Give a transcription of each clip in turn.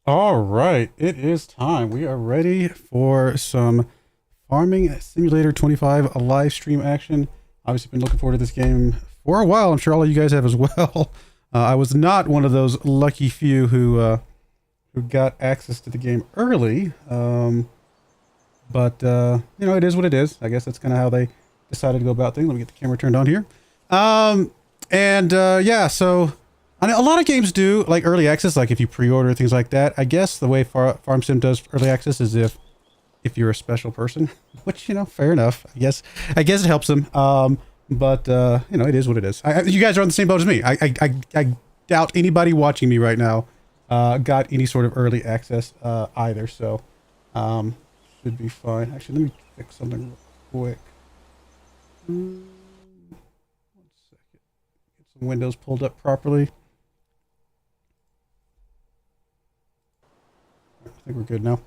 All right, it is time. We are ready for some Farming Simulator 25 live stream action. Obviously, been looking forward to this game for a while. I'm sure all of you guys have as well. I was not one of those lucky few who got access to the game early. But you know, it is what it is. I guess that's kind of how they decided to go about things. Let me get the camera turned on here. Yeah, so I know a lot of games do like early access, like if you pre-order things like that. I guess the way Farm Sim does early access is if you're a special person, which, you know, fair enough. I guess it helps them. But you know, it is what it is. You guys are on the same boat as me. I doubt anybody watching me right now got any sort of early access either. So should be fine. Actually, let me fix something real quick. 1 second. Get some windows pulled up properly. I think we're good now.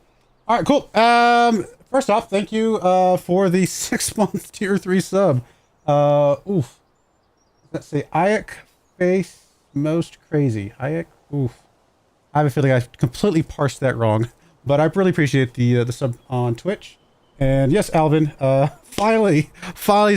All right, cool. First off, thank you for the 6-month tier 3 sub. Oof. Let's see. Ayak face most crazy. Ayak. Oof. I have a feeling I completely parsed that wrong, but I really appreciate the sub on Twitch. And yes, Alvin. Finally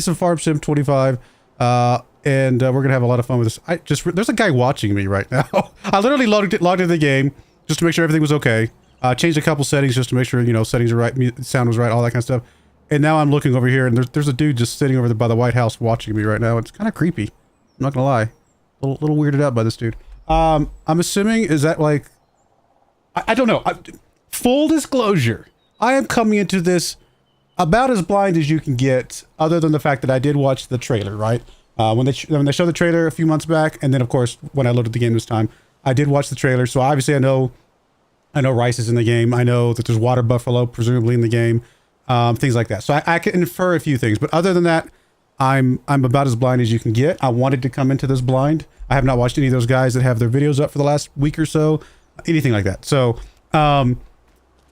some Farm Sim 25. And we're gonna have a lot of fun with this. There's a guy watching me right now. I literally logged into the game just to make sure everything was okay. Changed a couple settings just to make sure, you know, settings are right, sound was right, all that kind of stuff. And now I'm looking over here, and there's a dude just sitting over there by the White House watching me right now. It's kind of creepy. I'm not gonna lie. A little weirded out by this dude. I'm assuming, is that like... I don't know. Full disclosure, I am coming into this about as blind as you can get, other than the fact that I did watch the trailer, right? When they showed the trailer a few months back, and then, of course, when I loaded the game this time, I did watch the trailer, so obviously I know rice is in the game. I know that there's water buffalo presumably in the game, things like that. So I can infer a few things, but other than that, I'm about as blind as you can get. I wanted to come into this blind. I have not watched any of those guys that have their videos up for the last week or so, anything like that. So I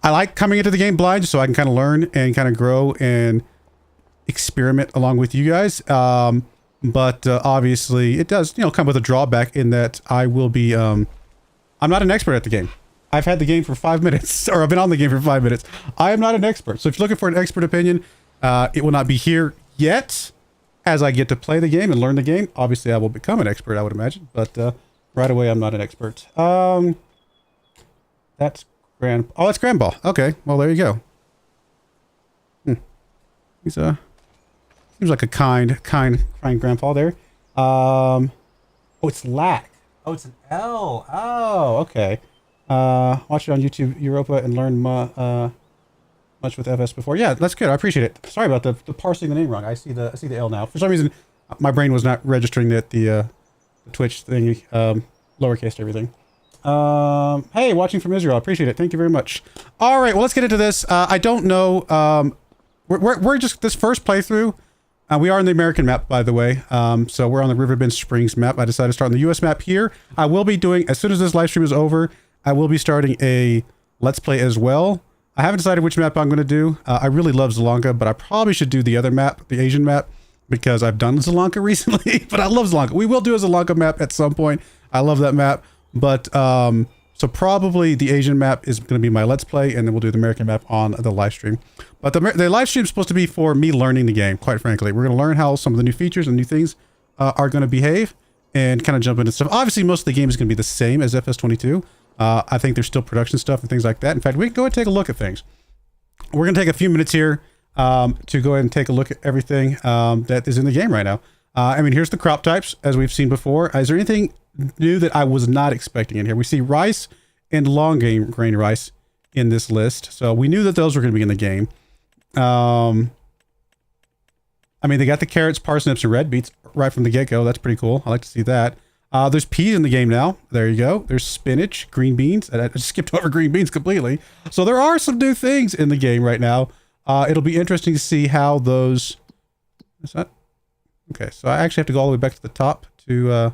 like coming into the game blind so I can kind of learn and kind of grow and experiment along with you guys. But obviously it does, you know, come with a drawback in that I will be, I'm not an expert at the game. I've had the game for 5 minutes, or I've been on the game for 5 minutes. I am not an expert. So if you're looking for an expert opinion, it will not be here yet. As I get to play the game and learn the game, obviously I will become an expert, I would imagine. But right away, I'm not an expert. That's that's Grandpa. Okay, well, there you go. He's seems like a kind grandpa there. Oh, it's Lack. Oh, it's an L. Oh, okay. Watch it on YouTube Europa and learn much with FS before. Yeah, that's good. I appreciate it. Sorry about the parsing the name wrong. I see the L now. For some reason, my brain was not registering that the Twitch thing, lowercase everything. Hey, watching from Israel. I appreciate it. Thank you very much. All right, well, let's get into this. I don't know. We're just this first playthrough. We are on the American map, by the way. So we're on the Riverbend Springs map. I decided to start on the US map here. I will be doing, as soon as this live stream is over, I will be starting a Let's Play as well. I haven't decided which map I'm going to do. I really love Sri Lanka, but I probably should do the other map, the Asian map, because I've done Sri Lanka recently, but I love Sri Lanka. We will do a Sri Lanka map at some point. I love that map, but so probably the Asian map is going to be my Let's Play, and then we'll do the American map on the live stream. But the live stream is supposed to be for me learning the game, quite frankly. We're going to learn how some of the new features and new things are going to behave and kind of jump into stuff. Obviously, most of the game is going to be the same as FS22. I think there's still production stuff and things like that. In fact, we can go ahead and take a look at things. We're going to take a few minutes here to go ahead and take a look at everything that is in the game right now. I mean, here's the crop types, as we've seen before. Is there anything new that I was not expecting in here? We see rice and long grain rice in this list. So we knew that those were going to be in the game. I mean, they got the carrots, parsnips, and red beets right from the get-go. That's pretty cool. I like to see that. There's peas in the game now. There you go. There's spinach, green beans. I just skipped over green beans completely. So there are some new things in the game right now. It'll be interesting to see how those... Is that... Okay, so I actually have to go all the way back to the top to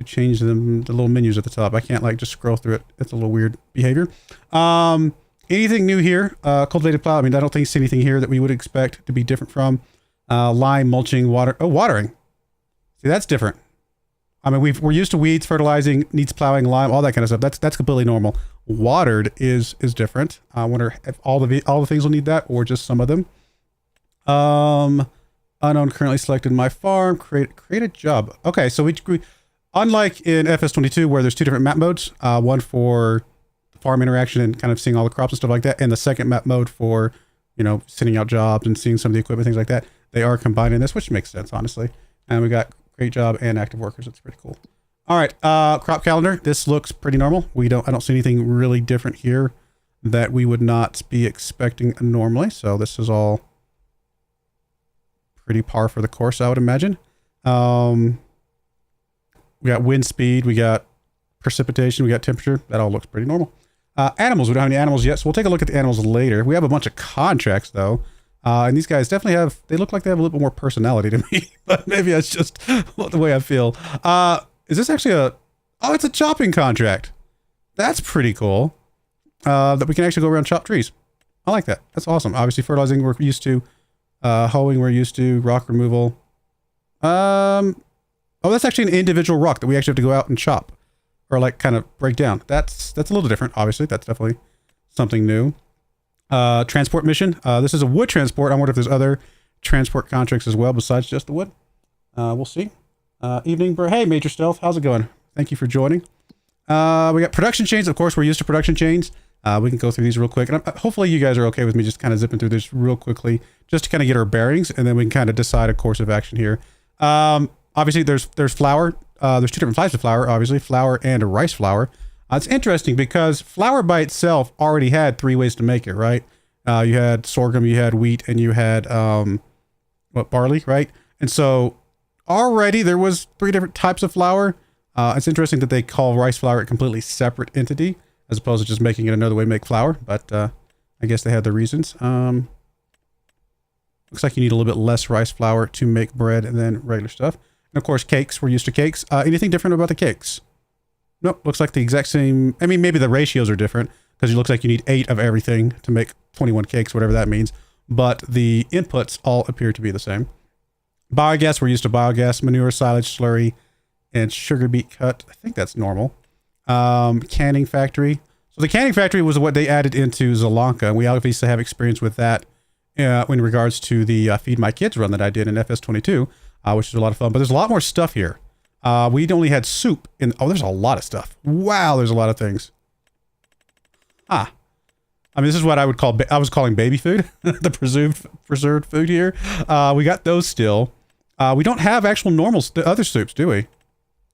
change the little menus at the top. I can't like just scroll through it. It's a little weird behavior. Anything new here? Cultivated plow. I mean, I don't think see anything here that we would expect to be different from. Lime, mulching, water. Oh, watering. See, that's different. I mean, we're used to weeds, fertilizing, needs plowing, lime, all that kind of stuff. That's completely normal. watered is different. I wonder if all the things will need that or just some of them. Unknown currently selected my farm. Create a job. Okay, so we unlike in FS22 where there's two different map modes, one for farm interaction and kind of seeing all the crops and stuff like that, and the second map mode for, you know, sending out jobs and seeing some of the equipment, things like that. They are combined in this, which makes sense, honestly. And we got create job and active workers. That's pretty cool. All right, crop calendar. This looks pretty normal. I don't see anything really different here that we would not be expecting normally. So this is all pretty par for the course, I would imagine. We got wind speed, we got precipitation, we got temperature. That all looks pretty normal. Animals, we don't have any animals yet, so we'll take a look at the animals later. We have a bunch of contracts though. And these guys definitely they look like they have a little bit more personality to me, but maybe that's just the way I feel. Is this actually it's a chopping contract. That's pretty cool. That we can actually go around chop trees. I like that. That's awesome. Obviously fertilizing we're used to. Hoeing we're used to. Rock removal. Oh, that's actually an individual rock that we actually have to go out and chop. Or like kind of break down. That's a little different, obviously. That's definitely something new. Transport mission. This is a wood transport. I wonder if there's other transport contracts as well besides just the wood. We'll see. Evening, bro. Hey, Major Stealth. How's it going? Thank you for joining. We got production chains. Of course, we're used to production chains. We can go through these real quick. And hopefully you guys are okay with me just kind of zipping through this real quickly just to kind of get our bearings, and then we can kind of decide a course of action here. Obviously, there's flour. There's two different types of flour, obviously, flour and rice flour. It's interesting because flour by itself already had three ways to make it, right? You had sorghum, you had wheat, and you had, barley, right? And so already there was three different types of flour. It's interesting that they call rice flour a completely separate entity as opposed to just making it another way to make flour, but I guess they had their reasons. Looks like you need a little bit less rice flour to make bread than regular stuff. And of course, cakes. We're used to cakes. Anything different about the cakes? Nope. Looks like the exact same. I mean, maybe the ratios are different because it looks like you need 8 of everything to make 21 cakes, whatever that means. But the inputs all appear to be the same. Biogas. We're used to biogas, manure, silage, slurry, and sugar beet cut. I think that's normal. Canning factory. So the canning factory was what they added into Zelanka, and we obviously have experience with that in regards to the Feed My Kids run that I did in FS22. Which is a lot of fun, but there's a lot more stuff here. We only had soup in, there's a lot of stuff. Wow, there's a lot of things. I mean, this is what I would call, I was calling baby food, the preserved food here. We got those still. We don't have actual normal other soups, do we?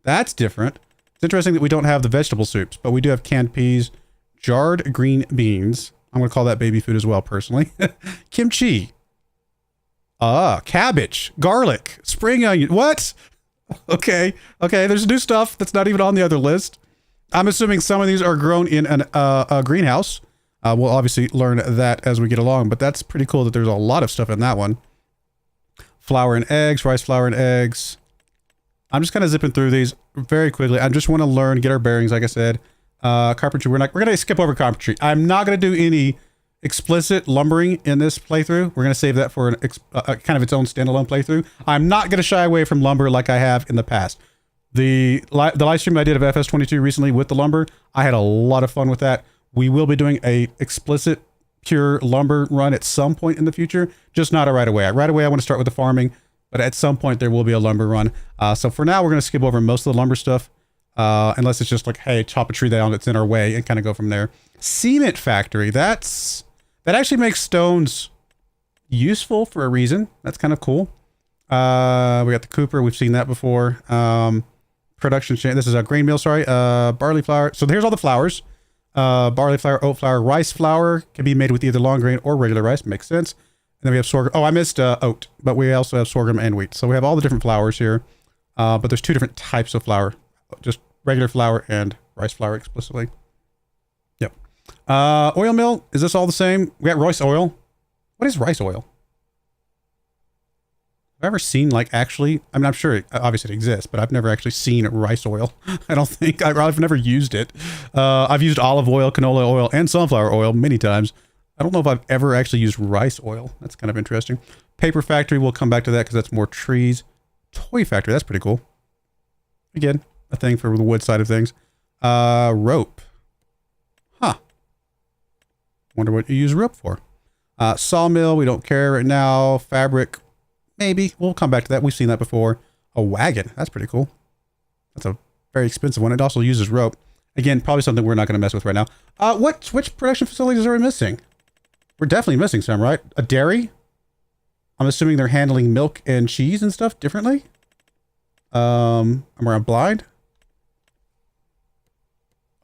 That's different. It's interesting that we don't have the vegetable soups, but we do have canned peas, jarred green beans. I'm going to call that baby food as well, personally. Kimchi. Cabbage, garlic, spring onion. What? Okay. There's new stuff that's not even on the other list. I'm assuming some of these are grown in a greenhouse. We'll obviously learn that as we get along, but that's pretty cool that there's a lot of stuff in that one. Flour and eggs, rice flour and eggs. I'm just kind of zipping through these very quickly. I just want to learn, get our bearings, like I said. Carpentry, we're going to skip over carpentry. I'm not going to do any explicit lumbering in this playthrough. We're going to save that for kind of its own standalone playthrough. I'm not going to shy away from lumber like I have in the past. The live stream I did of FS22 recently with the lumber, I had a lot of fun with that. We will be doing a explicit pure lumber run at some point in the future, just not right away. Right away I want to start with the farming, but at some point there will be a lumber run. So for now we're going to skip over most of the lumber stuff, unless it's just like, hey, chop a tree down that's in our way and kind of go from there. Cement factory, that actually makes stones useful for a reason. That's kind of cool. We got the Cooper. We've seen that before. Production chain. This is a grain mill, sorry. Barley flour. So here's all the flours. Barley flour, oat flour, rice flour can be made with either long grain or regular rice. Makes sense. And then we have sorghum. Oh, I missed oat, but we also have sorghum and wheat. So we have all the different flours here. But there's two different types of flour. Just regular flour and rice flour explicitly. Yep. Oil mill. Is this all the same? We got rice oil. What is rice oil? Have I ever seen, like, actually, I mean, I'm sure obviously it exists, but I've never actually seen rice oil. I don't think, I've never used it. I've used olive oil, canola oil, and sunflower oil many times. I don't know if I've ever actually used rice oil. That's kind of interesting. Paper factory, we'll come back to that because that's more trees. Toy factory, that's pretty cool. Again, a thing for the wood side of things. Rope. Wonder what you use rope for. Sawmill, we don't care right now. Fabric, maybe. We'll come back to that. We've seen that before. A wagon. That's pretty cool. That's a very expensive one. It also uses rope. Again, probably something we're not going to mess with right now. Which production facilities are we missing? We're definitely missing some, right? A dairy? I'm assuming they're handling milk and cheese and stuff differently. Am I blind?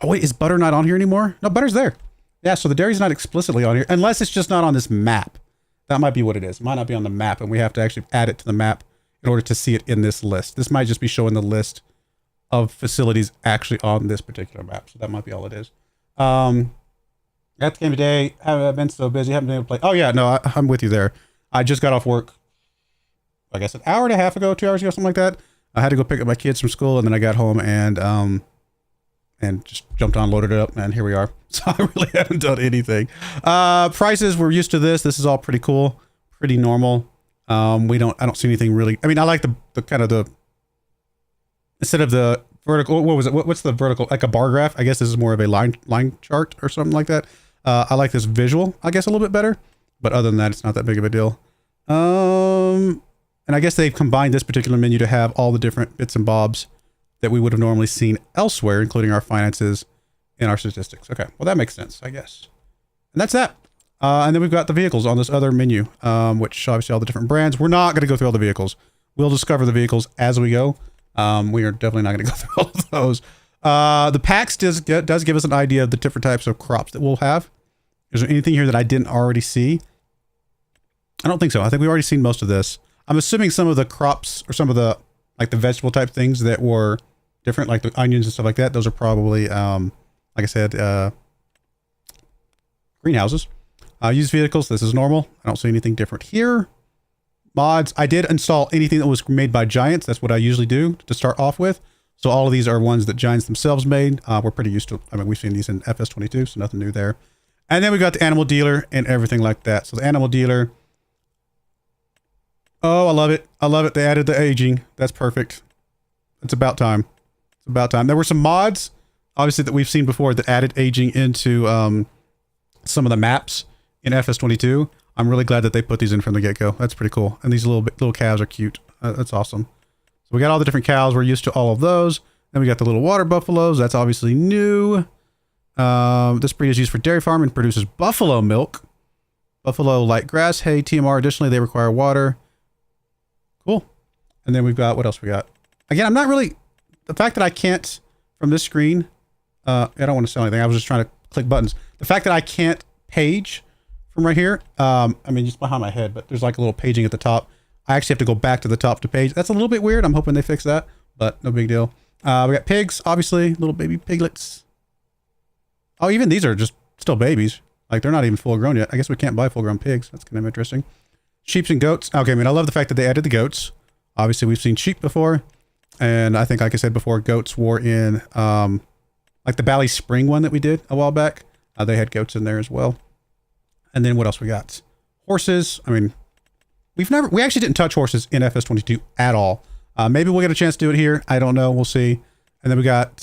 Oh wait, is butter not on here anymore? No, butter's there. Yeah, so the dairy's not explicitly on here, unless it's just not on this map. That might be what it is. It might not be on the map, and we have to actually add it to the map in order to see it in this list. This might just be showing the list of facilities actually on this particular map. So that might be all it is. At the game today, haven't been so busy, haven't been able to play. Oh yeah, no, I'm with you there. I just got off work, I guess an hour and a half ago, 2 hours ago, something like that. I had to go pick up my kids from school, and then I got home and just jumped on, loaded it up, and here we are. So I really haven't done anything. Prices, we're used to this. This is all pretty cool, pretty normal. I don't see anything really. I mean, I like the kind of the, instead of the vertical, what was it? What's the vertical? Like a bar graph? I guess this is more of a line chart or something like that. I like this visual, I guess, a little bit better. But other than that, it's not that big of a deal. And I guess they've combined this particular menu to have all the different bits and bobs that we would have normally seen elsewhere, including our finances and our statistics. Okay, well, that makes sense, I guess. And that's that. And then we've got the vehicles on this other menu, which obviously all the different brands. We're not going to go through all the vehicles. We'll discover the vehicles as we go. We are definitely not going to go through all of those. The packs does give us an idea of the different types of crops that we'll have. Is there anything here that I didn't already see? I don't think so. I think we've already seen most of this. I'm assuming some of the crops or some of the, like the vegetable type things that were different, like the onions and stuff like that. Those are probably, like I said, greenhouses. Used vehicles. This is normal. I don't see anything different here. Mods. I did install anything that was made by Giants. That's what I usually do to start off with. So all of these are ones that Giants themselves made. We're pretty used to, I mean, we've seen these in FS25, so nothing new there. And then we got the animal dealer and everything like that. So the animal dealer. Oh, I love it. I love it. They added the aging. That's perfect. It's about time. It's about time. There were some mods, obviously, that we've seen before that added aging into some of the maps in FS22. I'm really glad that they put these in from the get-go. That's pretty cool. And these little calves are cute. That's awesome. So we got all the different cows. We're used to all of those. Then we got the little water buffaloes. That's obviously new. This breed is used for dairy farming and produces buffalo milk. Buffalo like grass, hay, TMR. Additionally, they require water. Cool. And then we've got, what else we got? Again, I'm not really, the fact that I can't, from this screen, I don't want to sell anything. I was just trying to click buttons. The fact that I can't page from right here, I mean, just behind my head, but there's like a little paging at the top. I actually have to go back to the top to page. That's a little bit weird. I'm hoping they fix that, but no big deal. We got pigs, obviously, little baby piglets. Oh, even these are just still babies. Like, they're not even full grown yet. I guess we can't buy full grown pigs. That's kind of interesting. Sheep and goats. Okay, I mean, I love the fact that they added the goats. Obviously, we've seen sheep before. And I think, like I said before, goats were in, like the Valley Spring one that we did a while back. They had goats in there as well. And then what else we got? Horses. I mean, we actually didn't touch horses in FS22 at all. Maybe we'll get a chance to do it here. I don't know. We'll see. And then we got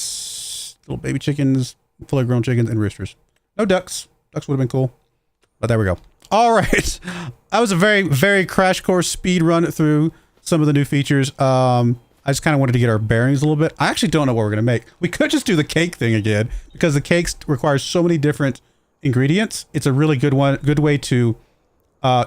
little baby chickens, fully grown chickens, and roosters. No ducks. Ducks would have been cool. But there we go. All right. That was a very, very crash course speed run through some of the new features. I just kind of wanted to get our bearings a little bit. I actually don't know what we're going to make. We could just do the cake thing again because the cakes require so many different ingredients. It's a really good way to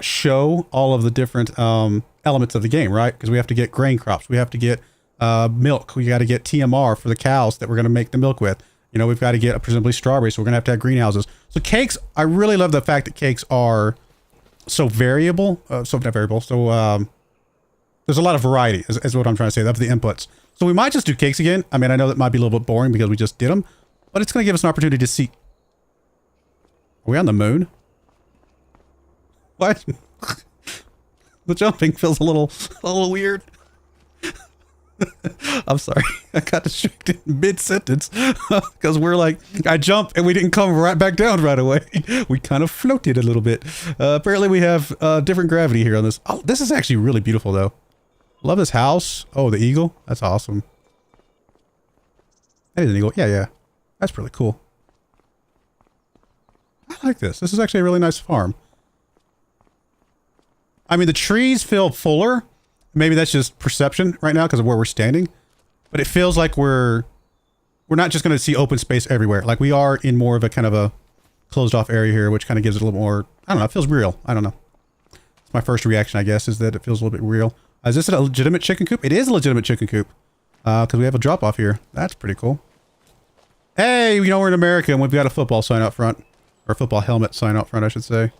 show all of the different elements of the game, right? Because we have to get grain crops. We have to get milk. We got to get TMR for the cows that we're going to make the milk with. You know, we've got to get presumably strawberries, so we're going to have greenhouses. So cakes, I really love the fact that cakes are so variable. So not variable. So there's a lot of variety is what I'm trying to say. That's the inputs. So we might just do cakes again. I mean, I know that might be a little bit boring because we just did them, but it's going to give us an opportunity to see. Are we on the moon? What? The jumping feels a little weird. I'm sorry. I got distracted mid-sentence because we're like, I jumped and we didn't come right back down right away. We kind of floated a little bit. Apparently we have different gravity here on this. Oh, this is actually really beautiful though. Love this house. Oh, the eagle. That's awesome. That is an eagle. Yeah, yeah. That's really cool. I like this. This is actually a really nice farm. I mean, the trees feel fuller. Maybe that's just perception right now because of where we're standing. But it feels like we're not just going to see open space everywhere. Like we are in more of a kind of a closed off area here, which kind of gives it a little more, I don't know, it feels real. I don't know. It's my first reaction, I guess, is that it feels a little bit real. Is this a legitimate chicken coop? It is a legitimate chicken coop. Because we have a drop off here. That's pretty cool. Hey, you know, we're in America and we've got a football sign out front. Or a football helmet sign out front, I should say.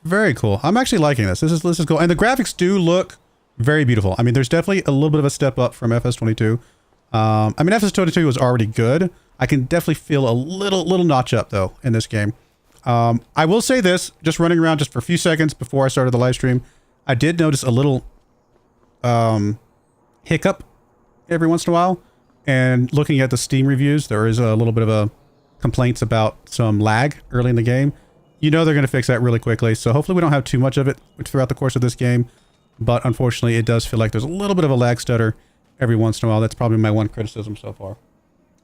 Very cool. I'm actually liking this. This is cool. And the graphics do look very beautiful. I mean, there's definitely a little bit of a step up from FS22. I mean, FS22 was already good. I can definitely feel a little notch up, though, in this game. I will say this, just running around just for a few seconds before I started the live stream, I did notice a little hiccup every once in a while. And looking at the Steam reviews, there is a little bit of a complaints about some lag early in the game. You know they're going to fix that really quickly, so hopefully we don't have too much of it throughout the course of this game. But unfortunately, it does feel like there's a little bit of a lag stutter every once in a while. That's probably my one criticism so far.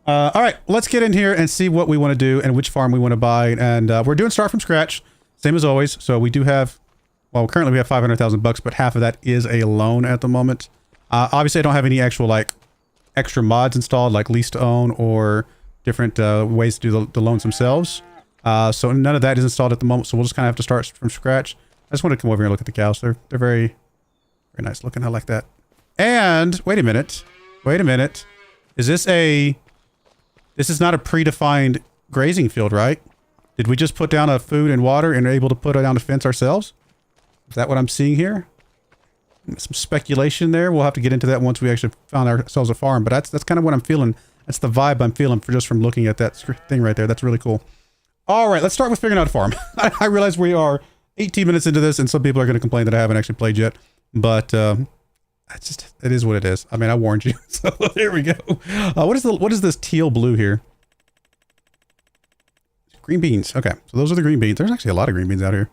All right, let's get in here and see what we want to do and which farm we want to buy. And we're doing start from scratch, same as always. So we do have, well, currently we have 500,000 bucks, but half of that is a loan at the moment. Obviously, I don't have any actual like extra mods installed, like lease to own or different ways to do the loans themselves. So none of that is installed at the moment. So we'll just kind of have to start from scratch. I just want to come over here and look at the cows. They're very nice looking. I like that. And wait a minute. Is this this is not a predefined grazing field, right? Did we just put down a food and water and are able to put down a fence ourselves? Is that what I'm seeing here? Some speculation there. We'll have to get into that once we actually found ourselves a farm. But that's kind of what I'm feeling. That's the vibe I'm feeling just from looking at that thing right there. That's really cool. All right, let's start with figuring out a farm. I realize we are 18 minutes into this, and some people are going to complain that I haven't actually played yet. But it is what it is. I mean, I warned you. So there we go. What is this teal blue here? Green beans. Okay, so those are the green beans. There's actually a lot of green beans out here.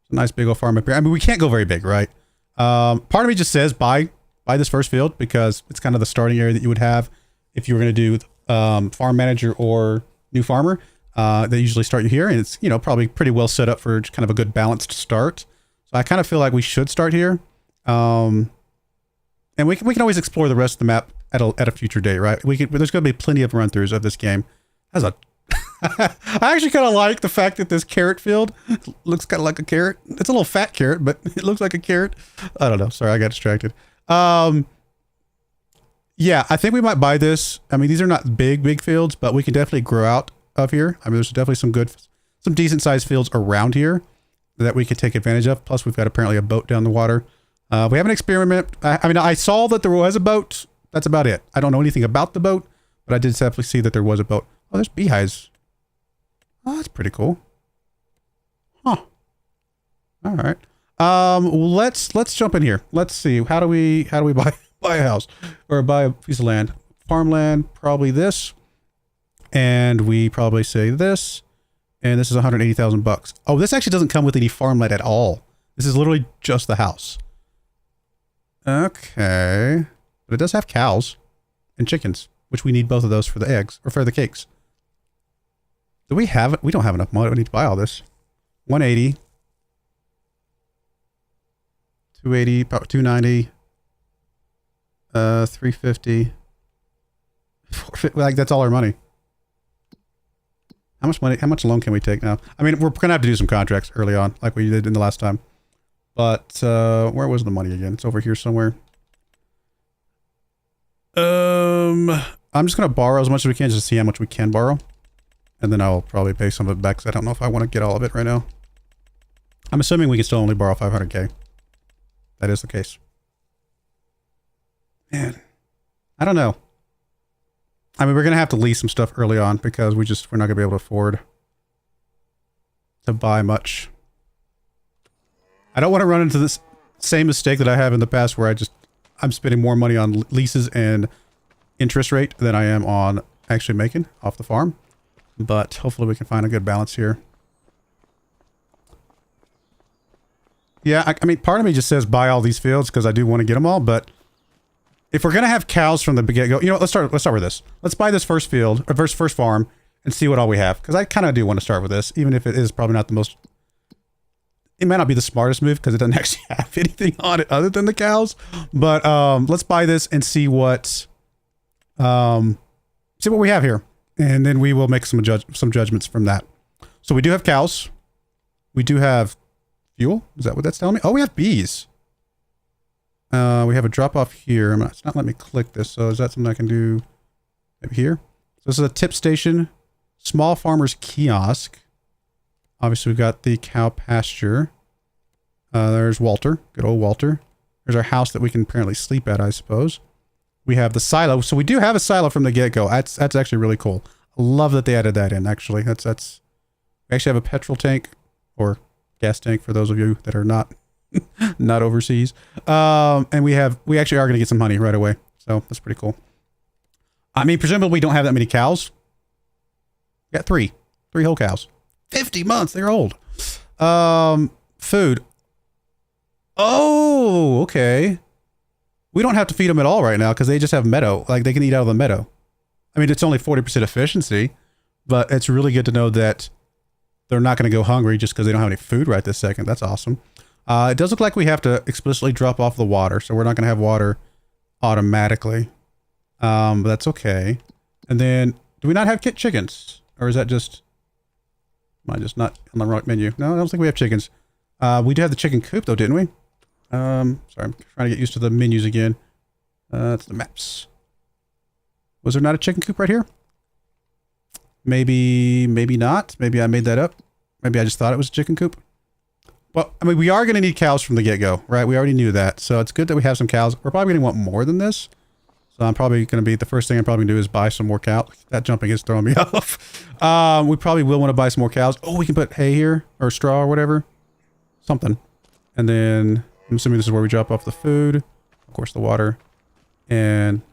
It's a nice big old farm up here. I mean, we can't go very big, right? Part of me just says buy this first field because it's kind of the starting area that you would have if you were going to do farm manager or new farmer. They usually start you here, and it's, you know, probably pretty well set up for kind of a good balanced start. So I kind of feel like we should start here. And we can always explore the rest of the map at a future date, right? There's going to be plenty of run-throughs of this game. I actually kind of like the fact that this carrot field looks kind of like a carrot. It's a little fat carrot, but it looks like a carrot. I don't know. Sorry, I got distracted. Yeah, I think we might buy this. I mean, these are not big fields, but we can definitely grow out of here. I mean, there's definitely some decent sized fields around here that we could take advantage of. Plus, we've got apparently a boat down the water. We have an experiment. I mean, I saw that there was a boat. That's about it. I don't know anything about the boat, but I did definitely see that there was a boat. Oh, there's beehives. Oh, that's pretty cool. Huh. All right. Let's jump in here. Let's see. How do we buy a house or buy a piece of land? Farmland, probably this. And we probably say this. And this is 180,000 bucks. Oh, this actually doesn't come with any farmland at all. This is literally just the house. Okay. But it does have cows and chickens, which we need both of those for the eggs or for the cakes. Do we have it? We don't have enough money. We need to buy all this. 180. 280, 290. 350. 450. Like, that's all our money. How much money? How much loan can we take now? I mean, we're gonna have to do some contracts early on, like we did in the last time. But where was the money again? It's over here somewhere. I'm just gonna borrow as much as we can just to see how much we can borrow, and then I'll probably pay some of it back because I don't know if I want to get all of it right now. I'm assuming we can still only borrow 500K. That is the case. Man, I don't know. I mean, we're going to have to lease some stuff early on because we're not going to be able to afford to buy much. I don't want to run into this same mistake that I have in the past where I'm spending more money on leases and interest rate than I am on actually making off the farm. But hopefully we can find a good balance here. Yeah, I mean, part of me just says buy all these fields because I do want to get them all, but if we're going to have cows from the get-go, you know, let's start with this. Let's buy this first field, or first farm, and see what all we have. Because I kind of do want to start with this, even if it is probably not the most... It might not be the smartest move because it doesn't actually have anything on it other than the cows. But let's buy this and see what we have here. And then we will make some judgments from that. So we do have cows. We do have fuel. Is that what that's telling me? Oh, we have bees. We have a drop off here. It's not letting me click this. So is that something I can do maybe here? So this is a tip station. Small farmer's kiosk. Obviously, we've got the cow pasture. There's Walter. Good old Walter. There's our house that we can apparently sleep at, I suppose. We have the silo. So we do have a silo from the get-go. That's actually really cool. I love that they added that in, actually. We actually have a petrol tank or gas tank for those of you that are not not overseas. And we actually are going to get some honey right away. So that's pretty cool. I mean, presumably we don't have that many cows. We got three whole cows. 50 months. They're old. Food. Oh, okay. We don't have to feed them at all right now because they just have meadow. Like they can eat out of the meadow. I mean, it's only 40% efficiency, but it's really good to know that they're not going to go hungry just because they don't have any food right this second. That's awesome. It does look like we have to explicitly drop off the water, so we're not going to have water automatically. But that's okay. And then, do we not have chickens? Or is that just... Am I just not on the right menu? No, I don't think we have chickens. We do have the chicken coop though, didn't we? Sorry, I'm trying to get used to the menus again. That's the maps. Was there not a chicken coop right here? Maybe not. Maybe I made that up. Maybe I just thought it was a chicken coop. Well, I mean, we are going to need cows from the get-go, right? We already knew that. So it's good that we have some cows. We're probably going to want more than this. So I'm probably going to be, the first thing I'm probably going to do is buy some more cows. That jumping is throwing me off. We probably will want to buy some more cows. Oh, we can put hay here or straw or whatever. Something. And then I'm assuming this is where we drop off the food. Of course, the water. And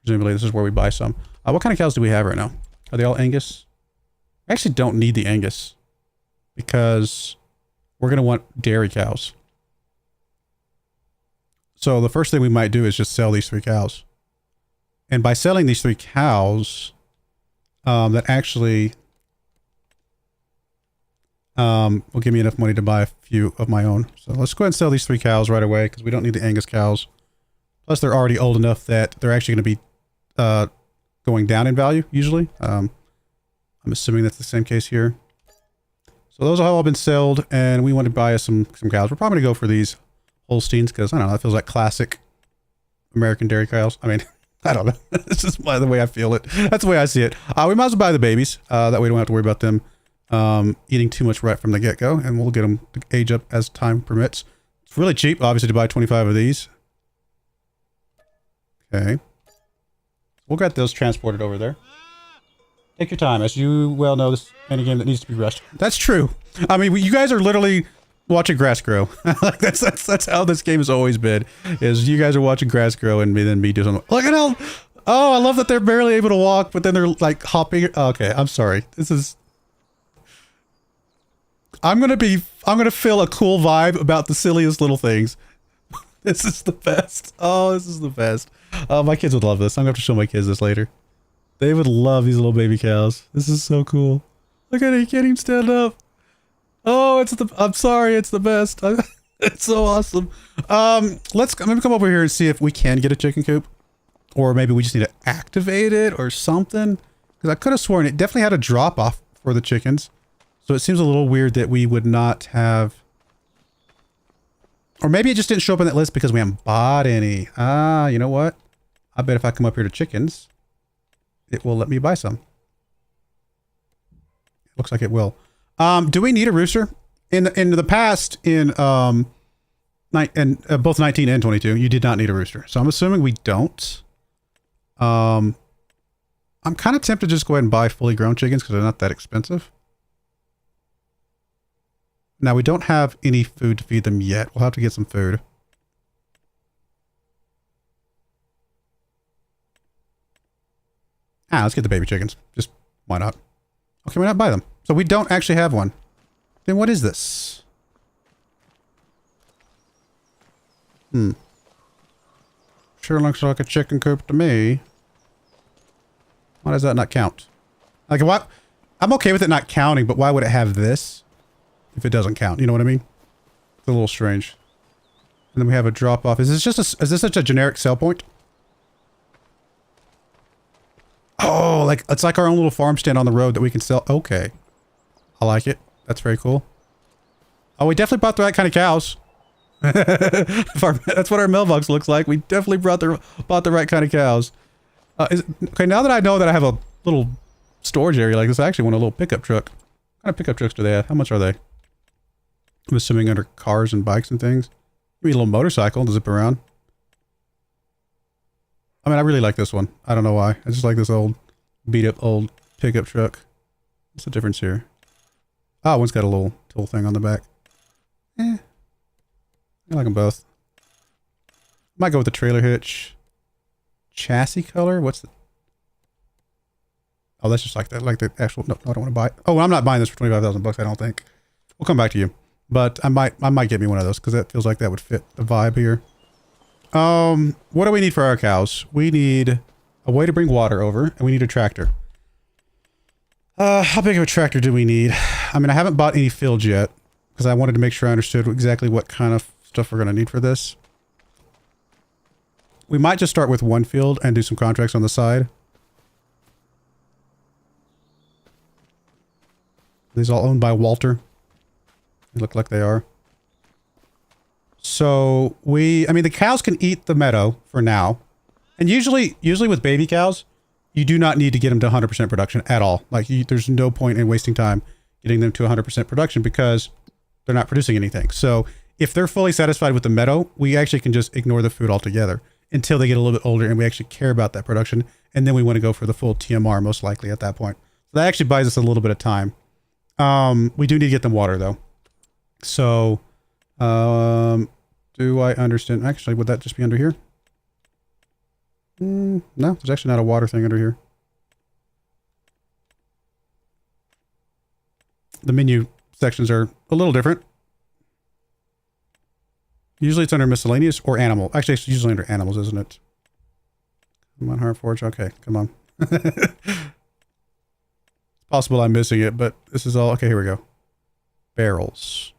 presumably this is where we buy some. What kind of cows do we have right now? Are they all Angus? I actually don't need the Angus because we're going to want dairy cows. So the first thing we might do is just sell these 3 cows. And by selling these 3 cows, that actually will give me enough money to buy a few of my own. So let's go ahead and sell these 3 cows right away because we don't need the Angus cows. Plus, they're already old enough that they're actually going to be going down in value, usually. I'm assuming that's the same case here. So those have all been sold, and we want to buy us some cows. We're probably going to go for these Holsteins because, I don't know, that feels like classic American dairy cows. I mean... I don't know. This is the way I feel it. That's the way I see it. We might as well buy the babies. That way we don't have to worry about them eating too much right from the get-go. And we'll get them to age up as time permits. It's really cheap, obviously, to buy 25 of these. Okay. We'll get those transported over there. Take your time. As you well know, this is any game that needs to be rushed. That's true. I mean, you guys are literally... watching grass grow. Like that's how this game has always been. Is you guys are watching grass grow and then me do something. Look at how. Oh, I love that they're barely able to walk, but then they're like hopping. Okay, I'm sorry. This is. I'm gonna feel a cool vibe about the silliest little things. This is the best. Oh, this is the best. My kids would love this. I'm gonna have to show my kids this later. They would love these little baby cows. This is so cool. Look at it. He can't even stand up. Oh, I'm sorry, it's the best. It's so awesome. I'm gonna come over here and see if we can get a chicken coop. Or maybe we just need to activate it or something. Because I could have sworn it definitely had a drop off for the chickens. So it seems a little weird that we would not have... Or maybe it just didn't show up on that list because we haven't bought any. You know what? I bet if I come up here to chickens, it will let me buy some. Looks like it will. Do we need a rooster? In the past, in both 19 and 22, you did not need a rooster. So I'm assuming we don't. I'm kind of tempted to just go ahead and buy fully grown chickens because they're not that expensive. Now, we don't have any food to feed them yet. We'll have to get some food. Let's get the baby chickens. Just, why not? Okay, why not buy them? So we don't actually have one. Then what is this? Sure looks like a chicken coop to me. Why does that not count? Like what? I'm okay with it not counting, but why would it have this if it doesn't count? You know what I mean? It's a little strange. And then we have a drop off. Is this just a generic sell point? Oh, like it's like our own little farm stand on the road that we can sell. Okay. I like it. That's very cool. Oh, we definitely bought the right kind of cows. That's what our mailbox looks like. We definitely bought the right kind of cows. Okay, now that I know that I have a little storage area like this, I actually want a little pickup truck. What kind of pickup trucks do they have? How much are they? I'm assuming under cars and bikes and things. Maybe a little motorcycle to zip around. I mean, I really like this one. I don't know why. I just like this old, beat up old pickup truck. What's the difference here? Oh, one's got a little tool thing on the back. I like them both. Might go with the trailer hitch. Chassis color? What's the... Oh, that's just like that. Like the actual... No, I don't want to buy it. Oh, I'm not buying this for 25,000 bucks, I don't think. We'll come back to you. But I might get me one of those because that feels like that would fit the vibe here. What do we need for our cows? We need a way to bring water over, and we need a tractor. How big of a tractor do we need? I mean, I haven't bought any fields yet because I wanted to make sure I understood exactly what kind of stuff we're going to need for this. We might just start with one field and do some contracts on the side. These all owned by Walter. They look like they are. So I mean, the cows can eat the meadow for now. And usually with baby cows, you do not need to get them to 100% production at all. Like there's no point in wasting time getting them to 100% production because they're not producing anything. So if they're fully satisfied with the meadow, we actually can just ignore the food altogether until they get a little bit older and we actually care about that production. And then we want to go for the full TMR most likely at that point. So that actually buys us a little bit of time. We do need to get them water though. So, do I understand? Actually, would that just be under here? No, there's actually not a water thing under here. The menu sections are a little different. Usually it's under miscellaneous or animal. Actually, it's usually under animals, isn't it? Come on, Heartforge. Okay, come on. It's possible I'm missing it, but this is all... Okay, here we go. Barrels.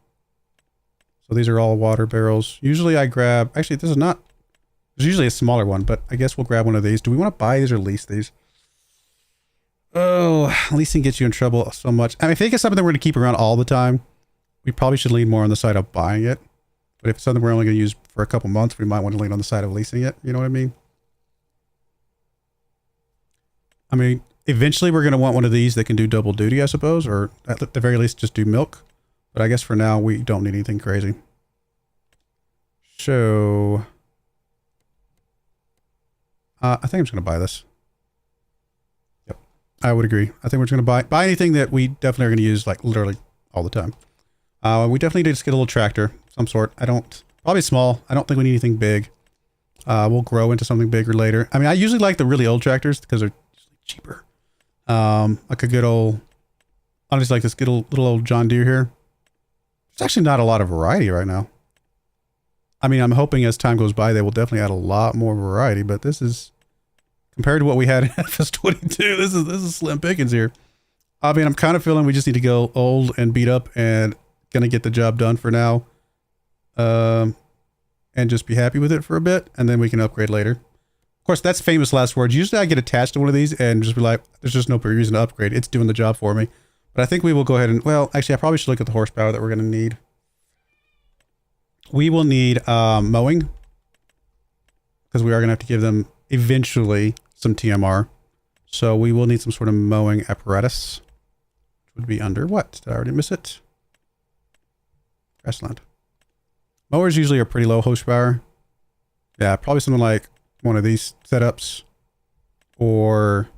So these are all water barrels. Usually I grab... Actually, this is not... There's usually a smaller one, but I guess we'll grab one of these. Do we want to buy these or lease these? Oh, leasing gets you in trouble so much. I mean, if it's something that we're going to keep around all the time, we probably should lean more on the side of buying it. But if it's something we're only going to use for a couple months, we might want to lean on the side of leasing it. You know what I mean? I mean, eventually we're going to want one of these that can do double duty, I suppose, or at the very least just do milk. But I guess for now, we don't need anything crazy. So... I think I'm just going to buy this. Yep. I would agree. I think we're just going to buy anything that we definitely are going to use like literally all the time. We definitely need to just get a little tractor of some sort. Probably small. I don't think we need anything big. We'll grow into something bigger later. I mean, I usually like the really old tractors because they're cheaper. Like a good old, honestly, like this good little old John Deere here. There's actually not a lot of variety right now. I mean, I'm hoping as time goes by, they will definitely add a lot more variety, but this is, compared to what we had in FS22, this is slim pickings here. I mean, I'm kind of feeling we just need to go old and beat up and gonna get the job done for now. And just be happy with it for a bit, and then we can upgrade later. Of course, that's famous last words. Usually I get attached to one of these and just be like, there's just no reason to upgrade. It's doing the job for me. But I think we will go ahead and, well, actually, I probably should look at the horsepower that we're going to need. We will need mowing, because we are going to have to give them eventually some TMR. So we will need some sort of mowing apparatus, which would be under what? Did I already miss it? Grassland. Mowers usually are pretty low horsepower. Yeah, probably something like one of these setups, or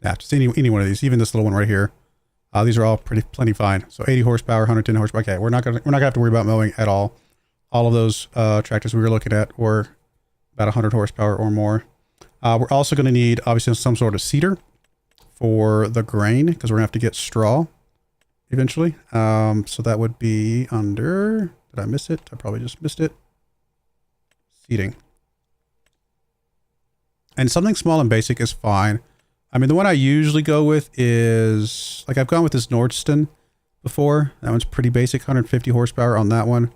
yeah, just any one of these. Even this little one right here. These are all plenty fine. So 80 horsepower, 110 horsepower. Okay, we're not gonna have to worry about mowing at all. All of those tractors we were looking at were about 100 horsepower or more. We're also going to need obviously some sort of seeder for the grain, because we're gonna have to get straw eventually. So that would be under. Did I miss it? I probably just missed it. Seeding. And something small and basic is fine. I mean, the one I usually go with is, like, I've gone with this Nordsten before. That one's pretty basic, 150 horsepower on that one.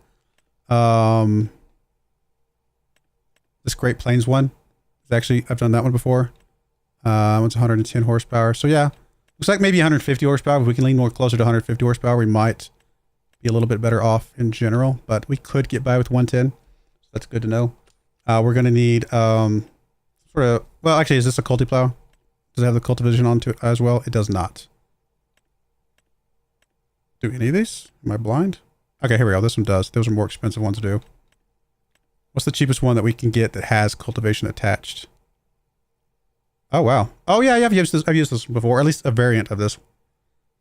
This Great Plains one is actually, I've done that one before. One's 110 horsepower. So yeah, looks like maybe 150 horsepower. If we can lean more closer to 150 horsepower, we might be a little bit better off in general, but we could get by with 110. So that's good to know. We're going to need, well, actually, is this a culti plow? Does it have the cultivation onto it as well? It does not. Do any of these? Am I blind? Okay, here we go. This one does. Those are more expensive ones to do. What's the cheapest one that we can get that has cultivation attached? Oh, wow. Oh, yeah, I've used this before, or at least a variant of this.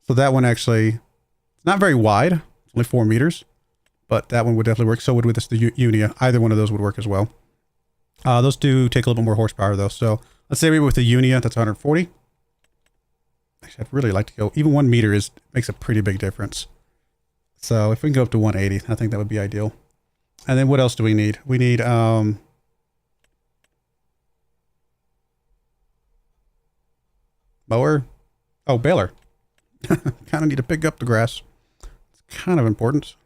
So that one actually, it's not very wide. It's only 4 meters. But that one would definitely work. So would with this, the Unia. Either one of those would work as well. Those do take a little bit more horsepower, though. So let's say we were with the Unia, that's 140. Actually, I'd really like to go. Even 1 meter makes a pretty big difference. So if we can go up to 180, I think that would be ideal. And then what else do we need? We need mower. Oh, baler. Kind of need to pick up the grass. It's kind of important.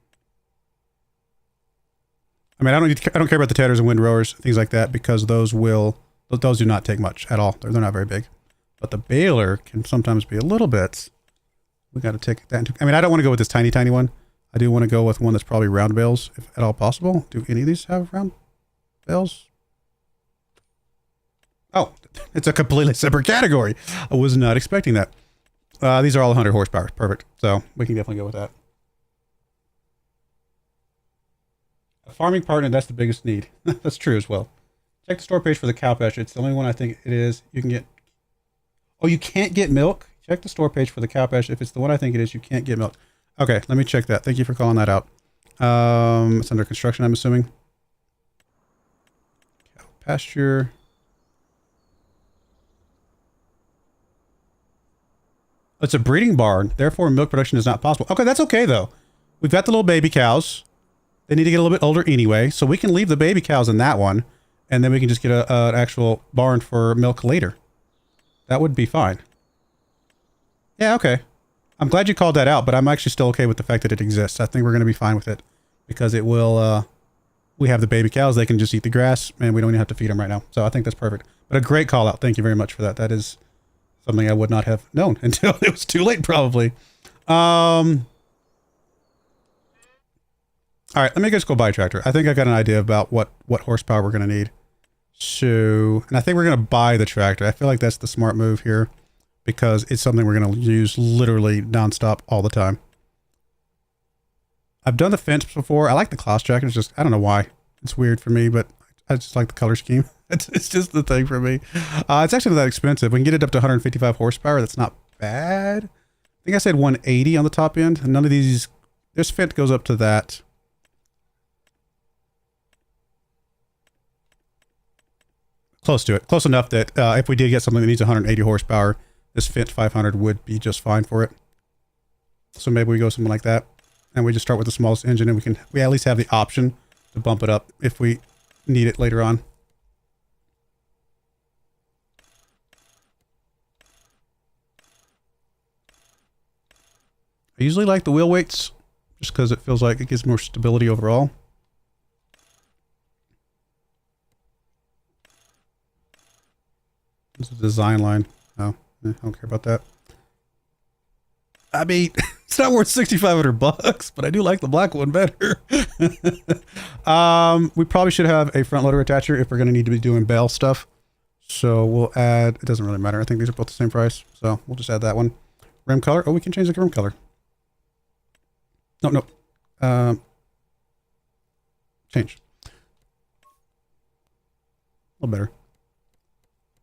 I mean, I don't care about the tedders and windrowers, things like that, because those do not take much at all. They're not very big. But the baler can sometimes be a little bit. We got to take that into. I mean, I don't want to go with this tiny one. I do want to go with one that's probably round bales, if at all possible. Do any of these have round bales? Oh, it's a completely separate category. I was not expecting that. These are all 100 horsepower. Perfect. So we can definitely go with that. A farming partner, that's the biggest need. That's true as well. Check the store page for the cow pasture. It's the only one I think it is. You can get... Oh, you can't get milk? Check the store page for the cow pasture. If it's the one I think it is, you can't get milk. Okay, let me check that. Thank you for calling that out. It's under construction, I'm assuming. Cow pasture. It's a breeding barn. Therefore, milk production is not possible. Okay, that's okay, though. We've got the little baby cows. They need to get a little bit older anyway, so we can leave the baby cows in that one, and then we can just get an actual barn for milk later. That would be fine. Yeah, okay. I'm glad you called that out, but I'm actually still okay with the fact that it exists. I think we're going to be fine with it, because it will, we have the baby cows, they can just eat the grass, and we don't even have to feed them right now. So I think that's perfect. But a great call out. Thank you very much for that. That is something I would not have known until it was too late, probably. All right, let me just go buy a tractor. I think I got an idea about what horsepower we're going to need. So, and I think we're going to buy the tractor. I feel like that's the smart move here, because it's something we're going to use literally nonstop all the time. I've done the fence before. I like the Klaus tractor. It's just, I don't know why. It's weird for me, but I just like the color scheme. It's just the thing for me. It's actually not that expensive. We can get it up to 155 horsepower. That's not bad. I think I said 180 on the top end. And none of these, this Fendt goes up to that. Close to it. Close enough that if we did get something that needs 180 horsepower, this Fendt 500 would be just fine for it. So maybe we go something like that. And we just start with the smallest engine, and we at least have the option to bump it up if we need it later on. I usually like the wheel weights just because it feels like it gives more stability overall. It's a design line. Oh, I don't care about that. I mean, it's not worth $6,500, but I do like the black one better. We probably should have a front loader attacher if we're going to need to be doing bale stuff. So we'll add, it doesn't really matter. I think these are both the same price. So we'll just add that one. Rim color. Oh, we can change the rim color. No. Change. A little better.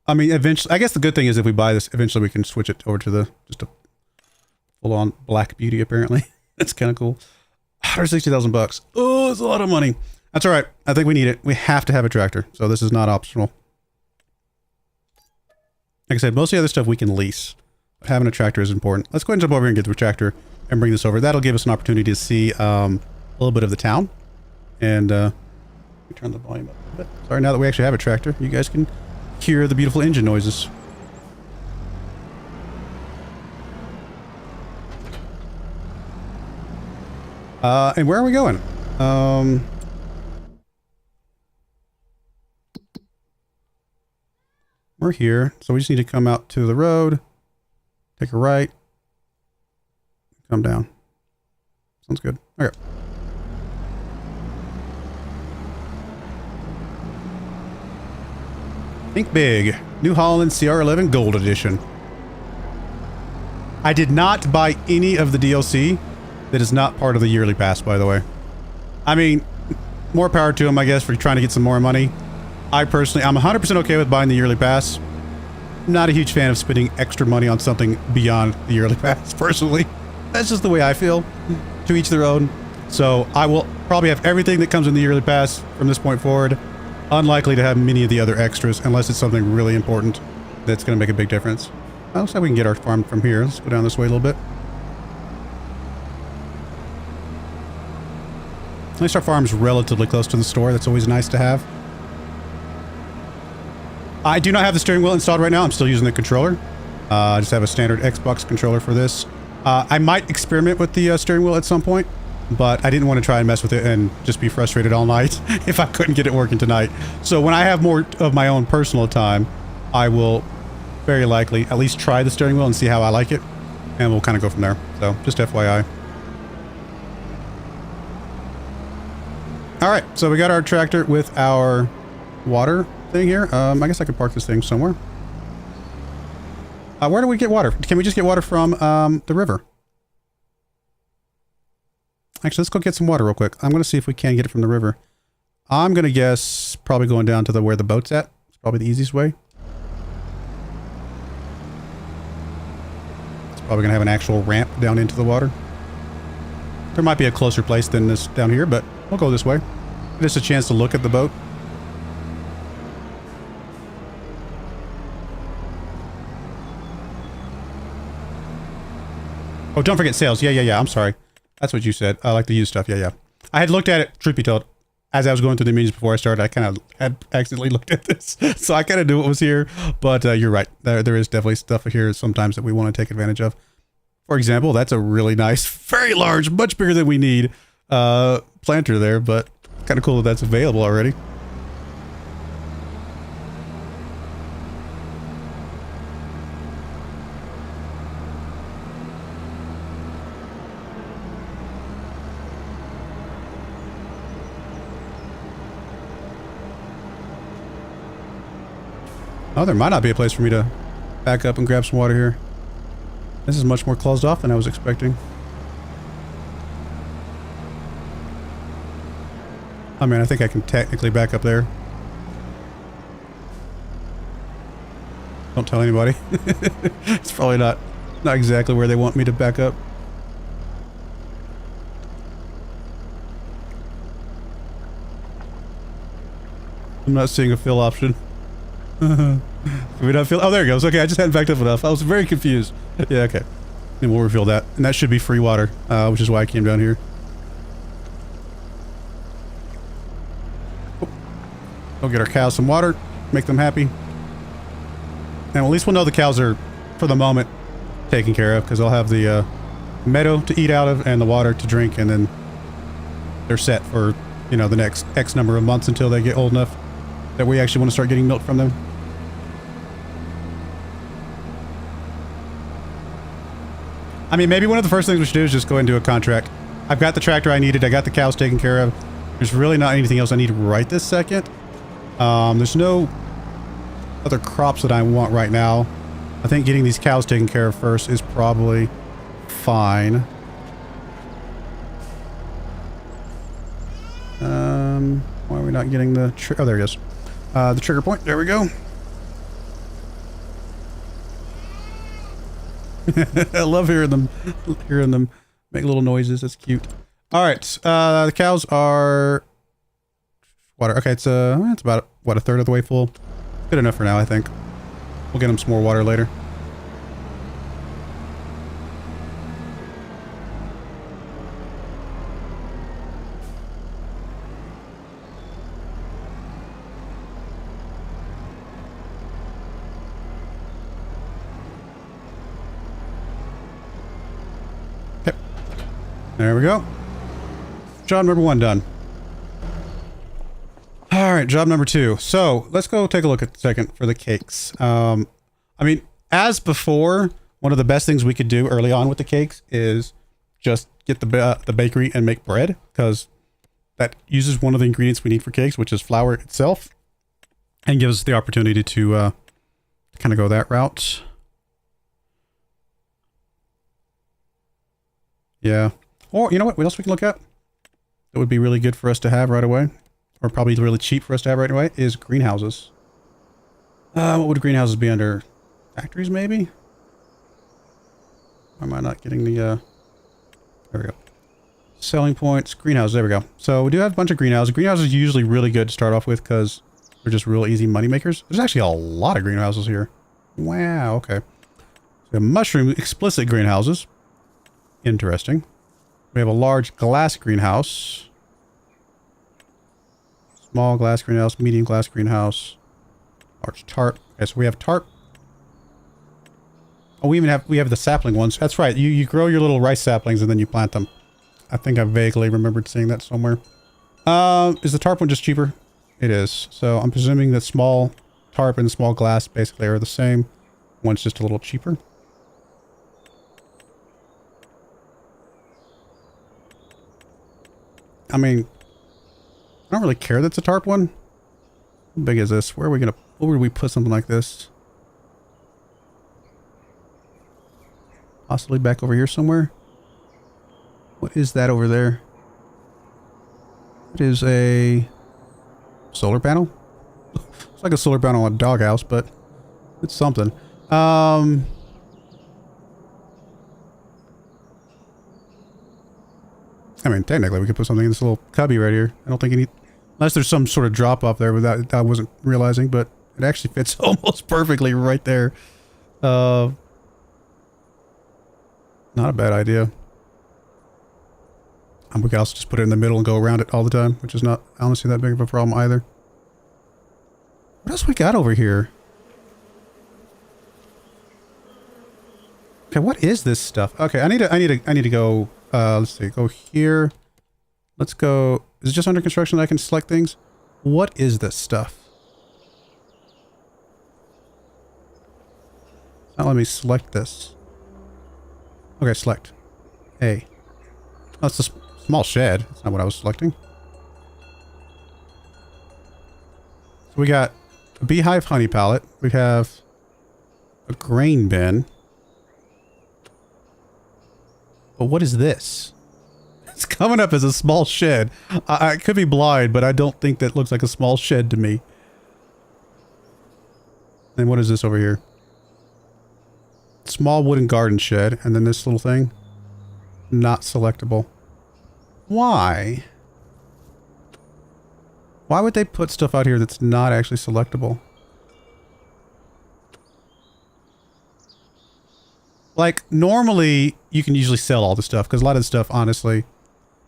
I mean, eventually, I guess the good thing is if we buy this, eventually we can switch it over to just a full-on black beauty, apparently. That's kind of cool. $160,000. Oh, it's a lot of money. That's all right. I think we need it. We have to have a tractor, so this is not optional. Like I said, most of the other stuff we can lease. But having a tractor is important. Let's go ahead and jump over here and get the tractor and bring this over. That'll give us an opportunity to see a little bit of the town. And let me turn the volume up a bit. Sorry, now that we actually have a tractor, you guys can hear the beautiful engine noises. And where are we going? We're here, so we just need to come out to the road, take a right, come down. Sounds good. Okay. Think big. New Holland CR11 Gold Edition. I did not buy any of the DLC that is not part of the yearly pass, by the way. I mean, more power to them, I guess, for trying to get some more money. I'm 100% okay with buying the yearly pass. Not a huge fan of spending extra money on something beyond the yearly pass, personally. That's just the way I feel. To each their own. So I will probably have everything that comes in the yearly pass from this point forward. Unlikely to have many of the other extras unless it's something really important that's going to make a big difference. Looks like we can get our farm from here. Let's go down this way a little bit. At least our farm's relatively close to the store. That's always nice to have. I do not have the steering wheel installed right now. I'm still using the controller. I just have a standard Xbox controller for this. I might experiment with the steering wheel at some point, but I didn't want to try and mess with it and just be frustrated all night if I couldn't get it working tonight. So when I have more of my own personal time, I will very likely at least try the steering wheel and see how I like it, and we'll kind of go from there. So just FYI. All right, so we got our tractor with our water thing here. I guess I could park this thing somewhere. Where do we get water? Can we just get water from the river? Actually, let's go get some water real quick. I'm going to see if we can get it from the river. I'm going to guess probably going down to where the boat's at. It's probably the easiest way. It's probably going to have an actual ramp down into the water. There might be a closer place than this down here, but we'll go this way. Just a chance to look at the boat. Oh, don't forget sales. Yeah. I'm sorry. That's what you said. I like the used stuff. Yeah. I had looked at it, truth be told, as I was going through the menus before I started. I kind of had accidentally looked at this. So I kind of knew what was here. But you're right. There is definitely stuff here sometimes that we want to take advantage of. For example, that's a really nice, very large, much bigger than we need planter there. But kind of cool that that's available already. Oh, there might not be a place for me to back up and grab some water here. This is much more closed off than I was expecting. I mean, I think I can technically back up there. Don't tell anybody. It's probably not exactly where they want me to back up. I'm not seeing a fill option. Can we not fill? Oh, there it goes. Okay, I just hadn't backed up enough. I was very confused. Yeah, okay. And we'll refill that. And that should be free water, which is why I came down here. We'll get our cows some water, make them happy. And at least we'll know the cows are, for the moment, taken care of, because they'll have the meadow to eat out of and the water to drink, and then they're set for, you know, the next X number of months until they get old enough that we actually want to start getting milk from them. I mean, maybe one of the first things we should do is just go into a contract. I've got the tractor I needed. I got the cows taken care of. There's really not anything else I need right this second. There's no other crops that I want right now. I think getting these cows taken care of first is probably fine. Why are we not getting the... Oh, there it is. The trigger point. There we go. I love hearing them make little noises. That's cute. All right. The cows are water. Okay, it's about what, a third of the way full. Good enough for now, I think. We'll get them some more water later. There we go. Job number 1 done. All right, job number 2. So let's go take a look at a second for the cakes. I mean, as before, one of the best things we could do early on with the cakes is just get the bakery and make bread, because that uses one of the ingredients we need for cakes, which is flour itself, and gives us the opportunity to kind of go that route. Yeah. Or, you know what else we can look at? That would be really good for us to have right away, or probably really cheap for us to have right away, is greenhouses. What would greenhouses be under? Factories, maybe? Or am I not getting the, there we go. Selling points, greenhouses, there we go. So we do have a bunch of greenhouses. Greenhouses are usually really good to start off with because they're just real easy money makers. There's actually a lot of greenhouses here. Wow, okay. So we have mushroom explicit greenhouses. Interesting. We have a large glass greenhouse. Small glass greenhouse, medium glass greenhouse. Large tarp. Okay, so we have tarp. Oh, we have the sapling ones. That's right. You grow your little rice saplings and then you plant them. I think I vaguely remembered seeing that somewhere. Is the tarp one just cheaper? It is. So I'm presuming that small tarp and small glass basically are the same. One's just a little cheaper. I mean, I don't really care that's a tarp one. How big is this? Where would we put something like this? Possibly back over here somewhere. What is that over there? It is a solar panel. It's like a solar panel on a doghouse, but it's something. I mean, technically, we could put something in this little cubby right here. I don't think any... Unless there's some sort of drop off there that I wasn't realizing, but it actually fits almost perfectly right there. Not a bad idea. And we could also just put it in the middle and go around it all the time, which is not honestly that big of a problem either. What else we got over here? Okay, what is this stuff? Okay, I need to go, let's see, go here. Let's go, is it just under construction that I can select things? What is this stuff? It's not letting me select this. Okay, select. A. Oh, it's a small shed. That's not what I was selecting. So we got a beehive honey pallet. We have a grain bin. But what is this? It's coming up as a small shed. I could be blind, but I don't think that looks like a small shed to me. And what is this over here? Small wooden garden shed. And then this little thing. Not selectable. Why? Why would they put stuff out here that's not actually selectable? Like, normally, you can usually sell all the stuff, because a lot of the stuff, honestly,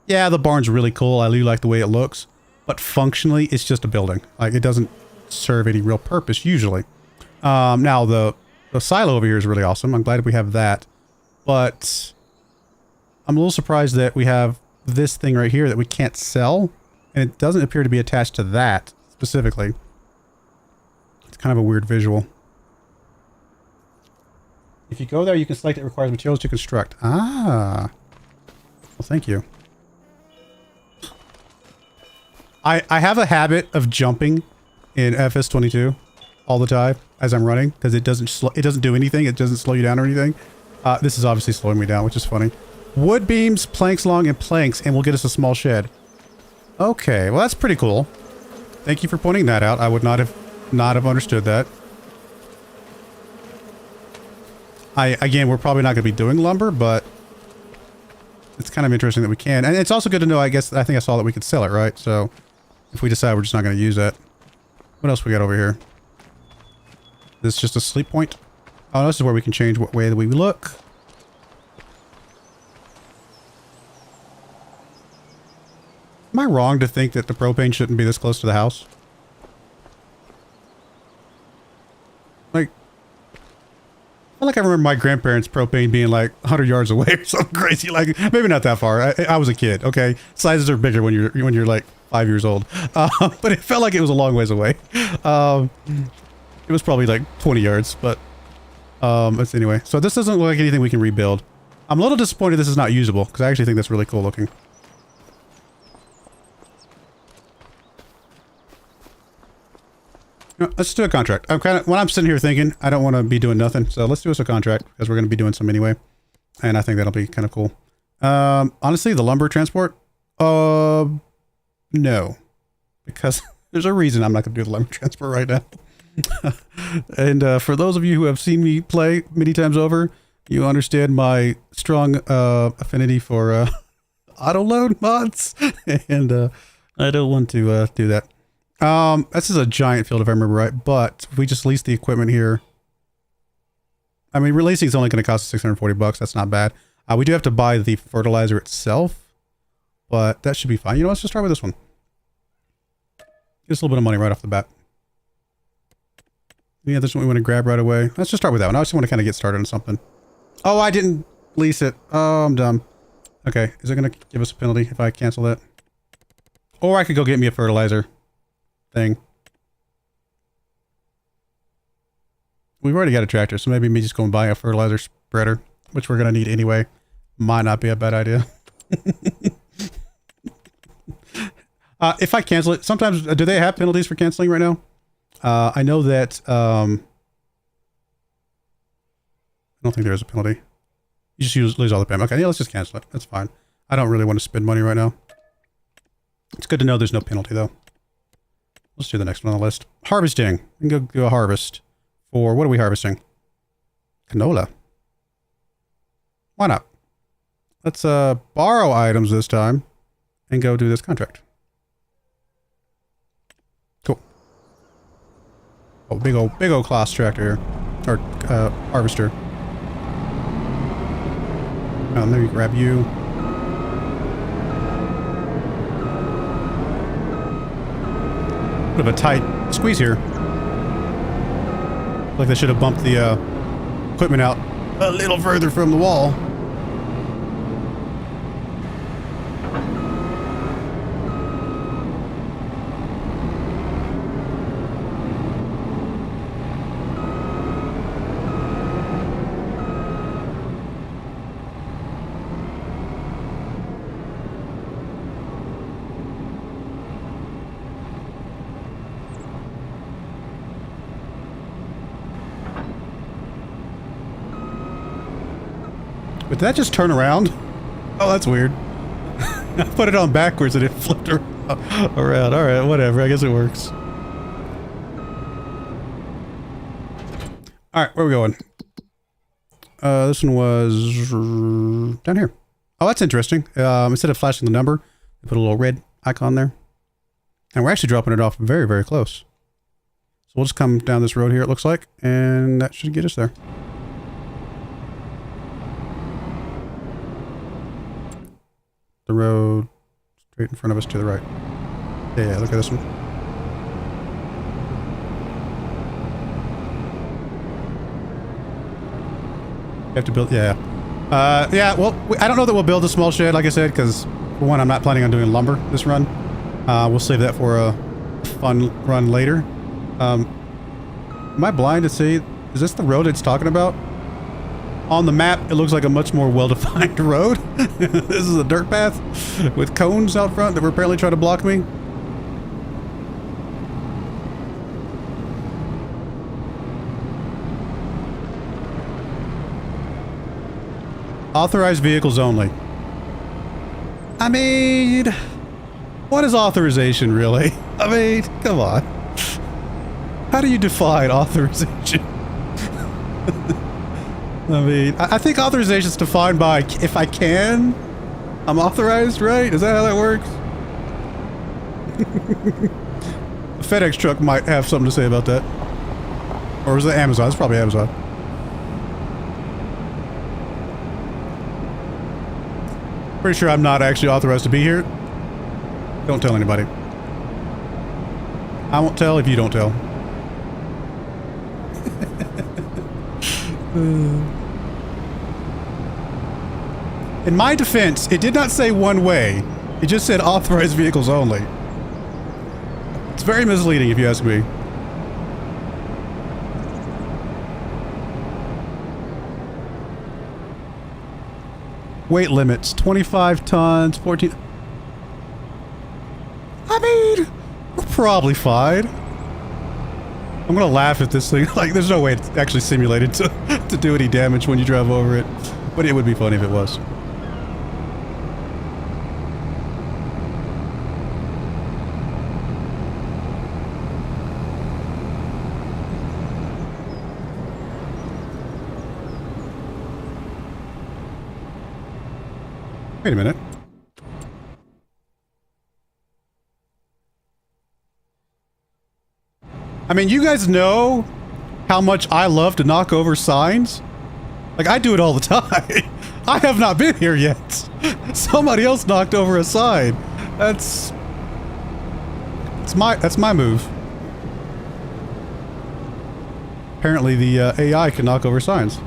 yeah, the barn's really cool. I really like the way it looks. But functionally, it's just a building. Like, it doesn't serve any real purpose, usually. Now, the silo over here is really awesome. I'm glad we have that. But I'm a little surprised that we have this thing right here that we can't sell. And it doesn't appear to be attached to that, specifically. It's kind of a weird visual. If you go there, you can select it requires materials to construct. Ah. Well, thank you. I have a habit of jumping in FS25 all the time as I'm running because it doesn't do anything. It doesn't slow you down or anything. This is obviously slowing me down, which is funny. Wood beams, planks long, and planks, and we'll get us a small shed. Okay, well that's pretty cool. Thank you for pointing that out. I would not have understood that. Again, we're probably not going to be doing lumber, but it's kind of interesting that we can. And it's also good to know, I guess, I think I saw that we could sell it, right? So if we decide we're just not going to use that. What else we got over here? This is just a sleep point. Oh, this is where we can change what way that we look. Am I wrong to think that the propane shouldn't be this close to the house? Like, I like I remember my grandparents' propane being like 100 yards away or something crazy. Like maybe not that far. I was a kid. Okay, sizes are bigger when you're like 5 years old, but it felt like it was a long ways away. It was probably like 20 yards, but anyway. So this doesn't look like anything we can rebuild. I'm a little disappointed this is not usable because I actually think that's really cool looking. No, let's do a contract. When I'm sitting here thinking, I don't want to be doing nothing, so let's do us a contract because we're going to be doing some anyway, and I think that'll be kind of cool. Honestly, the lumber transport, no, because there's a reason I'm not going to do the lumber transport right now. And for those of you who have seen me play many times over, you understand my strong affinity for auto load mods, and I don't want to do that. This is a giant field if I remember right, but if we just lease the equipment here, I mean, releasing is only going to cost us $640. That's not bad. We do have to buy the fertilizer itself, but that should be fine. You know, let's just start with this one. Just a little bit of money right off the bat. Yeah, this one we want to grab right away. Let's just start with that one. I just want to kind of get started on something. Oh, I didn't lease it. Oh, I'm dumb. Okay, is it going to give us a penalty if I cancel that? Or I could go get me a fertilizer thing. We've already got a tractor, so maybe me just go and buy a fertilizer spreader, which we're going to need anyway. Might not be a bad idea. If I cancel it, sometimes, do they have penalties for canceling right now? I know that, I don't think there is a penalty. You just lose all the payment. Okay, yeah, let's just cancel it. That's fine. I don't really want to spend money right now. It's good to know there's no penalty, though. Let's do the next one on the list. Harvesting. We can go harvest. For, what are we harvesting? Canola. Why not? Let's borrow items this time and go do this contract. Cool. Oh, big old class tractor here. Or harvester. Let me grab you. Bit of a tight squeeze here. Like they should have bumped the equipment out a little further from the wall. But did that just turn around? Oh, that's weird. I put it on backwards and it flipped around. Alright, whatever. I guess it works. Alright, where are we going? This one was down here. Oh, that's interesting. Instead of flashing the number, they put a little red icon there. And we're actually dropping it off very, very close. So we'll just come down this road here, it looks like, and that should get us there. The road straight in front of us to the right. Yeah, look at this one. You have to build, yeah. Yeah, well, I don't know that we'll build a small shed, like I said, because for one, I'm not planning on doing lumber this run. We'll save that for a fun run later. Am I blind to see? Is this the road it's talking about? On the map, it looks like a much more well-defined road. This is a dirt path with cones out front that were apparently trying to block me. Authorized vehicles only. I mean, what is authorization really? I mean, come on. How do you define authorization? I mean, I think authorization is defined by if I can, I'm authorized, right? Is that how that works? A FedEx truck might have something to say about that. Or was it Amazon? It's probably Amazon. Pretty sure I'm not actually authorized to be here. Don't tell anybody. I won't tell if you don't tell. In my defense, it did not say one way. It just said authorized vehicles only. It's very misleading if you ask me. Weight limits, 25 tons, 14... I mean, we're probably fine. I'm gonna laugh at this thing. Like, there's no way it's actually simulated to do any damage when you drive over it. But it would be funny if it was. Wait a minute. I mean, you guys know how much I love to knock over signs? Like, I do it all the time. I have not been here yet. Somebody else knocked over a sign. That's my move. Apparently the AI can knock over signs.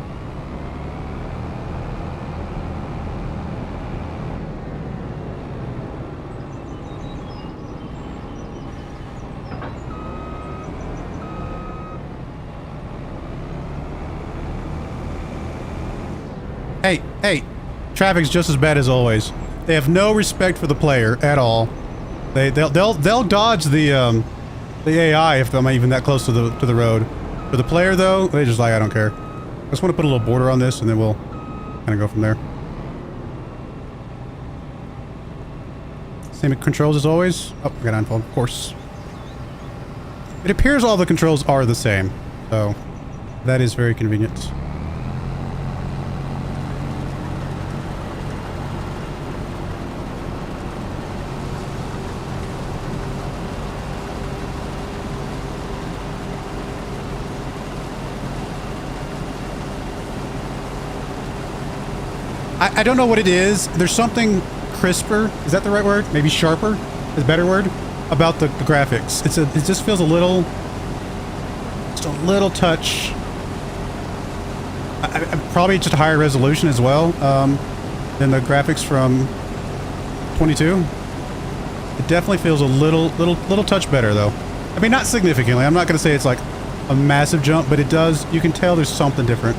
Hey, traffic's just as bad as always. They have no respect for the player at all. They'll dodge the AI if I'm even that close to the road. For the player though, they just like, I don't care. I just want to put a little border on this and then we'll kind of go from there. Same controls as always. Oh, I got unfold, of course. It appears all the controls are the same, so that is very convenient. I don't know what it is. There's something crisper. Is that the right word? Maybe sharper is a better word about the graphics. It just feels just a little touch. Probably just a higher resolution as well than the graphics from 22. It definitely feels a little touch better though. I mean, not significantly. I'm not going to say it's like a massive jump, but it does. You can tell there's something different,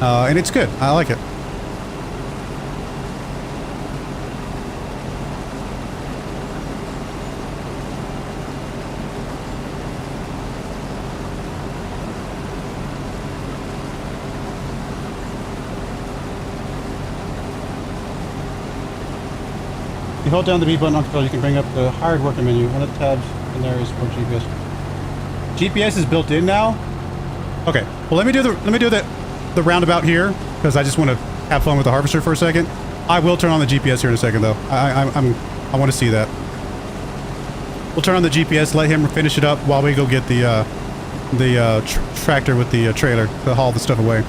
and it's good. I like it. You hold down the B button on control, you can bring up the hired worker menu. One of the tabs in there is for GPS. GPS is built in now? Okay. Well, let me do the roundabout here because I just want to have fun with the harvester for a second. I will turn on the GPS here in a second though. I want to see that. We'll turn on the GPS, let him finish it up while we go get the tractor with the trailer to haul the stuff away.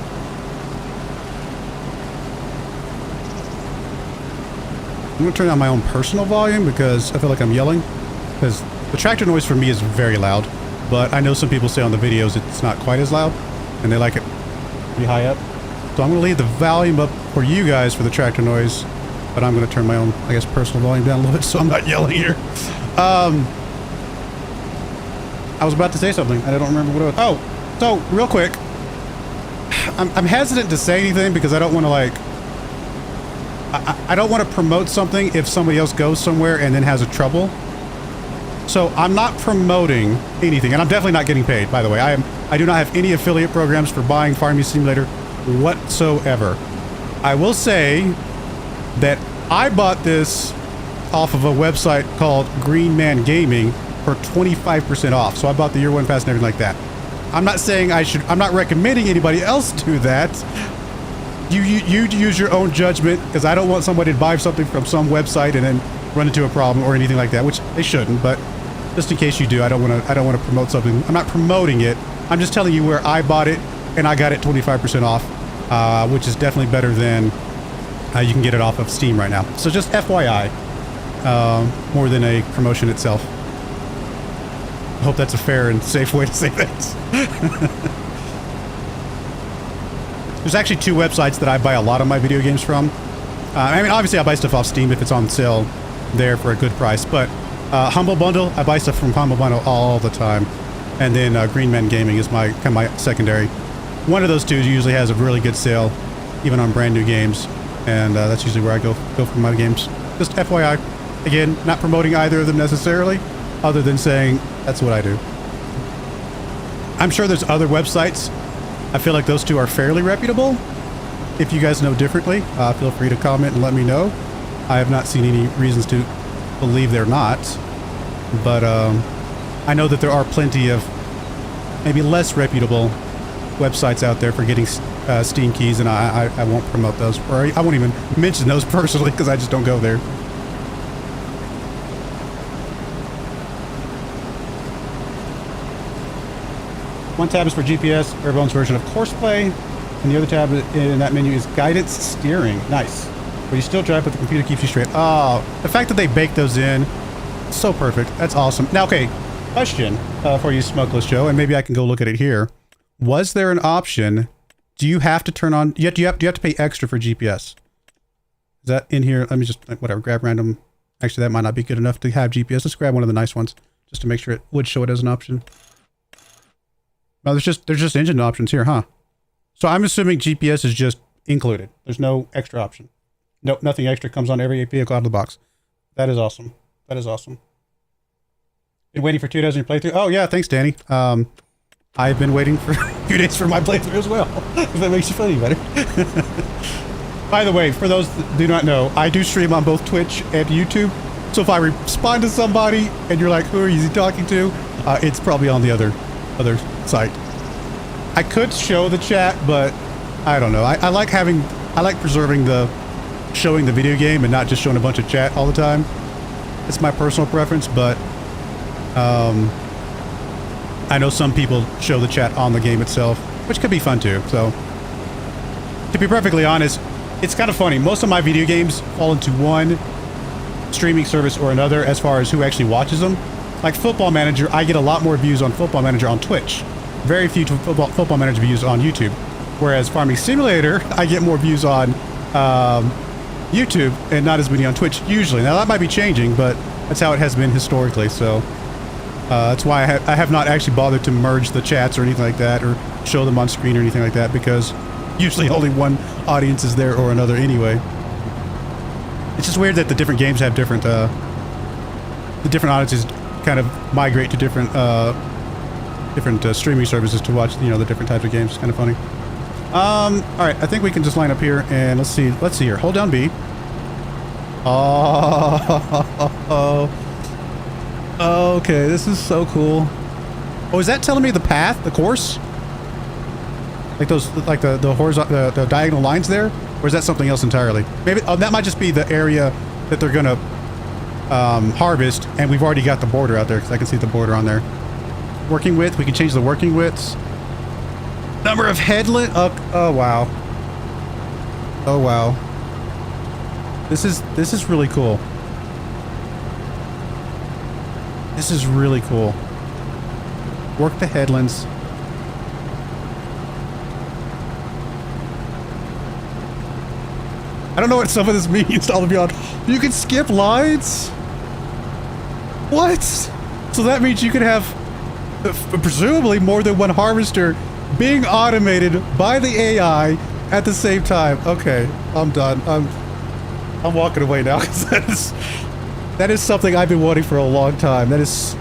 I'm going to turn down my own personal volume because I feel like I'm yelling. Because the tractor noise for me is very loud. But I know some people say on the videos it's not quite as loud. And they like it pretty high up. So I'm going to leave the volume up for you guys for the tractor noise. But I'm going to turn my own, I guess, personal volume down a little bit so I'm not yelling here. I was about to say something. I don't remember what it was. Oh, so real quick. I'm hesitant to say anything because I don't want to like... I don't want to promote something if somebody else goes somewhere and then has a trouble. So I'm not promoting anything, and I'm definitely not getting paid, by the way. I do not have any affiliate programs for buying Farming Simulator whatsoever. I will say that I bought this off of a website called Green Man Gaming for 25% off. So I bought the year one pass and everything like that. I'm not saying I'm not recommending anybody else do that. You use your own judgment, because I don't want somebody to buy something from some website and then run into a problem or anything like that, which they shouldn't. But just in case you do, I don't want to promote something. I'm not promoting it. I'm just telling you where I bought it, and I got it 25% off, which is definitely better than you can get it off of Steam right now. So just FYI, more than a promotion itself. I hope that's a fair and safe way to say that. There's actually two websites that I buy a lot of my video games from. I mean, obviously I buy stuff off Steam if it's on sale there for a good price, but Humble Bundle, I buy stuff from Humble Bundle all the time. And then Green Men Gaming is my kind of my secondary. One of those two usually has a really good sale, even on brand new games, and that's usually where I go for my games. Just FYI, again, not promoting either of them necessarily, other than saying that's what I do. I'm sure there's other websites. I feel like those two are fairly reputable. If you guys know differently, feel free to comment and let me know. I have not seen any reasons to believe they're not, but I know that there are plenty of maybe less reputable websites out there for getting Steam keys, and I won't promote those, or I won't even mention those personally because I just don't go there. One tab is for GPS, Airbone's version of courseplay, and the other tab in that menu is guidance steering. Nice. But you still drive, but the computer keeps you straight. Oh, the fact that they baked those in, so perfect. That's awesome. Now, okay, question for you, Smokeless Joe, and maybe I can go look at it here. Was there an option? Do you have to turn on? Do you have to pay extra for GPS? Is that in here? Let me just whatever. Grab random. Actually, that might not be good enough to have GPS. Let's grab one of the nice ones just to make sure it would show it as an option. No, there's just engine options here, huh? So I'm assuming GPS is just included. There's no extra option. Nope, nothing extra comes on every vehicle out of the box. That is awesome. That is awesome. Been waiting for 2 days on your playthrough. Oh yeah, thanks, Danny. I've been waiting for a few days for my playthrough as well. If that makes you feel any better. By the way, for those that do not know, I do stream on both Twitch and YouTube. So if I respond to somebody and you're like, who are you talking to? It's probably on the other site. I could show the chat, but I don't know. I like preserving showing the video game and not just showing a bunch of chat all the time. It's my personal preference, but I know some people show the chat on the game itself, which could be fun too. So to be perfectly honest, it's kind of funny. Most of my video games fall into one streaming service or another as far as who actually watches them. Like Football Manager, I get a lot more views on Football Manager on Twitch. Very few Football Manager views on YouTube. Whereas Farming Simulator, I get more views on YouTube and not as many on Twitch usually. Now that might be changing, but that's how it has been historically. So that's why I have not actually bothered to merge the chats or anything like that, or show them on screen or anything like that, because usually only one audience is there or another anyway. It's just weird that the different games have different the different audiences kind of migrate to different streaming services to watch, you know, the different types of games. It's kind of funny. All right, I think we can just line up here and let's see here. Hold down B. Oh, okay, this is so cool. Oh, is that telling me the path, the course? Like those, like the horizontal, the diagonal lines there, or is that something else entirely? Maybe that might just be the area that they're gonna harvest, and we've already got the border out there because I can see the border on there. Working width, we can change the working widths. Number of headland. Oh wow. Oh wow. This is really cool. This is really cool. Work the headlands. I don't know what some of this means to all of you on. You can skip lines? What? So that means you can have presumably more than one harvester being automated by the AI at the same time. Okay, I'm done. I'm walking away now because that is something I've been wanting for a long time. That is...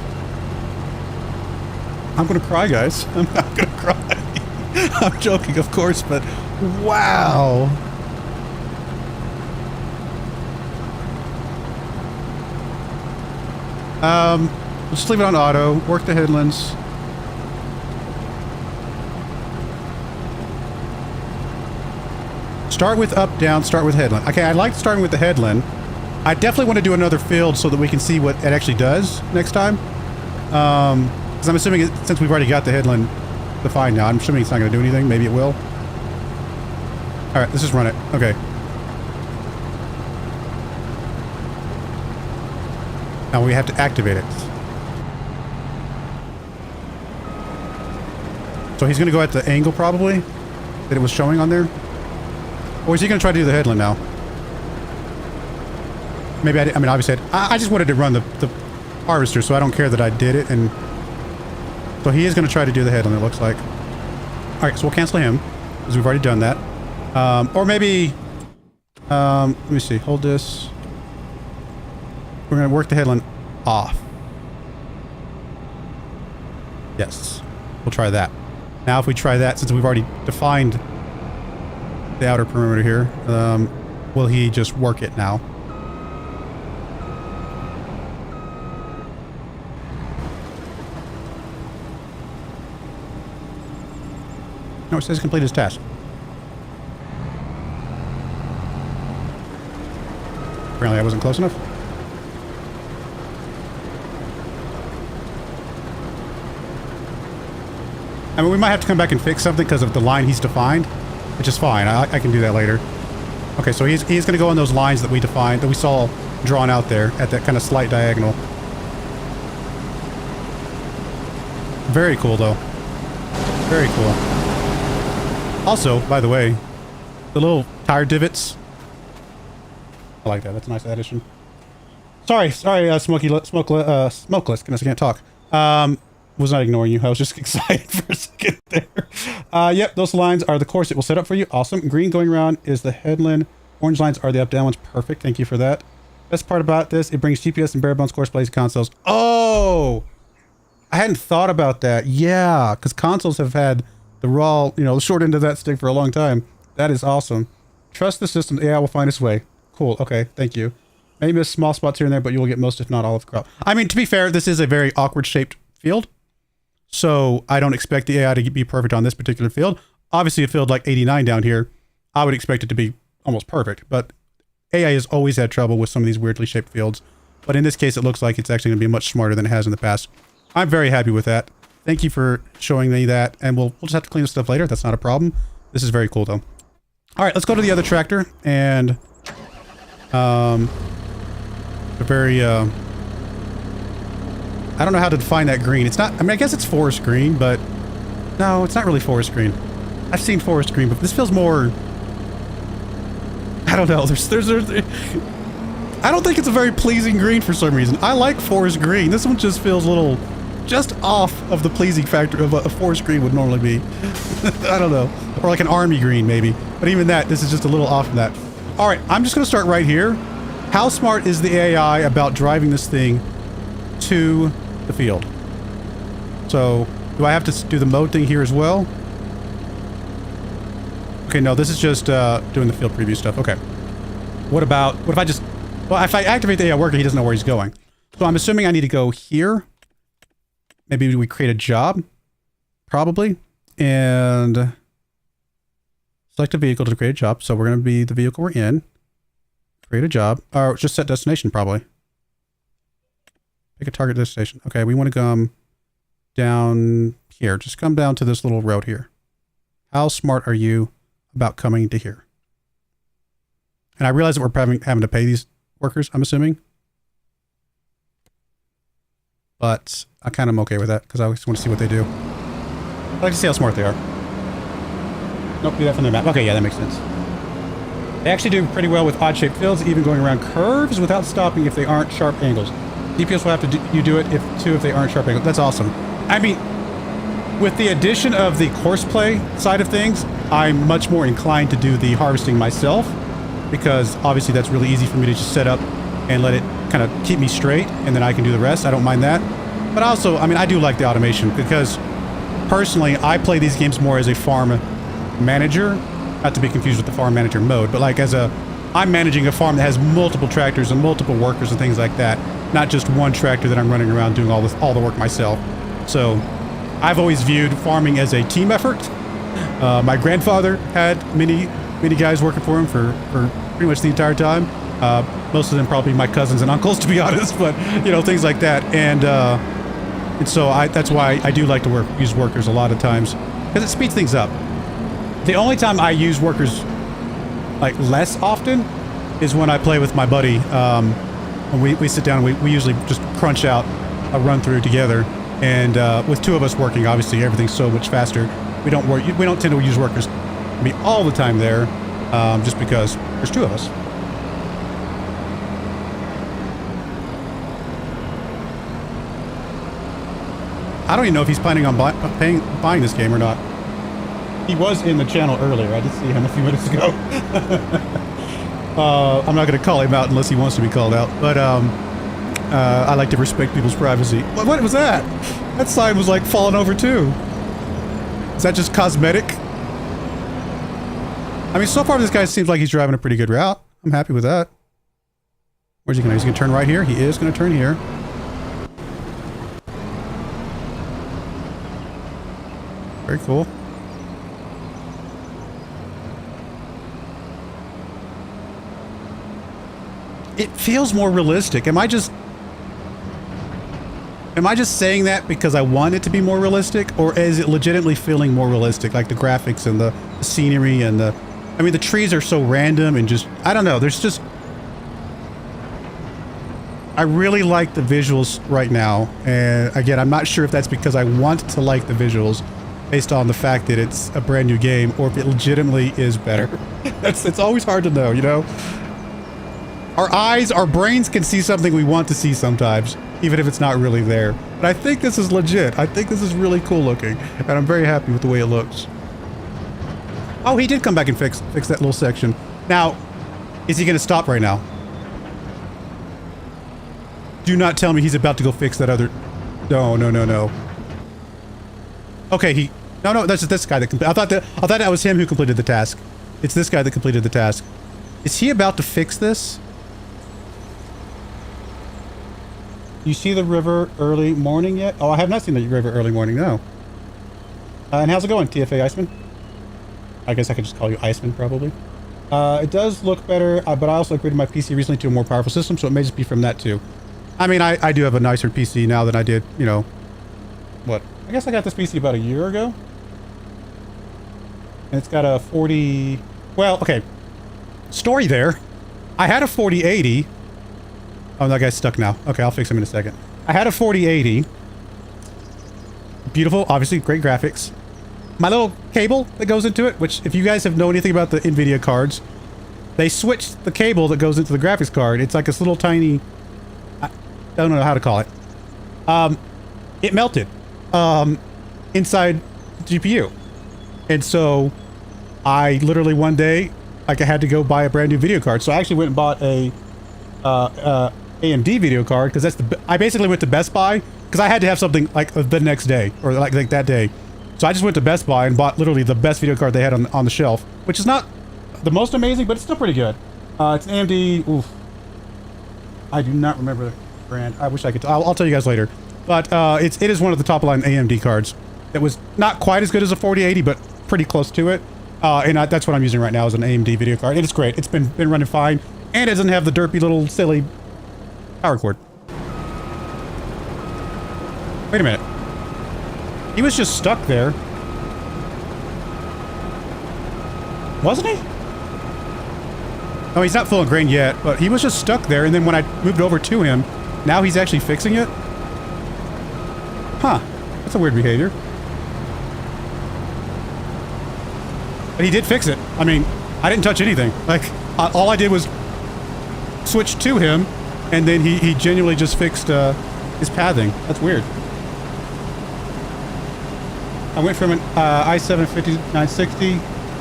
I'm gonna cry, guys. I'm gonna cry. I'm joking, of course, but wow. Let's leave it on auto. Work the headlands. Start with up, down, start with headland. Okay, I like starting with the headland. I definitely want to do another field so that we can see what it actually does next time. Because I'm assuming since we've already got the headland defined now, I'm assuming it's not going to do anything. Maybe it will. All right, let's just run it. Okay. Now we have to activate it. So he's going to go at the angle probably. that it was showing on there? Or is he going to try to do the headland now? Maybe I mean, obviously, I just wanted to run the harvester, so I don't care that I did it. And so he is going to try to do the headland, it looks like. All right, so we'll cancel him, because we've already done that. Or maybe, let me see, hold this. We're going to work the headland off. Yes, we'll try that. Now, if we try that, since we've already defined the outer perimeter here, will he just work it now? No, it says complete his task. Apparently I wasn't close enough. I mean, we might have to come back and fix something because of the line he's defined, which is fine. I can do that later. Okay, so he's going to go on those lines that we defined, that we saw drawn out there at that kind of slight diagonal. Very cool, though. Very cool. Also, by the way, the little tire divots. I like that. That's a nice addition. Sorry, smokeless. Goodness, I can't talk. Was not ignoring you. I was just excited for a second there. Yep, those lines are the course it will set up for you. Awesome. Green going around is the headland. Orange lines are the up-down ones. Perfect. Thank you for that. Best part about this, it brings GPS and bare bones course plays consoles. Oh! I hadn't thought about that. Yeah, because consoles have had the raw, you know, the short end of that stick for a long time. That is awesome. Trust the system. AI will find its way. Cool. Okay. Thank you. Maybe miss small spots here and there, but you will get most, if not all, of the crop. I mean, to be fair, this is a very awkward shaped field. So I don't expect the AI to be perfect on this particular field. Obviously, a field like 89 down here, I would expect it to be almost perfect. But AI has always had trouble with some of these weirdly shaped fields. But in this case, it looks like it's actually going to be much smarter than it has in the past. I'm very happy with that. Thank you for showing me that. And we'll just have to clean this stuff later. That's not a problem. This is very cool, though. All right, let's go to the other tractor. And a very... I don't know how to define that green. It's not... I mean, I guess it's forest green, but... No, it's not really forest green. I've seen forest green, but this feels more... I don't know. I don't think it's a very pleasing green for some reason. I like forest green. This one just feels a little... just off of the pleasing factor of a forest green would normally be. I don't know. Or like an army green, maybe. But even that, this is just a little off from that. All right, I'm just going to start right here. How smart is the AI about driving this thing to the field? So, do I have to do the mode thing here as well? Okay, no, this is just doing the field preview stuff. Okay. What if I just... Well, if I activate the AI worker, he doesn't know where he's going. So I'm assuming I need to go here. Maybe we create a job. Probably. And select a vehicle to create a job. So we're going to be the vehicle we're in. Create a job. Or just set destination, probably. Pick a target destination. Okay, we want to come down here. Just come down to this little road here. How smart are you about coming to here? And I realize that we're having to pay these workers, I'm assuming. But I kind of am okay with that because I just want to see what they do. I like to see how smart they are. Nope, do that from their map. Okay, yeah, that makes sense. They actually do pretty well with odd-shaped fields, even going around curves without stopping if they aren't sharp angles. DPS will have to do it if they aren't sharp angles. That's awesome. I mean, with the addition of the courseplay side of things, I'm much more inclined to do the harvesting myself because obviously that's really easy for me to just set up and let it kind of keep me straight and then I can do the rest. I don't mind that. But also, I mean, I do like the automation because personally, I play these games more as a farm manager, not to be confused with the farm manager mode, but like I'm managing a farm that has multiple tractors and multiple workers and things like that, not just one tractor that I'm running around doing all the work myself. So I've always viewed farming as a team effort. My grandfather had many guys working for him for pretty much the entire time. Most of them probably my cousins and uncles, to be honest, but you know, things like that. And so that's why I do like to use workers a lot of times because it speeds things up. The only time I use workers like less often is when I play with my buddy. When we sit down, we usually just crunch out a run through together. And with two of us working, obviously everything's so much faster. We don't tend to use workers be all the time there, just because there's two of us. I don't even know if he's planning on buying this game or not. He was in the channel earlier. I did see him a few minutes ago. I'm not going to call him out unless he wants to be called out, but I like to respect people's privacy. What was that? That sign was like falling over too. Is that just cosmetic? I mean, so far this guy seems like he's driving a pretty good route. I'm happy with that. Where's he going? He's going to turn right here. He is going to turn here. Very cool. It feels more realistic. Am I just saying that because I want it to be more realistic, or is it legitimately feeling more realistic? Like the graphics and the scenery and the... I mean, the trees are so random and just... I don't know. There's just... I really like the visuals right now. And again, I'm not sure if that's because I want to like the visuals based on the fact that it's a brand new game, or if it legitimately is better. It's always hard to know, you know? Our eyes, our brains can see something we want to see sometimes, even if it's not really there. But I think this is legit. I think this is really cool looking, and I'm very happy with the way it looks. Oh, he did come back and fix that little section. Now, is he going to stop right now? Do not tell me he's about to go fix that other... No, no, no, no. Okay, no, that's this guy that... I thought that was him who completed the task. It's this guy that completed the task. Is he about to fix this? You see the river early morning yet? Oh, I have not seen the river early morning, no. And how's it going, TFA Iceman? I guess I could just call you Iceman, probably. It does look better, but I also upgraded my PC recently to a more powerful system, so it may just be from that, too. I mean, I do have a nicer PC now than I did, you know... What? I guess I got this PC about a year ago. And it's got a 40... Well, okay. Story there. I had a 4080... Oh, that guy's stuck now. Okay, I'll fix him in a second. I had a 4080. Beautiful, obviously, great graphics. My little cable that goes into it, which if you guys have known anything about the NVIDIA cards, they switched the cable that goes into the graphics card. It's like this little tiny... I don't know how to call it. It melted inside the GPU. And so I literally one day, like, I had to go buy a brand new video card. So I actually went and bought a AMD video card, because I basically went to Best Buy because I had to have something like the next day, or like that day. So I just went to Best Buy and bought literally the best video card they had on the shelf, which is not the most amazing, but it's still pretty good. It's an AMD. Oof, I do not remember the brand. I wish I could. I'll tell you guys later. But it is one of the top line AMD cards that was not quite as good as a 4080, but pretty close to it. And that's what I'm using right now, is an AMD video card, and it's great. It's been running fine, and it doesn't have the derpy little silly power cord. Wait a minute. He was just stuck there. Wasn't he? Oh, he's not full of grain yet, but he was just stuck there, and then when I moved over to him, now he's actually fixing it? Huh. That's a weird behavior. But he did fix it. I mean, I didn't touch anything. Like, all I did was switch to him, and then he genuinely just fixed his pathing. That's weird. I went from an i7 5960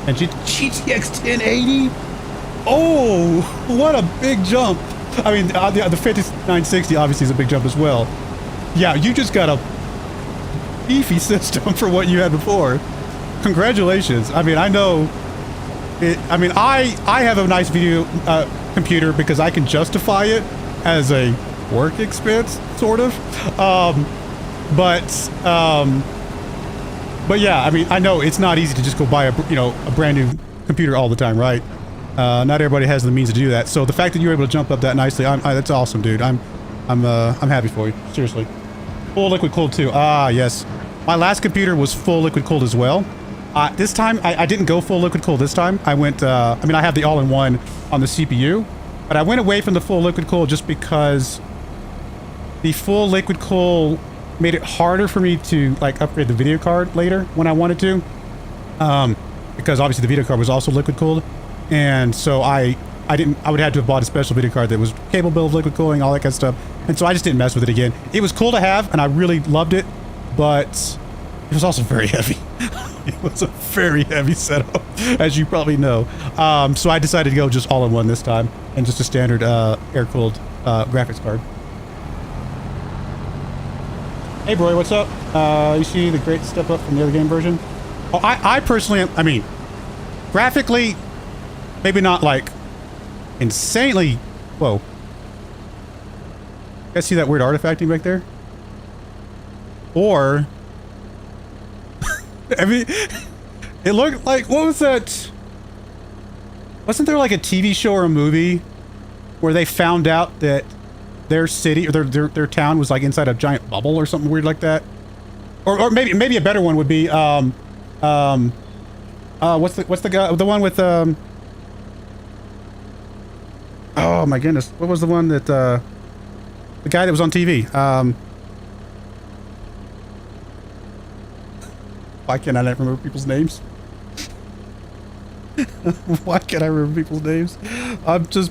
and GTX 1080. Oh, what a big jump. I mean, the 5960 obviously is a big jump as well. Yeah, you just got a beefy system for what you had before. Congratulations. I mean, I know it. I mean, I have a nice video computer because I can justify it as a work expense, sort of. But yeah, I mean, I know it's not easy to just go buy a brand new computer all the time, right? Not everybody has the means to do that. So the fact that you were able to jump up that nicely, that's awesome, dude. I'm happy for you. Seriously. Full liquid cooled too. Ah, yes. My last computer was full liquid cooled as well. This time, I didn't go full liquid cooled this time. I went, I mean, I have the all-in-one on the CPU, but I went away from the full liquid cooled just because the full liquid cool made it harder for me to, like, upgrade the video card later when I wanted to. because obviously the video card was also liquid cooled, and so I would have to have bought a special video card that was capable of liquid cooling, all that kind of stuff, and so I just didn't mess with it again. It was cool to have, and I really loved it, but it was also very heavy. It was a very heavy setup, as you probably know. So I decided to go just all in one this time, and just a standard air-cooled graphics card. Hey, Broy, what's up? You see the great step up from the other game version? Oh, I personally, I mean, graphically, maybe not like insanely. Whoa! You guys see that weird artifacting back there? Or, I mean, it looked like, what was that? Wasn't there like a TV show or a movie where they found out that their city or their town was like inside a giant bubble or something weird like that? Or maybe a better one would be what's the guy, the one with oh my goodness, what was the one that the guy that was on TV? Why can't I not remember people's names? Why can't I remember people's names?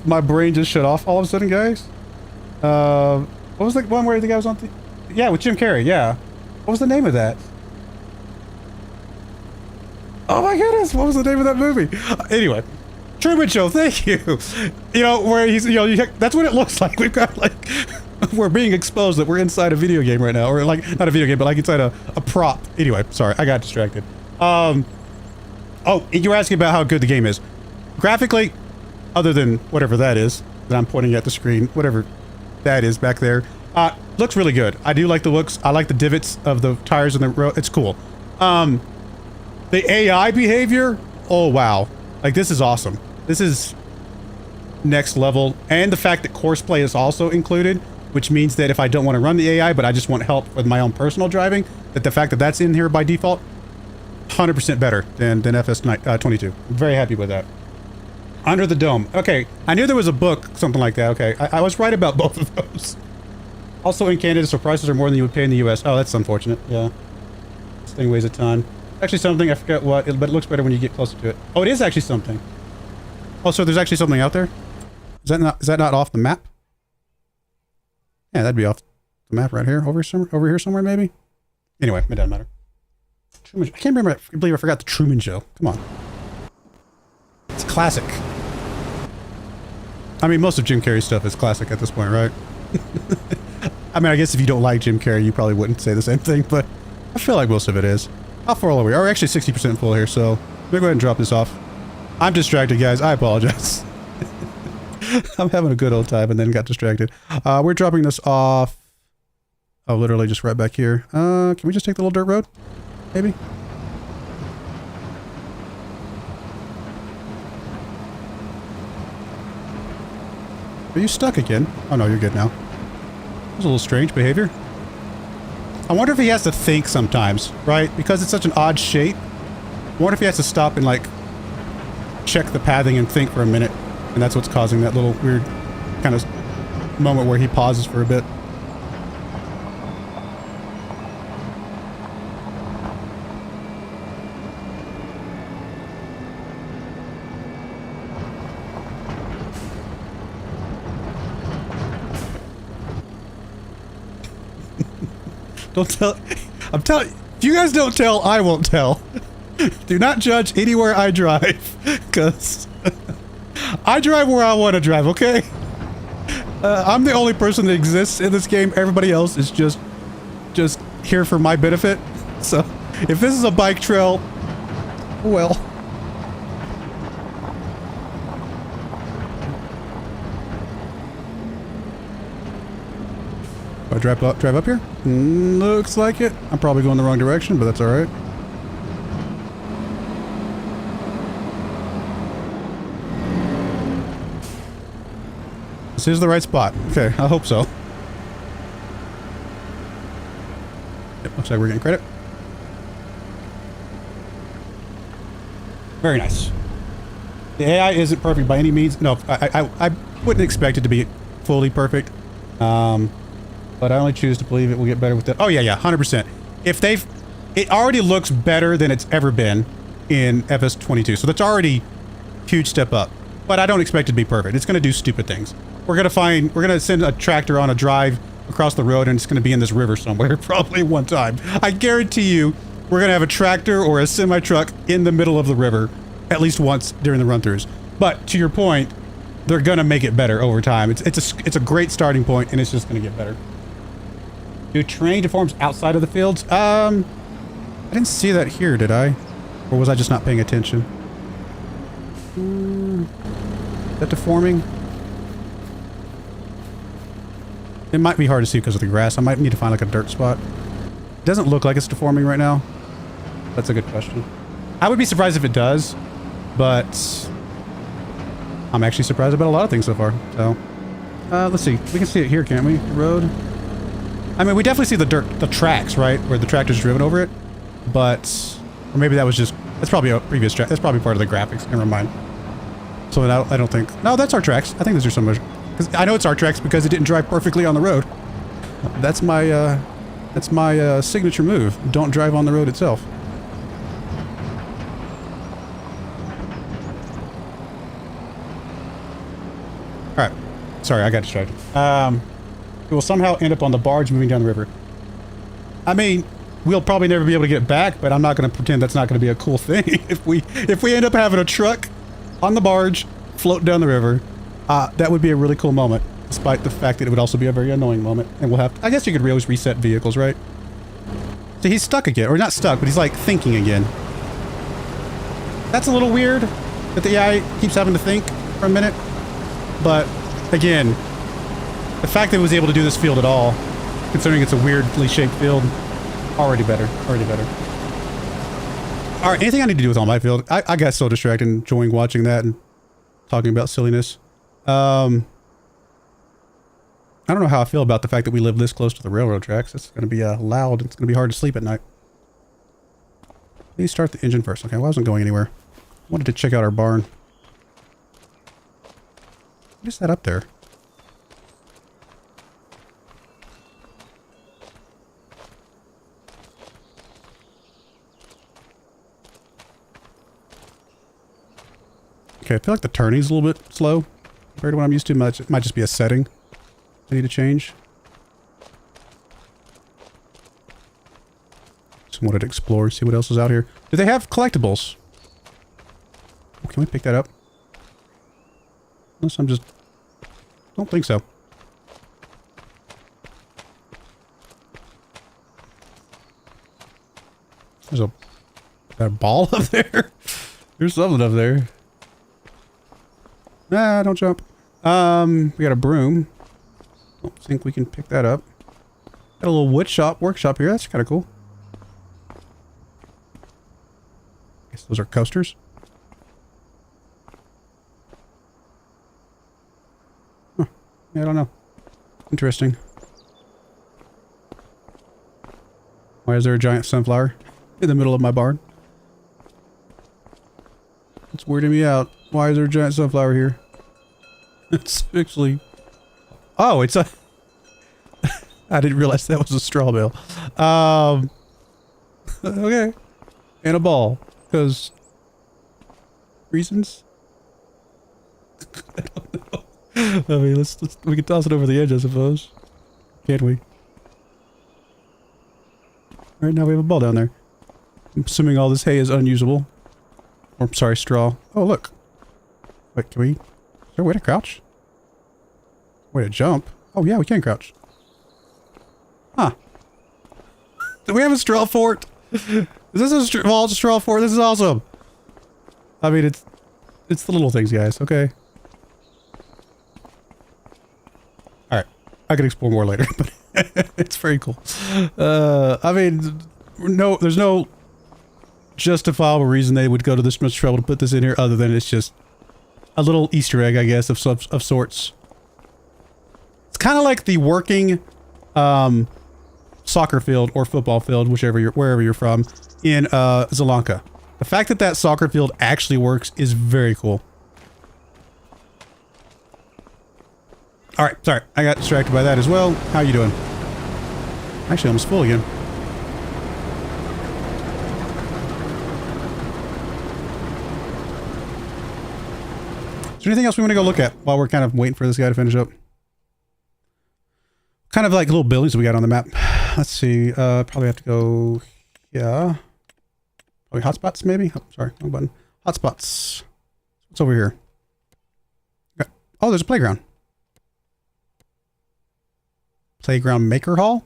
My brain just shut off all of a sudden, guys. What was the one where the guy was on yeah, with Jim Carrey, yeah. What was the name of that? Oh my goodness, what was the name of that movie? Anyway, Truman Show, thank you. You know, where he's, you know, that's what it looks like. We've got like, we're being exposed that we're inside a video game right now. Or like, not a video game, but like inside a prop. Anyway, sorry, I got distracted. Oh, you were asking about how good the game is. Graphically, other than whatever that is, that I'm pointing at the screen, whatever that is back there, looks really good. I do like the looks. I like the divots of the tires in the road. It's cool. The AI behavior, oh wow. Like, this is awesome. This is next level. And the fact that courseplay is also included, which means that if I don't want to run the AI, but I just want help with my own personal driving, that the fact that that's in here by default, 100% better than FS25. I'm very happy with that. Under the Dome. Okay, I knew there was a book, something like that. Okay, I was right about both of those. Also in Canada, so prices are more than you would pay in the US. Oh, that's unfortunate. Yeah. This thing weighs a ton. Actually something, I forget what, but it looks better when you get closer to it. Oh, it is actually something. Oh, so there's actually something out there? Is that not off the map? Yeah, that'd be off the map right here. Over here somewhere, maybe? Anyway, it doesn't matter. Truman, I can't remember, I believe I forgot the Truman Show. Come on. It's classic. I mean, most of Jim Carrey's stuff is classic at this point, right? I mean, I guess if you don't like Jim Carrey, you probably wouldn't say the same thing, but I feel like most of it is. How far are we? We're actually 60% full here, so we'll go ahead and drop this off. I'm distracted, guys. I apologize. I'm having a good old time and then got distracted. We're dropping this off. Oh, literally just right back here. Can we just take the little dirt road? Maybe? Are you stuck again? Oh no, you're good now. That was a little strange behavior. I wonder if he has to think sometimes, right? Because it's such an odd shape. I wonder if he has to stop and like check the pathing and think for a minute. And that's what's causing that little weird kind of moment where he pauses for a bit. Don't tell. I'm telling. If you guys don't tell, I won't tell. Do not judge anywhere I drive, because I drive where I want to drive. Okay. I'm the only person that exists in this game. Everybody else is just here for my benefit. So, if this is a bike trail, well. I drive up here? Looks like it. I'm probably going the wrong direction, but that's alright. This is the right spot. Okay, I hope so. Yep, looks like we're getting credit. Very nice. The AI isn't perfect by any means. No, I wouldn't expect it to be fully perfect. But I only choose to believe it will get better with that. Oh yeah, 100%. If it already looks better than it's ever been. in FS22. So that's already a huge step up. But I don't expect it to be perfect. It's going to do stupid things. We're going to send a tractor on a drive across the road, and it's going to be in this river somewhere probably one time. I guarantee you we're going to have a tractor or a semi-truck in the middle of the river at least once during the run-throughs. But to your point, they're going to make it better over time. It's a great starting point, and it's just going to get better. Do terrain deforms outside of the fields? I didn't see that here, did I? Or was I just not paying attention? Is that deforming? It might be hard to see because of the grass. I might need to find like a dirt spot. It doesn't look like it's deforming right now. That's a good question. I would be surprised if it does, but I'm actually surprised about a lot of things so far. So, let's see. We can see it here, can't we? The road. I mean, we definitely see the tracks, right? Where the tractor's driven over it. But, or maybe that was just, that's probably a previous track. That's probably part of the graphics. Never mind. So I don't think, no, that's our tracks. I think those are some, because I know it's our tracks because it didn't drive perfectly on the road. That's my signature move. Don't drive on the road itself. All right. Sorry, I got distracted. We will somehow end up on the barge moving down the river. I mean, we'll probably never be able to get back, but I'm not going to pretend that's not going to be a cool thing. If we end up having a truck on the barge float down the river, that would be a really cool moment, despite the fact that it would also be a very annoying moment. And we'll have, I guess you could always reset vehicles, right? So he's stuck again, or not stuck, but he's like thinking again. That's a little weird that the AI keeps having to think for a minute. But again, the fact that it was able to do this field at all, considering it's a weirdly shaped field, already better, already better. All right, anything I need to do with all my field? I got so distracted enjoying watching that and talking about silliness. I don't know how I feel about the fact that we live this close to the railroad tracks. It's going to be loud. It's going to be hard to sleep at night. Let me start the engine first. Okay, well, I wasn't going anywhere. I wanted to check out our barn. What is that up there? Okay, I feel like the turning's a little bit slow compared to what I'm used to. It might just be a setting I need to change. Just wanted to explore, see what else is out here. Do they have collectibles? Oh, can we pick that up? Unless I'm just... don't think so. There's a ball up there? There's something up there. Ah, don't jump. We got a broom. Don't think we can pick that up. Got a little wood shop, workshop here. That's kind of cool. Guess those are coasters. Huh. Yeah, I don't know. Interesting. Why is there a giant sunflower in the middle of my barn? It's weirding me out. Why is there a giant sunflower here? It's actually... oh, it's a... I didn't realize that was a straw bale. Okay. And a ball. Because... reasons? I don't know. I mean, we can toss it over the edge, I suppose. Can't we? Alright, now we have a ball down there. I'm assuming all this hay is unusable. Or, sorry, straw. Oh, look. Wait, can we... is there a way to crouch? Way to jump? Oh, yeah, we can crouch. Huh. Do we have a straw fort? Is this a straw fort? This is awesome. I mean, it's the little things, guys. Okay. Alright. I can explore more later, but it's very cool. I mean, no, there's no justifiable reason they would go to this much trouble to put this in here other than it's just a little Easter egg, I guess, of sorts. It's kind of like the working soccer field or football field, wherever you're from, in Zelanka. The fact that that soccer field actually works is very cool. Alright, sorry. I got distracted by that as well. How you doing? Actually, almost full again. there anything else we want to go look at while we're kind of waiting for this guy to finish up? Kind of like little buildings we got on the map. Let's see. Probably have to go. Yeah. Probably hotspots, maybe. Oh, sorry, wrong button. Hotspots. What's over here? Okay. Oh, there's a playground. Playground Maker Hall.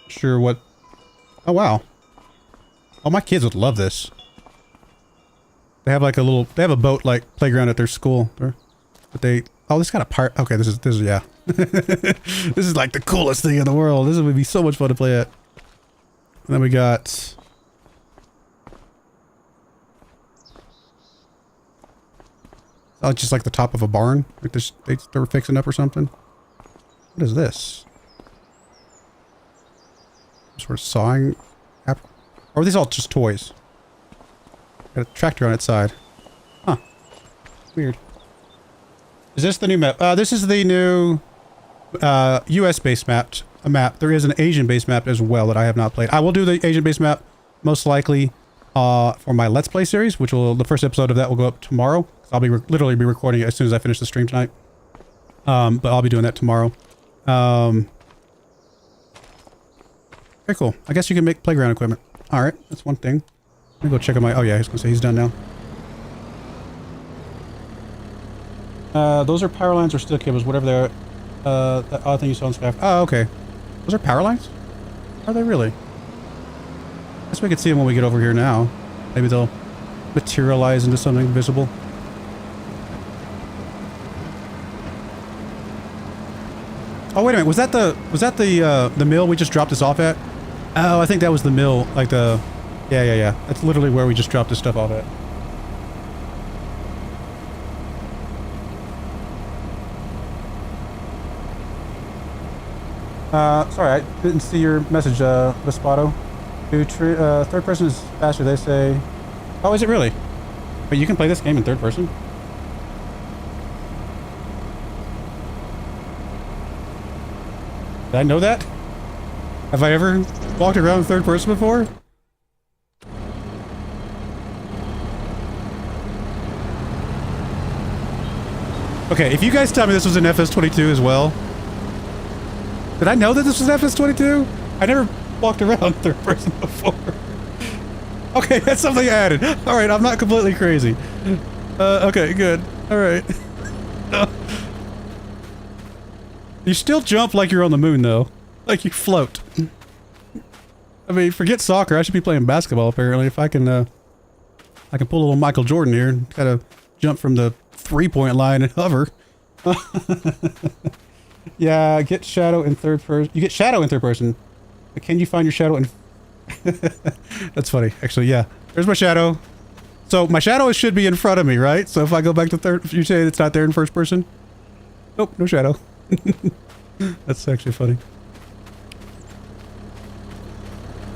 Sure. What? Oh wow. Oh, my kids would love this. They have like a little. They have a boat like playground at their school. But they, oh, this got a part. Okay, this is, yeah. This is like the coolest thing in the world. This would be so much fun to play at. And then we got. Oh, just like the top of a barn. Like this, they were fixing up or something. What is this? Sort of sawing. Or are these all just toys? Got a tractor on its side. Huh. Weird. Is this the new map? This is the new US-based map. There is an Asian-based map as well that I have not played. I will do the Asian-based map most likely for my Let's Play series, which will the first episode of that will go up tomorrow. I'll be literally be recording it as soon as I finish the stream tonight. But I'll be doing that tomorrow. Very cool. I guess you can make playground equipment. All right, that's one thing. Let me go check on my. Oh yeah, I was gonna say he's done now. Those are power lines or steel cables, whatever they are. That odd thing you saw on Skype. Oh, okay. Those are power lines? Are they really? I guess we could see them when we get over here now. Maybe they'll materialize into something visible. Oh wait a minute, was that the mill we just dropped this off at? Oh, I think that was the mill, like the. Yeah. That's literally where we just dropped this stuff off at. Sorry, I didn't see your message, Vespato. Third person is faster, they say. Oh, is it really? But you can play this game in third person? Did I know that? Have I ever walked around in third person before? Okay, if you guys tell me this was an FS22 as well. Did I know that this was FS22? I never walked around third person before. Okay, that's something I added. Alright, I'm not completely crazy. Okay, good. Alright. You still jump like you're on the moon, though. Like you float. I mean, forget soccer. I should be playing basketball, apparently. If I can pull a little Michael Jordan here and kind of jump from the three-point line and hover. Yeah, get shadow in third person. You get shadow in third person. But can you find your shadow in... That's funny. Actually, yeah. There's my shadow. So my shadow should be in front of me, right? So if I go back to third... You say it's not there in first person? Nope, no shadow. That's actually funny.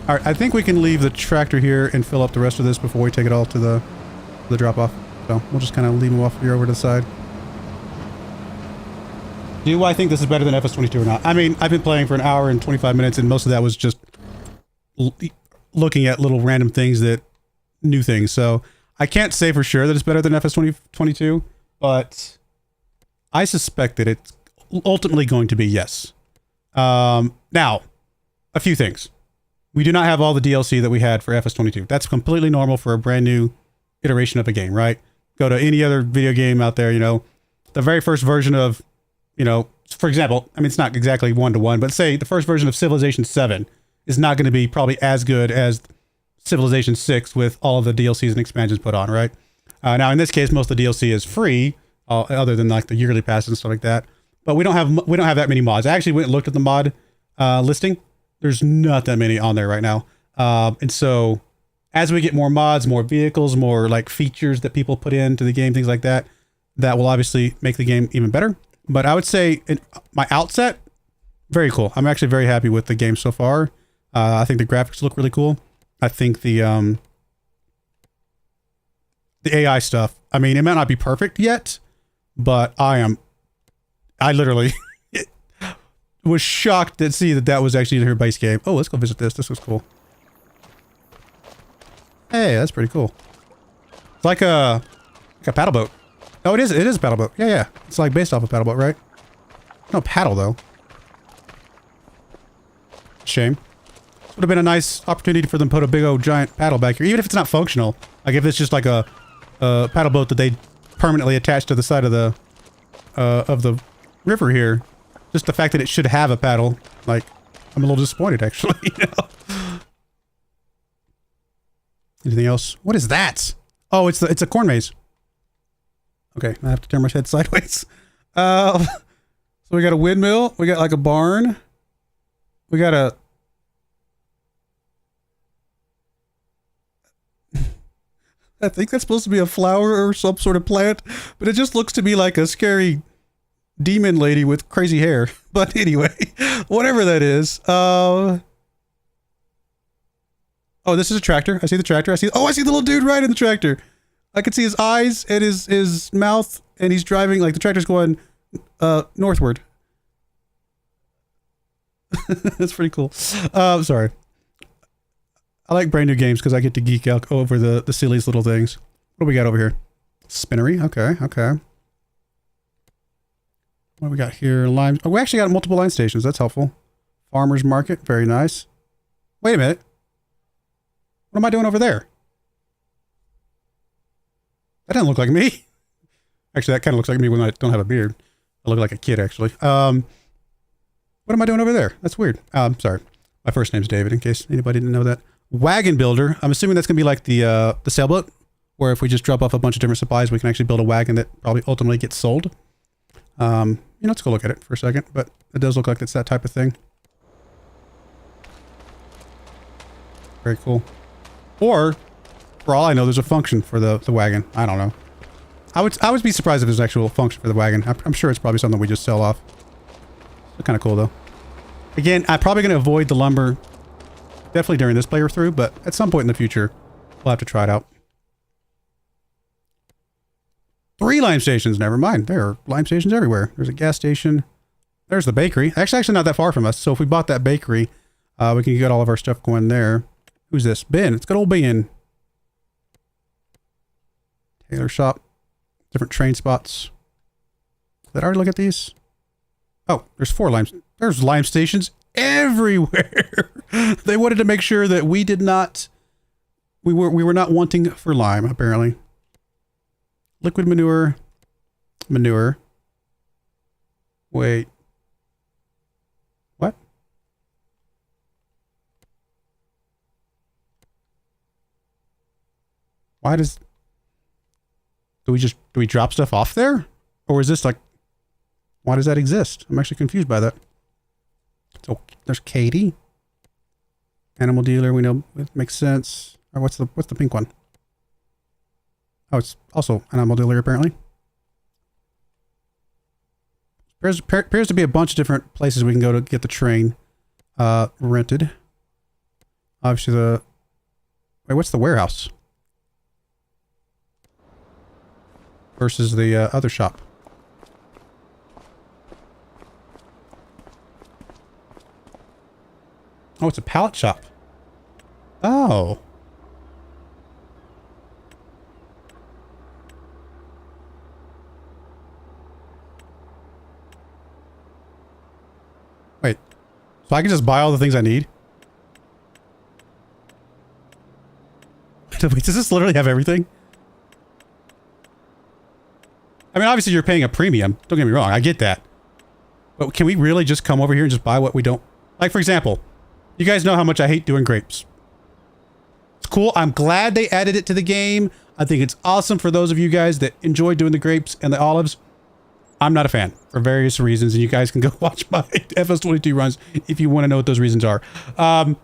Alright, I think we can leave the tractor here and fill up the rest of this before we take it all to the drop-off. So we'll just kind of leave them off here over to the side. Do I think this is better than FS22 or not? I mean, I've been playing for an hour and 25 minutes, and most of that was just looking at little random things new things. So I can't say for sure that it's better than FS22, but I suspect that it's ultimately going to be yes. Now, a few things. We do not have all the DLC that we had for FS22. That's completely normal for a brand new iteration of a game, right? Go to any other video game out there, you know, the very first version of, you know, for example, I mean, it's not exactly one-to-one, but say the first version of Civilization 7 is not going to be probably as good as Civilization 6 with all of the DLCs and expansions put on, right? Now, in this case, most of the DLC is free, other than like the yearly passes and stuff like that. But we don't have that many mods. I actually went and looked at the mod listing. There's not that many on there right now. And so as we get more mods, more vehicles, more like features that people put into the game, things like that, that will obviously make the game even better. But I would say in my outset, very cool. I'm actually very happy with the game so far. I think the graphics look really cool. I think the AI stuff, I mean, it might not be perfect yet, but I literally was shocked to see that was actually in her base game. Oh, let's go visit this. This was cool. Hey, that's pretty cool. It's like a paddle boat. Oh, it is a paddle boat. Yeah, yeah. It's like based off a paddle boat, right? No paddle though. Shame. Would have been a nice opportunity for them to put a big old giant paddle back here, even if it's not functional. Like if it's just like a paddle boat that they permanently attach to the side of the river here. Just the fact that it should have a paddle, like, I'm a little disappointed actually. You know? Anything else? What is that? Oh, it's a corn maze. Okay, I have to turn my head sideways. So we got a windmill. We got like a barn. We got a... I think that's supposed to be a flower or some sort of plant, but it just looks to me like a scary demon lady with crazy hair. But anyway, whatever that is. Oh, this is a tractor. I see the tractor. I see the little dude riding in the tractor. I can see his eyes and his mouth, and he's driving, like the tractor's going northward. That's pretty cool. Sorry. I like brand new games because I get to geek out over the silliest little things. What do we got over here? Spinnery. Okay, okay. What do we got here? Lime. Oh, we actually got multiple line stations. That's helpful. Farmer's market. Very nice. Wait a minute. What am I doing over there? That doesn't look like me. Actually, that kind of looks like me when I don't have a beard. I look like a kid, actually. What am I doing over there? That's weird. Sorry. My first name's David, in case anybody didn't know that. Wagon builder. I'm assuming that's going to be like the sailboat, where if we just drop off a bunch of different supplies, we can actually build a wagon that probably ultimately gets sold. You know, let's go look at it for a second, but it does look like it's that type of thing. Very cool. Or, for all I know, there's a function for the wagon. I don't know. I would be surprised if there's an actual function for the wagon. I'm sure it's probably something we just sell off. It's kind of cool, though. Again, I'm probably going to avoid the lumber definitely during this playthrough, but at some point in the future, we'll have to try it out. 3 lime stations, never mind. There are lime stations everywhere. There's a gas station. There's the bakery. Actually not that far from us. So if we bought that bakery, we can get all of our stuff going there. Who's this? Ben. It's good old Ben. Tailor shop. Different train spots. Did I already look at these? Oh, there's 4 limes. There's lime stations everywhere. They wanted to make sure that we did not... We were not wanting for lime, apparently. Liquid manure. Manure. Wait. What? Why does... Do we drop stuff off there? Or is this like... Why does that exist? I'm actually confused by that. So there's Katie. Animal dealer, we know it makes sense. Or what's the pink one? Oh, it's also an animal dealer apparently. Appears to be a bunch of different places we can go to get the train rented. Obviously wait, what's the warehouse? Versus the other shop. Oh, it's a pallet shop. Oh. Wait. So I can just buy all the things I need? Wait, does this literally have everything? I mean, obviously you're paying a premium. Don't get me wrong. I get that. But can we really just come over here and just buy what we don't... Like, for example... You guys know how much I hate doing grapes. It's cool. I'm glad they added it to the game. I think it's awesome for those of you guys that enjoy doing the grapes and the olives. I'm not a fan for various reasons, and you guys can go watch my FS22 runs if you want to know what those reasons are. But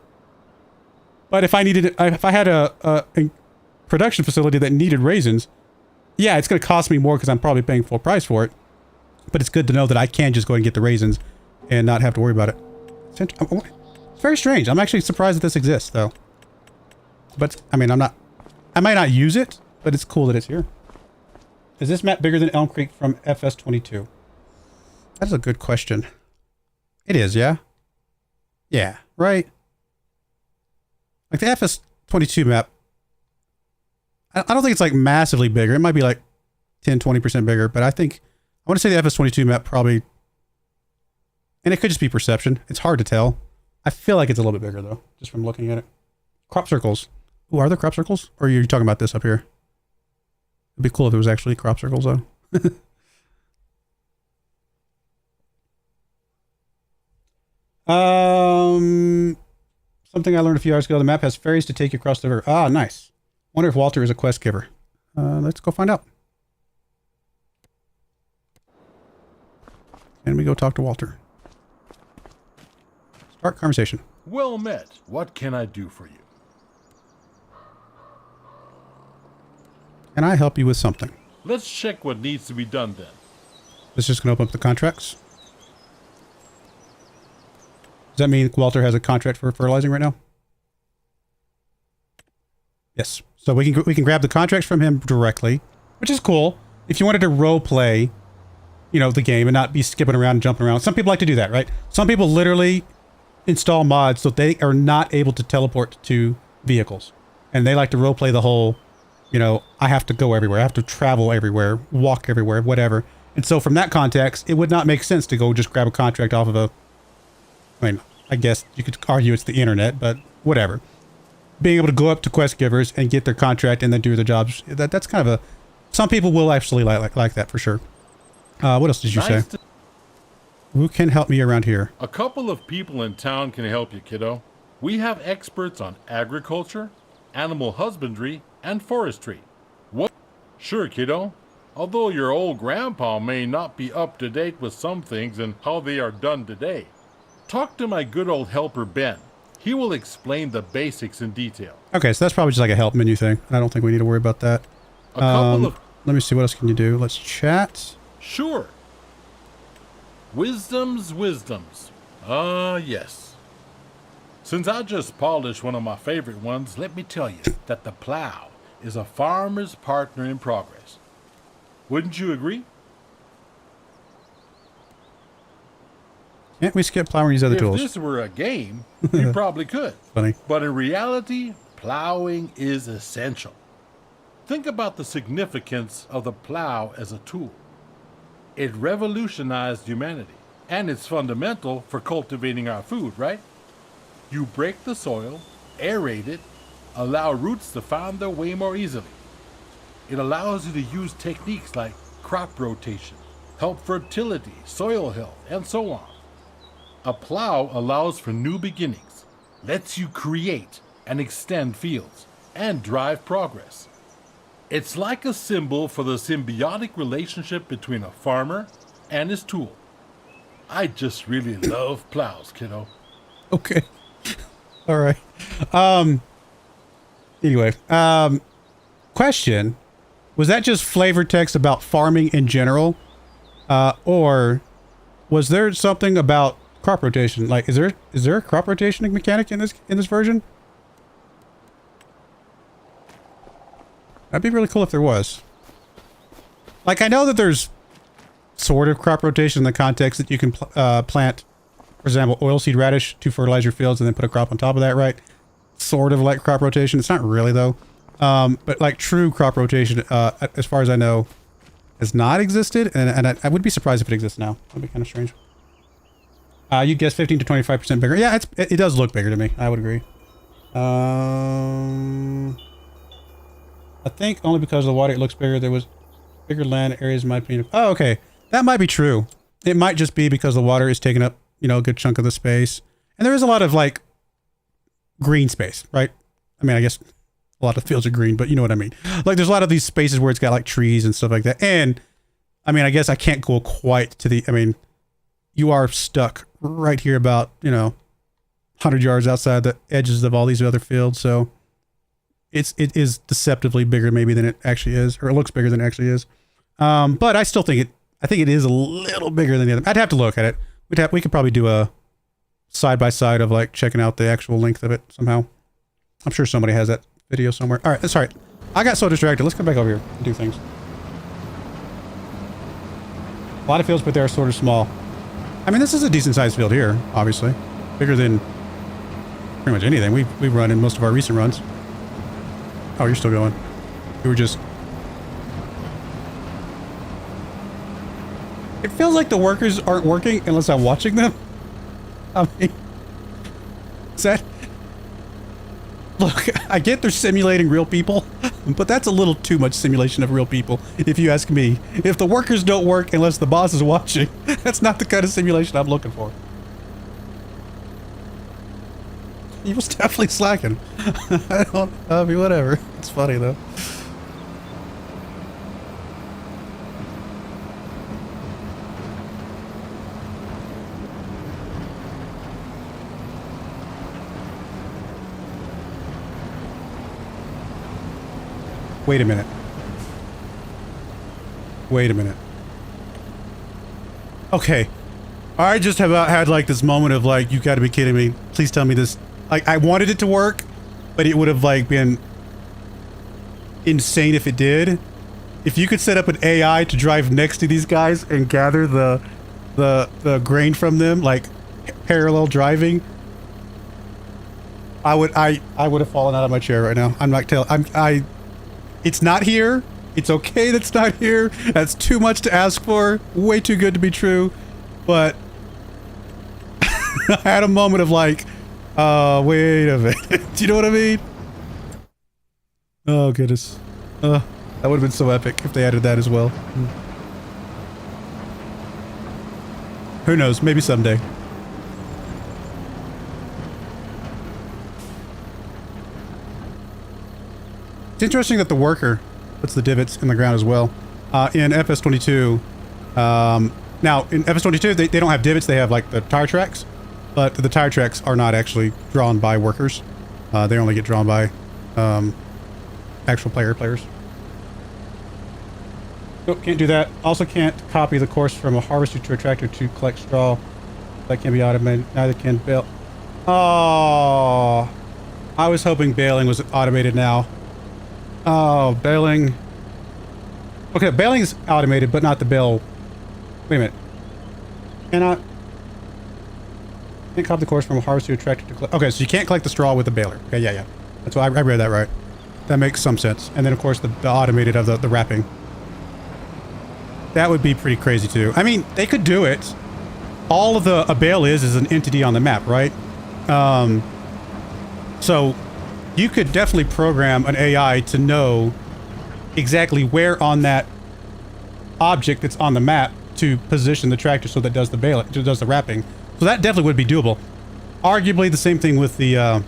if I had a production facility that needed raisins, yeah, it's going to cost me more because I'm probably paying full price for it. But it's good to know that I can just go and get the raisins and not have to worry about it. It's very strange. I'm actually surprised that this exists, though. But, I mean, I might not use it, but it's cool that it's here. Is this map bigger than Elm Creek from FS22? That is a good question. It is, yeah? Yeah, right? Like, the FS22 map I don't think it's like massively bigger. It might be like 10, 20% bigger, but I want to say the FS22 map probably, and it could just be perception. It's hard to tell. I feel like it's a little bit bigger though, just from looking at it. Crop circles. Ooh, are there crop circles? Or are you talking about this up here? It'd be cool if it was actually crop circles though. Something I learned a few hours ago. The map has ferries to take you across the river. Ah, nice. Wonder if Walter is a quest giver. Let's go find out. And we go talk to Walter. Start conversation. Well met. What can I do for you? Can I help you with something? Let's check what needs to be done then. This is just going to open up the contracts. Does that mean Walter has a contract for fertilizing right now? Yes. So we can grab the contracts from him directly, which is cool. If you wanted to role play, you know, the game and not be skipping around and jumping around. Some people like to do that, right? Some people literally install mods so they are not able to teleport to vehicles. And they like to role play the whole, you know, I have to go everywhere. I have to travel everywhere, walk everywhere, whatever. And so from that context, it would not make sense to go just grab a contract off of a, I mean, I guess you could argue it's the internet, but whatever. Being able to go up to quest givers and get their contract and then do their jobs, that's kind of a, some people will actually like that for sure. What else did you say? Who can help me around here? A couple of people in town can help you, kiddo. We have experts on agriculture, animal husbandry, and forestry. What? Sure, kiddo. Although your old grandpa may not be up to date with some things and how they are done today. Talk to my good old helper, Ben. He will explain the basics in detail. Okay, so that's probably just like a help menu thing. I don't think we need to worry about that. A couple of... Let me see, what else can you do? Let's chat. Sure. Wisdoms. Yes. Since I just polished one of my favorite ones, let me tell you that the plow is a farmer's partner in progress. Wouldn't you agree? Can't we skip plow and use other tools? If this were a game, we probably could. Funny. But in reality, plowing is essential. Think about the significance of the plow as a tool. It revolutionized humanity, and it's fundamental for cultivating our food, right? You break the soil, aerate it, allow roots to find their way more easily. It allows you to use techniques like crop rotation, help fertility, soil health, and so on. A plow allows for new beginnings, lets you create and extend fields, and drive progress. It's like a symbol for the symbiotic relationship between a farmer and his tool. I just really love plows, kiddo. Okay. All right. Anyway, question. Was that just flavor text about farming in general? Or was there something about crop rotation? Like, is there a crop rotation mechanic in this version? That'd be really cool if there was. Like, I know that there's sort of crop rotation in the context that you can plant, for example, oilseed radish to fertilize your fields and then put a crop on top of that, right? Sort of like crop rotation. It's not really, though. But like true crop rotation, as far as I know, has not existed. And I would be surprised if it exists now. That'd be kind of strange. You'd guess 15 to 25% bigger. Yeah, it does look bigger to me. I would agree. I think only because of the water it looks bigger. There was bigger land areas in my opinion. Oh, okay. That might be true. It might just be because the water is taking up, you know, a good chunk of the space. And there is a lot of like green space, right? I mean, I guess a lot of fields are green, but you know what I mean? Like there's a lot of these spaces where it's got like trees and stuff like that. And I mean, I guess I can't go quite to the, I mean, you are stuck right here about, you know, 100 yards outside the edges of all these other fields. So it is deceptively bigger maybe than it actually is, or it looks bigger than it actually is. But I still think I think it is a little bigger than the other. I'd have to look at it. We could probably do a side by side of like checking out the actual length of it somehow. I'm sure somebody has that video somewhere. All right, that's all right. I got so distracted. Let's come back over here and do things. A lot of fields, but they're sort of small. I mean, this is a decent sized field here, obviously. Bigger than pretty much anything we run in most of our recent runs. Oh, you're still going. We were just... It feels like the workers aren't working unless I'm watching them. I mean... Is that... Look, I get they're simulating real people, but that's a little too much simulation of real people, if you ask me. If the workers don't work unless the boss is watching, that's not the kind of simulation I'm looking for. He was definitely slacking. I mean, whatever. It's funny, though. Wait a minute. Wait a minute. Okay. I just about had like this moment of like, you gotta be kidding me. Please tell me this. Like, I wanted it to work, but it would have like been insane if it did. If you could set up an AI to drive next to these guys and gather the grain from them, like parallel driving, I would have fallen out of my chair right now. I'm not telling. It's not here. It's okay that's not here. That's too much to ask for. Way too good to be true. But I had a moment of like, wait a minute. Do you know what I mean? Oh, goodness. That would have been so epic if they added that as well. Who knows? Maybe someday. It's interesting that the worker puts the divots in the ground as well. In FS22, now in FS22 they don't have divots, they have like the tire tracks, but the tire tracks are not actually drawn by workers. They only get drawn by actual players. Nope, can't do that. Also can't copy the course from a harvester to a tractor to collect straw. That can be automated. Neither can bale. Oh, I was hoping baling was automated now. Oh, baling. Okay, baling is automated, but not the bale. Wait a minute. Can't copy the course from a harvester to a tractor to collect. Okay, so you can't collect the straw with the baler. Okay, yeah. That's why I read that right. That makes some sense. And then, of course, the automated of the wrapping. That would be pretty crazy, too. I mean, they could do it. All of a bale is an entity on the map, right? So you could definitely program an AI to know exactly where on that object that's on the map to position the tractor so that it does the bale, it does the wrapping. So that definitely would be doable. Arguably the same thing with the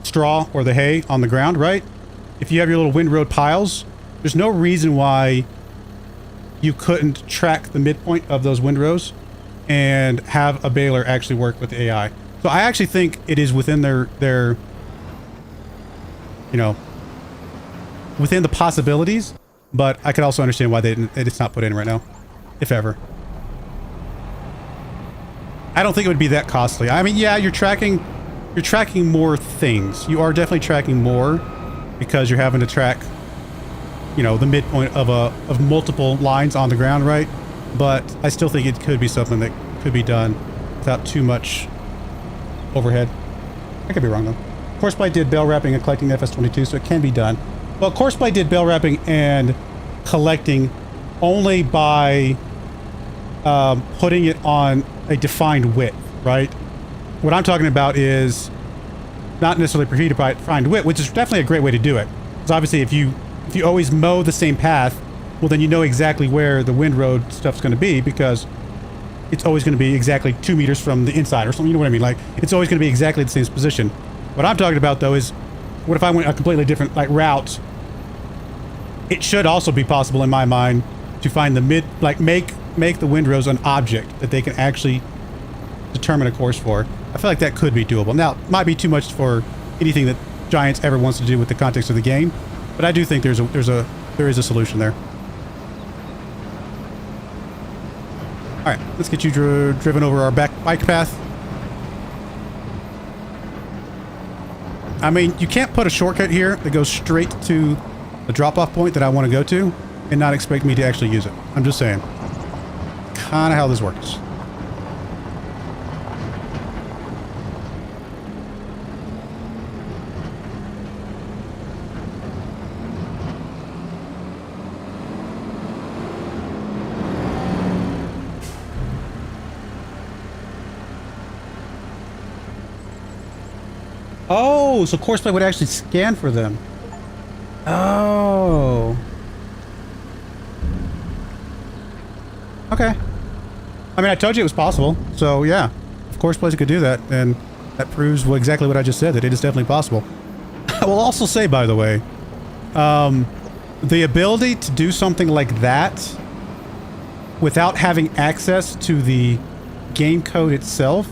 straw or the hay on the ground, right? If you have your little windrow piles, there's no reason why you couldn't track the midpoint of those windrows and have a baler actually work with the AI. So I actually think it is within their you know, within the possibilities, but I could also understand why it's not put in right now, if ever. I don't think it would be that costly. I mean, yeah, you're tracking more things. You are definitely tracking more because you're having to track, you know, the midpoint of multiple lines on the ground, right? But I still think it could be something that could be done without too much overhead. I could be wrong though. Courseplay did bale wrapping and collecting FS22, so it can be done. Well, Courseplay did bale wrapping and collecting only by putting it on a defined width, right? What I'm talking about is not necessarily predefined width, which is definitely a great way to do it. Because obviously, if you always mow the same path, well, then you know exactly where the windrow stuff's going to be because it's always going to be exactly 2 meters from the inside or something. You know what I mean? Like, it's always going to be exactly the same position. What I'm talking about, though, is what if I went a completely different route? It should also be possible, in my mind, to find the make the windrows an object that they can actually determine a course for. I feel like that could be doable. Now, it might be too much for anything that Giants ever wants to do with the context of the game, but I do think there is a solution there. All right, let's get you driven over our bike path. I mean, you can't put a shortcut here that goes straight to the drop-off point that I want to go to and not expect me to actually use it. I'm just saying. Kind of how this works. Oh, so courseplay would actually scan for them. Oh. Okay. I mean, I told you it was possible. So yeah, if courseplays could do that, then that proves exactly what I just said, that it is definitely possible. I will also say, by the way, the ability to do something like that without having access to the game code itself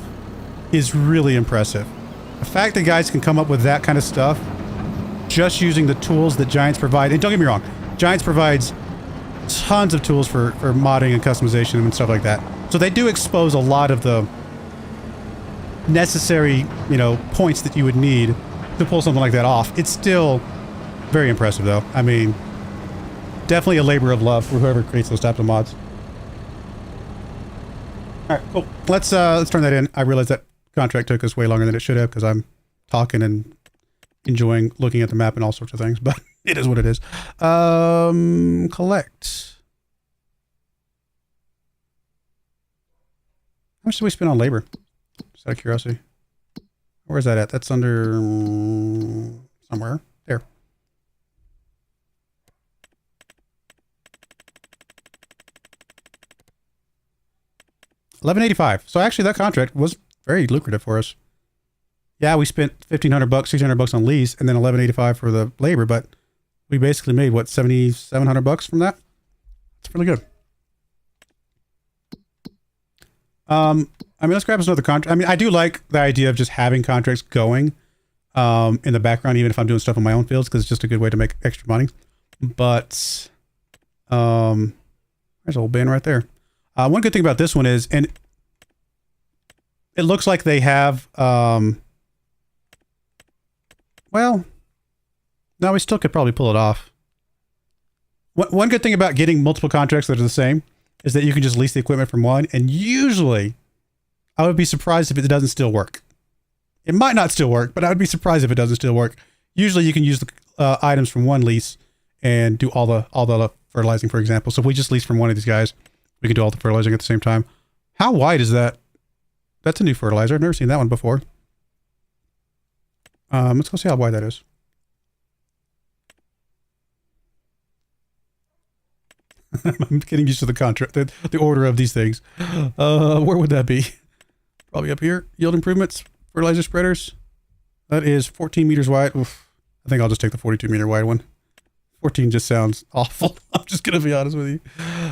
is really impressive. The fact that guys can come up with that kind of stuff just using the tools that Giants provide, and don't get me wrong, Giants provides tons of tools for modding and customization and stuff like that. So they do expose a lot of the necessary, you know, points that you would need to pull something like that off. It's still very impressive, though. I mean, definitely a labor of love for whoever creates those types of mods. All right, cool. Let's turn that in. I realize that contract took us way longer than it should have because I'm talking and enjoying looking at the map and all sorts of things, but it is what it is. Collect. How much did we spend on labor? Just out of curiosity. Where's that at? That's under somewhere. There. $11.85. So actually that contract was very lucrative for us. Yeah, we spent $1,500, $1,600 on lease, and then $11.85 for the labor, but we basically made what, $7,700 from that? That's really good. I mean, let's grab us another contract. I mean, I do like the idea of just having contracts going in the background, even if I'm doing stuff on my own fields, because it's just a good way to make extra money. But there's a whole bin right there. One good thing about this one is, and it looks like they have, well, no, we still could probably pull it off. One good thing about getting multiple contracts that are the same is that you can just lease the equipment from one, and usually I would be surprised if it doesn't still work. It might not still work, but I would be surprised if it doesn't still work. Usually you can use the items from one lease and do all the fertilizing, for example. So if we just lease from one of these guys, we can do all the fertilizing at the same time. How wide is that? That's a new fertilizer. I've never seen that one before. Let's go see how wide that is. I'm getting used to the contract, the order of these things. Where would that be? Probably up here. Yield improvements, fertilizer spreaders. That is 14 meters wide. Oof. I think I'll just take the 42 meter wide one. 14 just sounds awful. I'm just gonna be honest with you.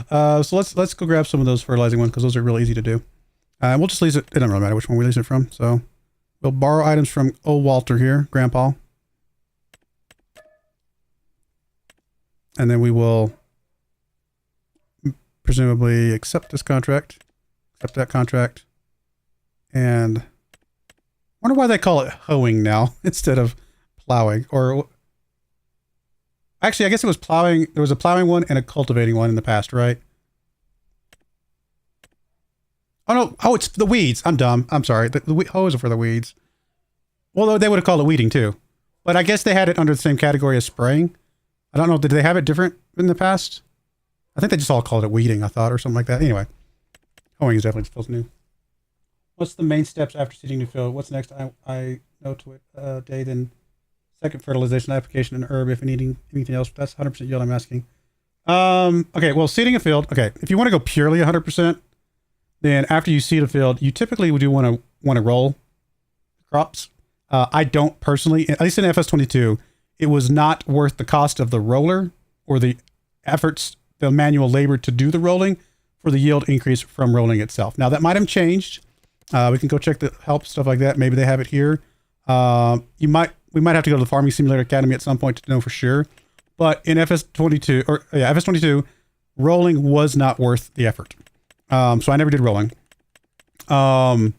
So let's go grab some of those fertilizing ones because those are real easy to do. We'll just lease it. It doesn't really matter which one we lease it from. So we'll borrow items from old Walter here, Grandpa, and then we will presumably accept this contract, accept that contract, and wonder why they call it hoeing now instead of plowing. Or actually, I guess it was plowing. There was a plowing one and a cultivating one in the past, right? Oh no! Oh, it's the weeds. I'm dumb. I'm sorry. The hoes are for the weeds. Well, they would have called it weeding too, but I guess they had it under the same category as spraying. I don't know. Did they have it different in the past? I think they just all called it weeding, I thought, or something like that. Anyway, hoeing is definitely feels new. What's the main steps after seeding new field? What's next? I know to it day, then second fertilization application and herb if needing anything else. That's 100% yield I'm asking. Okay, well, seeding a field. Okay, if you want to go purely 100%, then after you seed a field, you typically would want to roll crops. I don't personally, at least in FS22, it was not worth the cost of the roller or the efforts, the manual labor to do the rolling for the yield increase from rolling itself. Now that might have changed. We can go check the help, stuff like that. Maybe they have it here. We might have to go to the Farming Simulator Academy at some point to know for sure. But in FS22, rolling was not worth the effort. So I never did rolling. But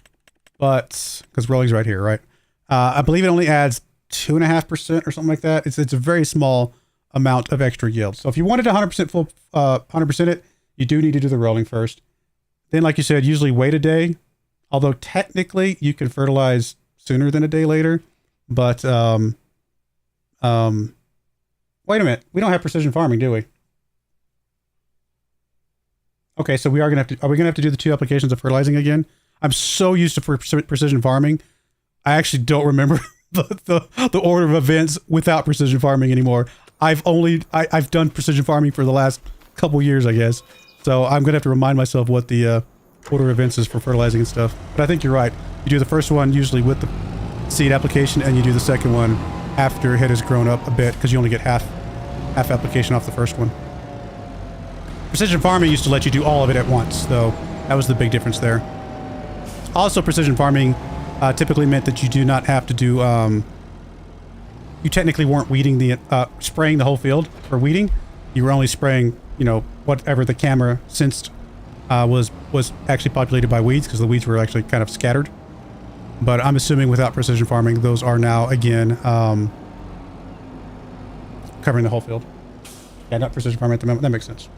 because rolling's right here, right? I believe it only adds 2.5% or something like that. It's a very small amount of extra yield. So if you wanted 100% full, 100% it, you do need to do the rolling first. Then, like you said, usually wait a day. Although technically you can fertilize sooner than a day later. But wait a minute, we don't have precision farming, do we? Okay, so we are gonna have to do the 2 applications of fertilizing again. I'm so used to precision farming, I actually don't remember the order of events without precision farming anymore. I've done precision farming for the last couple years, I guess. So I'm gonna have to remind myself what the order of events is for fertilizing and stuff. But I think you're right. You do the first one usually with the seed application, and you do the second one after it has grown up a bit, because you only get half application off the first one. Precision farming used to let you do all of it at once, though. That was the big difference there. Also, precision farming typically meant that you do not have to do, you technically weren't weeding spraying the whole field for weeding. You were only spraying, you know, whatever the camera sensed was actually populated by weeds, because the weeds were actually kind of scattered. But I'm assuming without precision farming, those are now, again, covering the whole field. Yeah, not precision farming at the moment. That makes sense.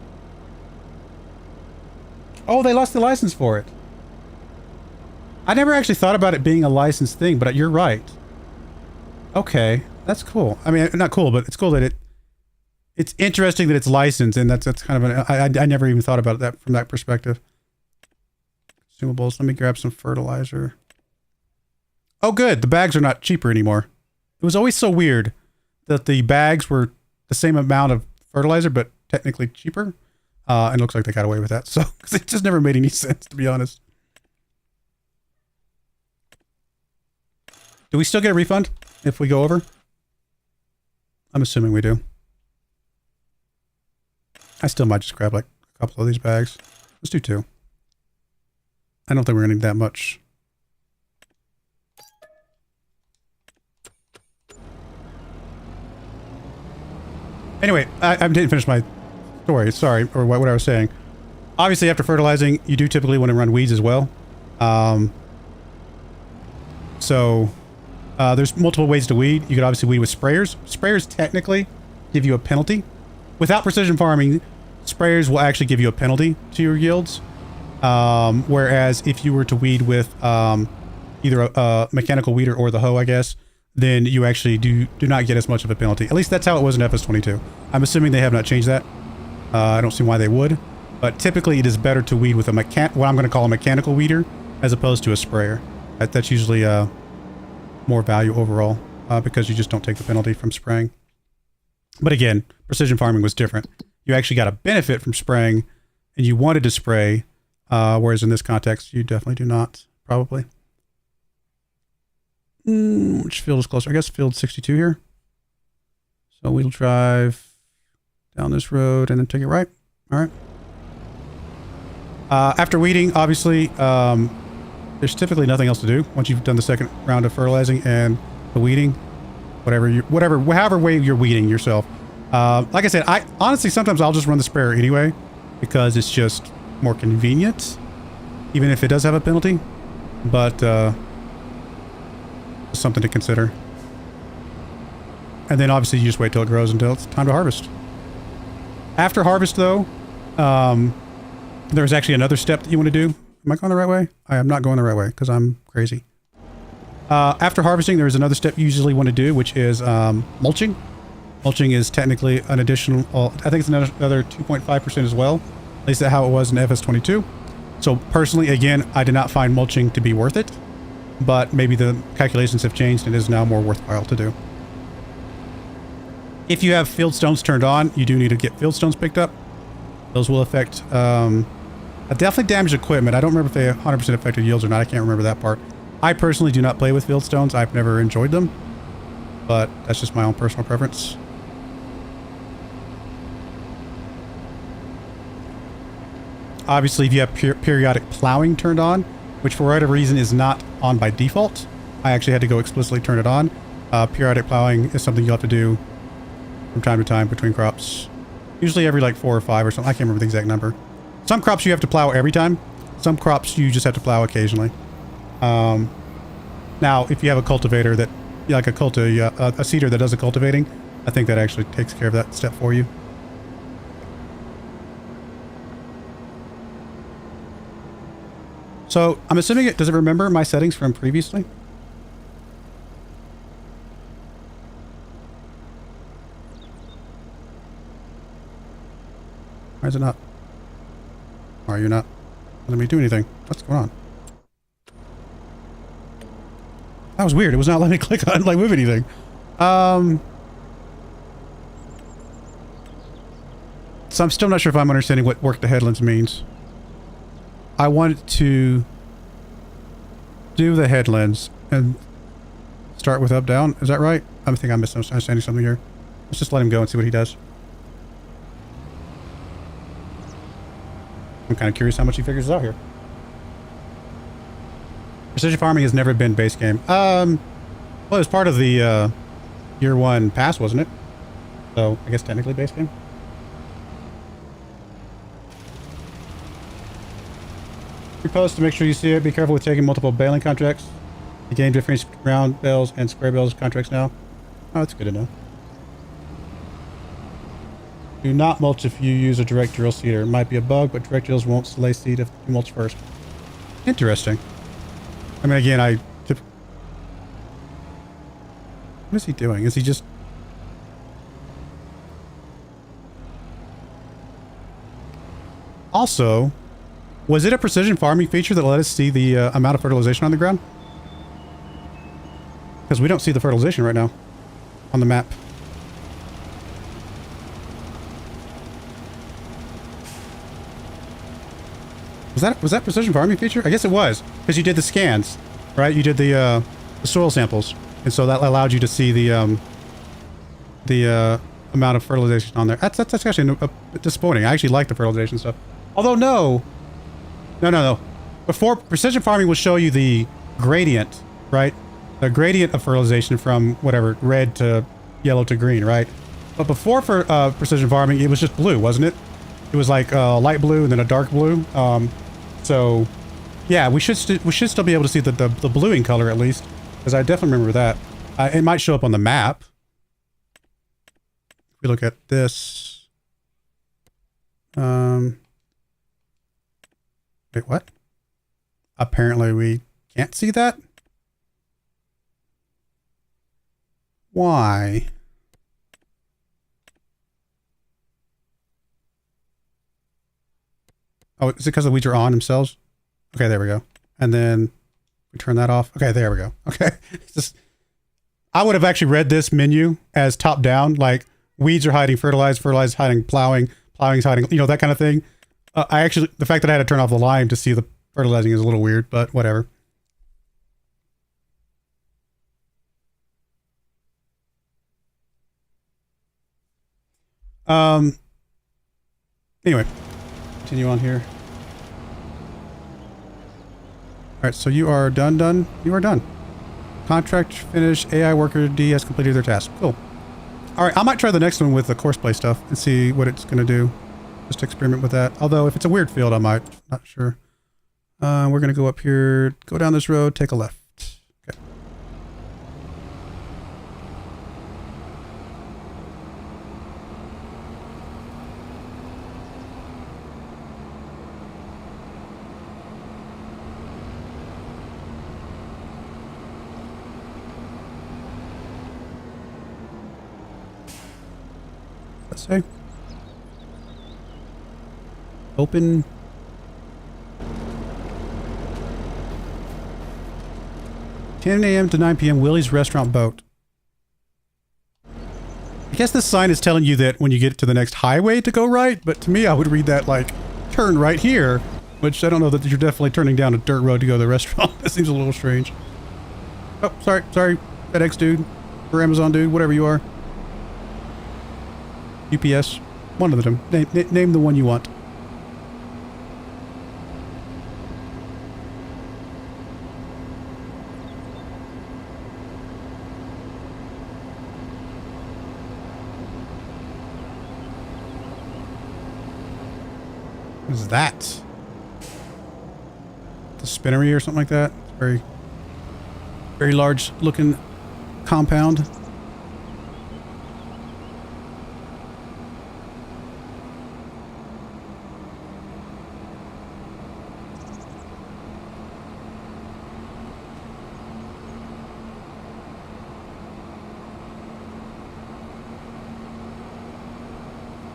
Oh, they lost the license for it. I never actually thought about it being a licensed thing, but you're right. Okay, that's cool. I mean, not cool, but it's cool that it's interesting that it's licensed, and that's kind of I never even thought about that from that perspective. Consumables. Let me grab some fertilizer. Oh, good. The bags are not cheaper anymore. It was always so weird that the bags were the same amount of fertilizer, but technically cheaper. And it looks like they got away with that. So, because it just never made any sense, to be honest. Do we still get a refund if we go over? I'm assuming we do. I still might just grab like a couple of these bags. Let's do 2. I don't think we're gonna need that much. Anyway, I didn't finish my story, sorry, or what I was saying. Obviously, after fertilizing, you do typically want to run weeds as well. There's multiple ways to weed. You could obviously weed with sprayers. Sprayers technically give you a penalty. Without precision farming, sprayers will actually give you a penalty to your yields. Whereas if you were to weed with either a mechanical weeder or the hoe, I guess, then you actually do not get as much of a penalty. At least that's how it was in FS22. I'm assuming they have not changed that. I don't see why they would. But typically it is better to weed with what I'm going to call a mechanical weeder as opposed to a sprayer. That's usually more value overall because you just don't take the penalty from spraying. But again, precision farming was different. You actually got a benefit from spraying and you wanted to spray, whereas in this context, you definitely do not, probably. Which field is closer? I guess field 62 here. So we'll drive down this road and then take it right. All right. After weeding, obviously, there's typically nothing else to do once you've done the second round of fertilizing and the weeding, however way you're weeding yourself. Like I said, honestly, sometimes I'll just run the sprayer anyway because it's just more convenient, even if it does have a penalty, but, something to consider. And then obviously you just wait till it grows until it's time to harvest. After harvest though, there's actually another step that you want to do. Am I going the right way? I am not going the right way because I'm crazy. After harvesting, there is another step you usually want to do, which is mulching. Mulching is technically an additional, I think it's another 2.5% as well. At least that's how it was in FS22. So personally, again, I did not find mulching to be worth it, but maybe the calculations have changed and it is now more worthwhile to do. If you have field stones turned on, you do need to get field stones picked up. Those will affect, definitely damage equipment. I don't remember if they 100% affected yields or not. I can't remember that part. I personally do not play with field stones. I've never enjoyed them, but that's just my own personal preference. Obviously, if you have periodic plowing turned on, which for whatever reason is not on by default, I actually had to go explicitly turn it on. Periodic plowing is something you'll have to do from time to time between crops. Usually every like 4 or 5 or something. I can't remember the exact number. Some crops you have to plow every time. Some crops you just have to plow occasionally. Now, if you have a cultivator that, like a seeder that does the cultivating, I think that actually takes care of that step for you. So I'm assuming does it remember my settings from previously? Why is it not? Why are you not letting me do anything? What's going on? That was weird. It was not letting me click on, like, move anything. So I'm still not sure if I'm understanding what work the headlands means. I wanted to do the headlands and start with up down. Is that right? I think I'm misunderstanding something here. Let's just let him go and see what he does. I'm kind of curious how much he figures out here. Precision farming has never been base game. Well, it was part of the year one pass, wasn't it? So I guess technically base game. Repost to make sure you see it. Be careful with taking multiple baling contracts. The game difference round bales and square bales contracts now. Oh, that's good to know. Do not mulch if you use a direct drill seeder. It might be a bug, but direct drills won't lay seed if you mulch first. Interesting. I mean, again, what is he doing? Is he just... Also, was it a precision farming feature that let us see the amount of fertilization on the ground? Because we don't see the fertilization right now on the map. Was that precision farming feature? I guess it was, because you did the scans, right? You did the soil samples, and so that allowed you to see the amount of fertilization on there. That's actually a bit disappointing. I actually like the fertilization stuff. Although no. Before, precision farming will show you the gradient, right? The gradient of fertilization from whatever red to yellow to green, right? But before for precision farming, it was just blue, wasn't it? It was like light blue and then a dark blue. So yeah, we should still be able to see the bluing color at least, because I definitely remember that. It might show up on the map. If we look at this. Wait, what? Apparently we can't see that. Why? Oh, is it because the weeds are on themselves? Okay, there we go. And then we turn that off. Okay, there we go. Okay. It's just, I would have actually read this menu as top down, like weeds are hiding fertilize, fertilize hiding plowing, plowing's hiding, you know, that kind of thing. The fact that I had to turn off the lime to see the fertilizing is a little weird, but whatever. Anyway, continue on here. All right, so you are done. You are done. Contract finished. AI worker D has completed their task. Cool. All right, I might try the next one with the courseplay stuff and see what it's going to do. Just experiment with that. Although if it's a weird field, I might. Not sure. We're going to go up here, go down this road, take a left. Okay. Let's say. Open. $10 a.m. to 9 p.m. Willie's Restaurant Boat. I guess this sign is telling you that when you get to the next highway to go right, but to me I would read that like, turn right here, which I don't know that you're definitely turning down a dirt road to go to the restaurant. That seems a little strange. Oh, sorry, FedEx dude, or Amazon dude, whatever you are. UPS, one of them. Name the one you want. What is that? The spinnery or something like that? It's very, very large looking compound.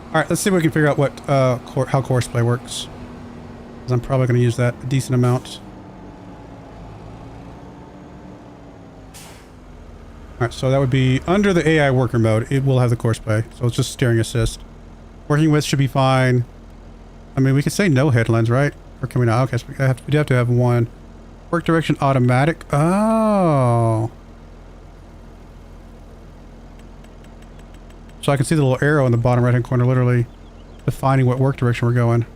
All right, let's see if we can figure out what how courseplay works. Because I'm probably going to use that a decent amount. Alright, so that would be under the AI worker mode. It will have the course play. So it's just steering assist. Working with should be fine. I mean, we could say no headlands, right? Or can we not? Okay, so we do have to have one. Work direction automatic. Oh. So I can see the little arrow in the bottom right-hand corner literally defining what work direction we're going.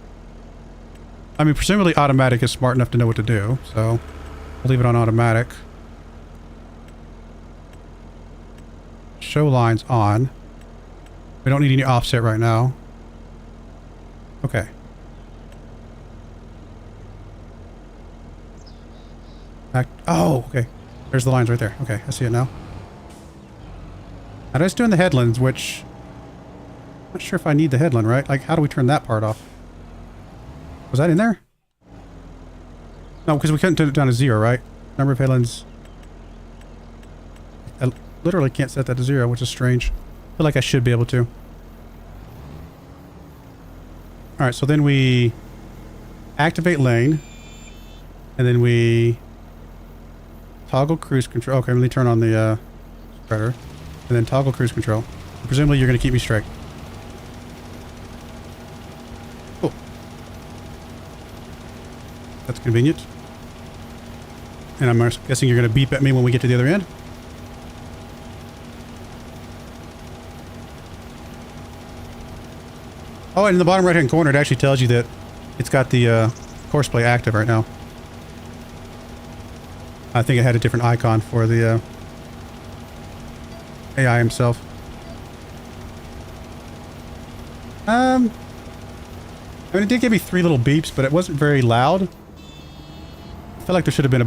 I mean, presumably automatic is smart enough to know what to do, so we'll leave it on automatic. Show lines on. We don't need any offset right now. Okay. Oh, okay. There's the lines right there. Okay, I see it now. I'm just doing the headlands, which... I'm not sure if I need the headland, right? Like, how do we turn that part off? Was that in there? No, because we couldn't turn it down to 0, right? Number of headlands. I literally can't set that to 0, which is strange. I feel like I should be able to. Alright, so then we activate lane. And then we toggle cruise control. Okay, let me turn on the spreader. And then toggle cruise control. Presumably you're going to keep me straight. Cool. That's convenient. And I'm guessing you're going to beep at me when we get to the other end. Oh, and in the bottom right hand corner it actually tells you that it's got the course play active right now. I think it had a different icon for the AI himself. I mean, it did give me 3 little beeps, but it wasn't very loud. I feel like there should have been a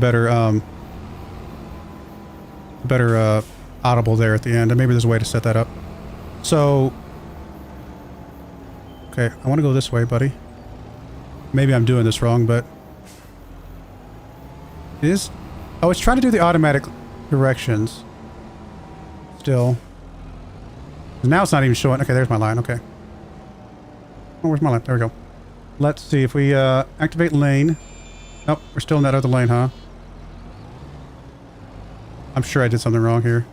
better audible there at the end, and maybe there's a way to set that up. So, okay, I want to go this way, buddy. Maybe I'm doing this wrong, but it is. Oh, it's trying to do the automatic directions. Still. Now it's not even showing. Okay, there's my line. Okay. Oh, where's my line? There we go. Let's see if we activate lane. Nope, we're still in that other lane, huh? I'm sure I did something wrong here.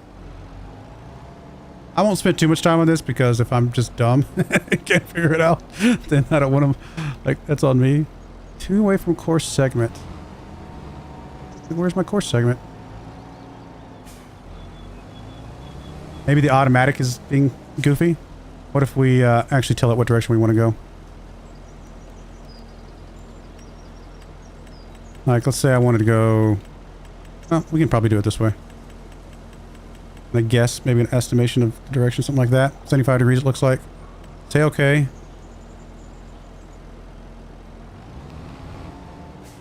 I won't spend too much time on this because if I'm just dumb and can't figure it out, then I don't want to. Like, that's on me. 2 away from course segment. Where's my course segment? Maybe the automatic is being goofy. What if we actually tell it what direction we want to go? Like, let's say I wanted to go... Oh, we can probably do it this way. And I guess maybe an estimation of direction, something like that. 75 degrees it looks like. Say okay.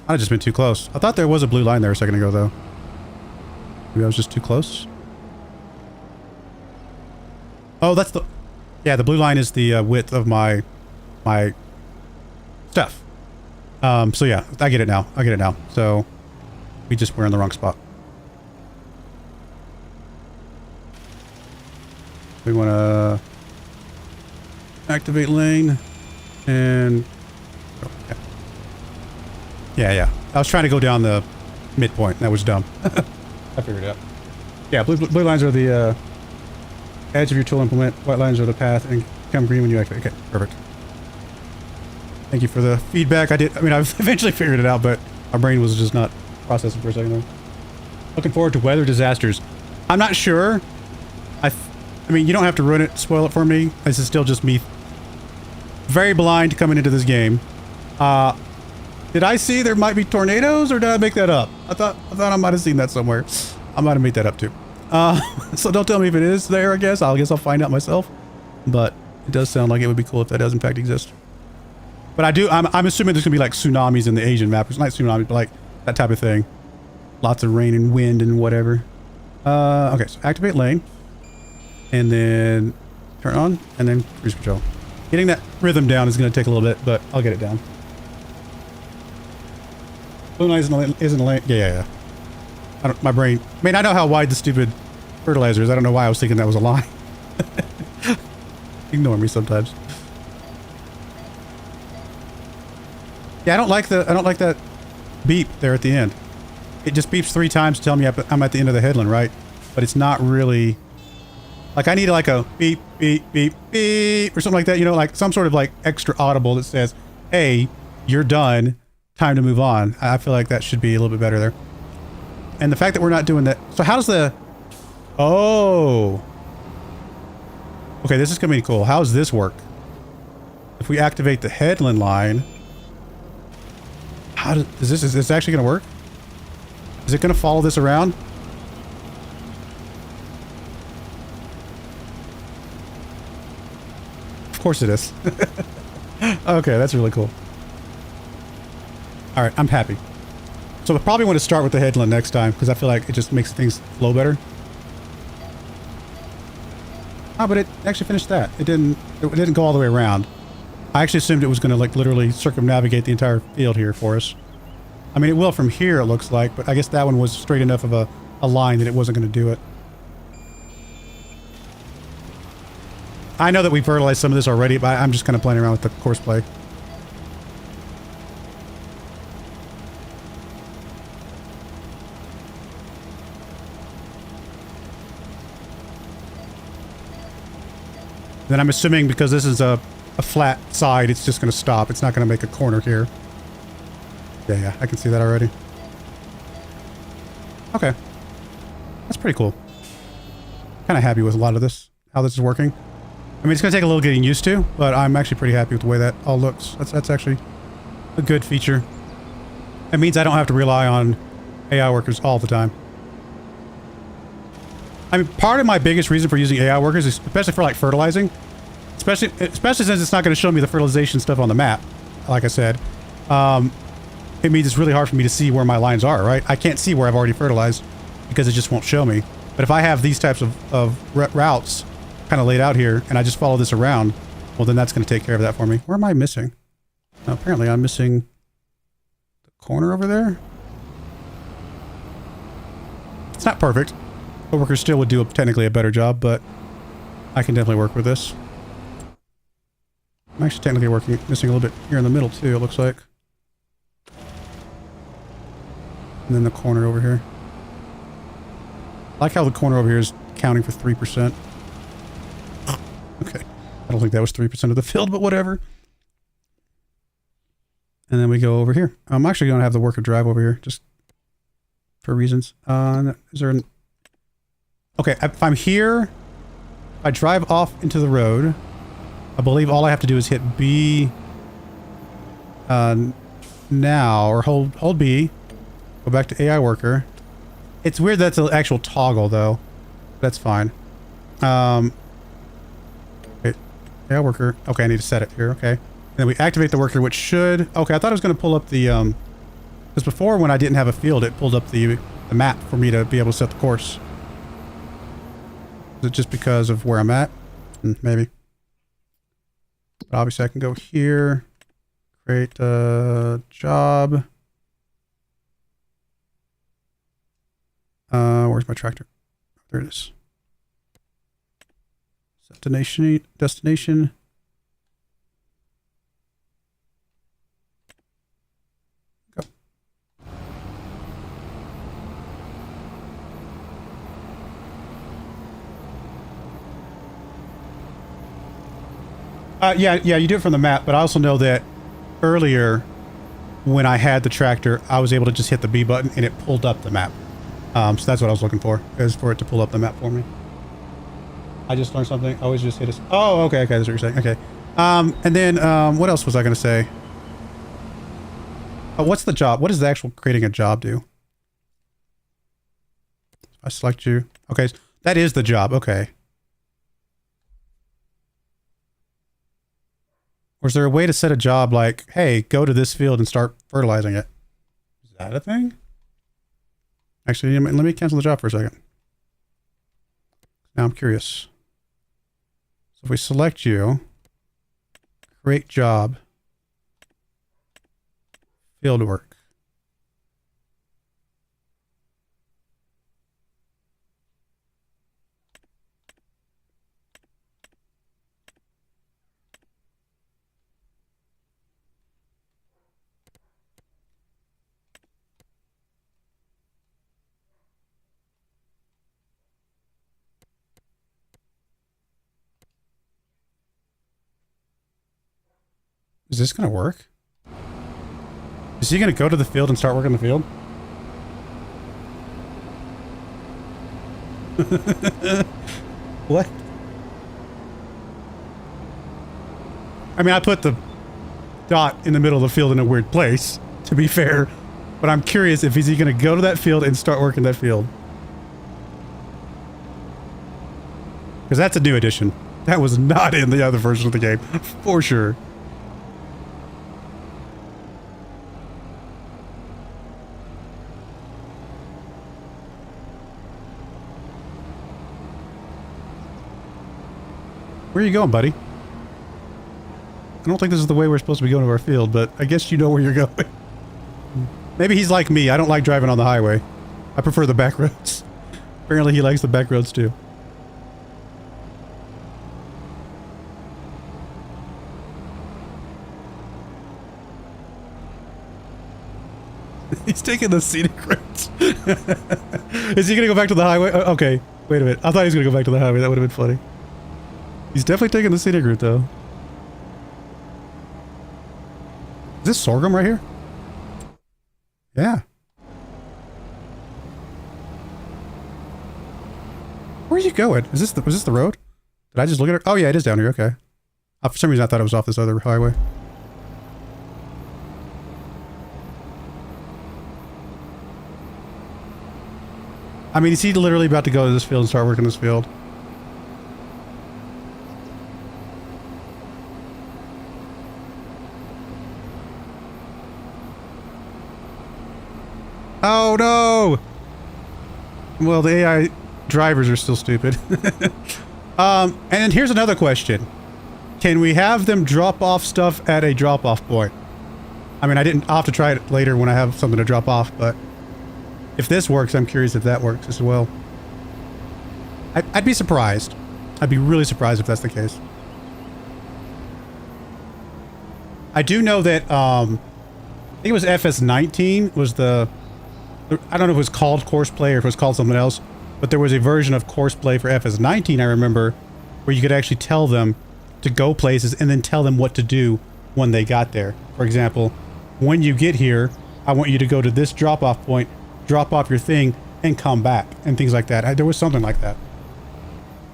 I've just been too close. I thought there was a blue line there a second ago, though. Maybe I was just too close. Oh, that's the... Yeah, the blue line is the width of my stuff. So yeah, I get it now. I get it now. So we're in the wrong spot. We want to activate lane and... Okay. Yeah. I was trying to go down the midpoint. That was dumb. I figured it out. Yeah, blue lines are the edge of your tool implement. White lines are the path, and become green when you activate. Okay, perfect. Thank you for the feedback. I mean, I've eventually figured it out, but my brain was just not processing for a second there. Looking forward to weather disasters. I'm not sure. I mean, you don't have to ruin it, spoil it for me. This is still just me very blind coming into this game. Did I see there might be tornadoes, or did I make that up? I thought I might have seen that somewhere. I might have made that up too. So don't tell me if it is there, I guess. I guess I'll find out myself. But it does sound like it would be cool if that does in fact exist. But I'm assuming there's gonna be like tsunamis in the Asian map. It's not tsunamis, but like that type of thing. Lots of rain and wind and whatever. Okay, so activate lane. And then turn on, and then cruise control. Getting that rhythm down is gonna take a little bit, but I'll get it down. Blue line isn't a lane. Yeah. My brain... I mean, I know how wide the stupid fertilizer is. I don't know why I was thinking that was a line. Ignore me sometimes. Yeah, I don't like that beep there at the end. It just beeps 3 times to tell me I'm at the end of the headland, right? but it's not really... Like, I need like a beep, beep, beep, beep, or something like that, you know, like some sort of like extra audible that says, hey, you're done, time to move on. I feel like that should be a little bit better there. And the fact that we're not doing that... So how does the... Oh! Okay, this is gonna be cool. How does this work? If we activate the headland line... How does... Is this actually gonna work? Is it gonna follow this around? Of course it is. Okay, that's really cool. Alright, I'm happy. So I probably want to start with the headland next time, because I feel like it just makes things flow better. Oh, but it actually finished that. It didn't go all the way around. I actually assumed it was going to like literally circumnavigate the entire field here for us. I mean, it will from here, it looks like, but I guess that one was straight enough of a line that it wasn't going to do it. I know that we fertilized some of this already, but I'm just kind of playing around with the course play. Then I'm assuming because this is a flat side, it's just going to stop. It's not going to make a corner here. Yeah, I can see that already. Okay. That's pretty cool. Kind of happy with a lot of this, how this is working. I mean, it's going to take a little getting used to, but I'm actually pretty happy with the way that all looks. That's actually a good feature. It means I don't have to rely on AI workers all the time. I mean, part of my biggest reason for using AI workers is especially for like fertilizing, especially since it's not going to show me the fertilization stuff on the map. Like I said, it means it's really hard for me to see where my lines are, right? I can't see where I've already fertilized because it just won't show me. But if I have these types of routes kind of laid out here and I just follow this around, well, then that's going to take care of that for me. Where am I missing? Now, apparently I'm missing the corner over there. It's not perfect. The workers still would do technically a better job, but I can definitely work with this. I'm actually technically missing a little bit here in the middle too, it looks like. And then the corner over here. I like how the corner over here is counting for 3%. Okay. I don't think that was 3% of the field, but whatever. And then we go over here. I'm actually going to have the worker drive over here, just for reasons. Is there an... Okay, if I'm here, if I drive off into the road, I believe all I have to do is hit B now, or hold B, go back to AI worker. It's weird that's an actual toggle, though. That's fine. Okay, AI worker. Okay, I need to set it here, okay. And then we activate the worker, which should... Okay, I thought it was going to pull up the... Because before, when I didn't have a field, it pulled up the map for me to be able to set the course. Is it just because of where I'm at? Maybe. But obviously I can go here, create a job. Where's my tractor? There it is. Destination. Go. Yeah, you do it from the map, but I also know that earlier when I had the tractor, I was able to just hit the B button and it pulled up the map. So that's what I was looking for, is for it to pull up the map for me. I just learned something. I always just hit a... Oh, okay, that's what you're saying. Okay. And then, what else was I going to say? What's the job? What does the actual creating a job do? I select you. Okay, that is the job. Okay. Or is there a way to set a job like, hey, go to this field and start fertilizing it? Is that a thing? Actually, let me cancel the job for a second. Now I'm curious. So if we select you, create job, field work. Is this gonna work? Is he gonna go to the field and start working the field? What? I mean, I put the dot in the middle of the field in a weird place, to be fair. But I'm curious if he's gonna go to that field and start working that field. Because that's a new addition. That was not in the other version of the game, for sure. Where are you going, buddy? I don't think this is the way we're supposed to be going to our field, but I guess you know where you're going. Maybe he's like me. I don't like driving on the highway. I prefer the back roads. Apparently he likes the back roads too. He's taking the scenic routes. Is he going to go back to the highway? Okay, wait a minute. I thought he was going to go back to the highway. That would have been funny. He's definitely taking the scenic route, though. Is this sorghum right here? Yeah. Where are you going? Is this the road? Did I just look at it? Oh yeah, it is down here. Okay. For some reason I thought it was off this other highway. I mean, is he literally about to go to this field and start working this field? Oh no! Well, the AI drivers are still stupid. And then here's another question. Can we have them drop off stuff at a drop-off point? I mean, I'll have to try it later when I have something to drop off, but if this works, I'm curious if that works as well. I'd be surprised. I'd be really surprised if that's the case. I do know that, I think it was FS19 was the... I don't know if it was called courseplay or if it was called something else, but there was a version of courseplay for FS19, I remember, where you could actually tell them to go places and then tell them what to do when they got there. For example, when you get here, I want you to go to this drop-off point, drop off your thing, and come back, and things like that. There was something like that.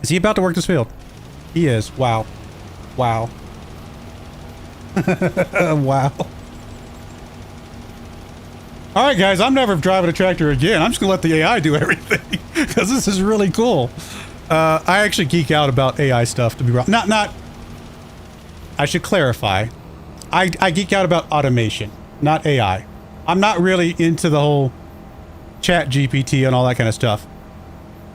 Is he about to work this field? He is. Wow. Wow. Wow. Alright guys, I'm never driving a tractor again. I'm just gonna let the AI do everything. Because this is really cool. I actually geek out about AI stuff, to be wrong. Not... I should clarify. I geek out about automation, not AI. I'm not really into the whole chat GPT and all that kind of stuff.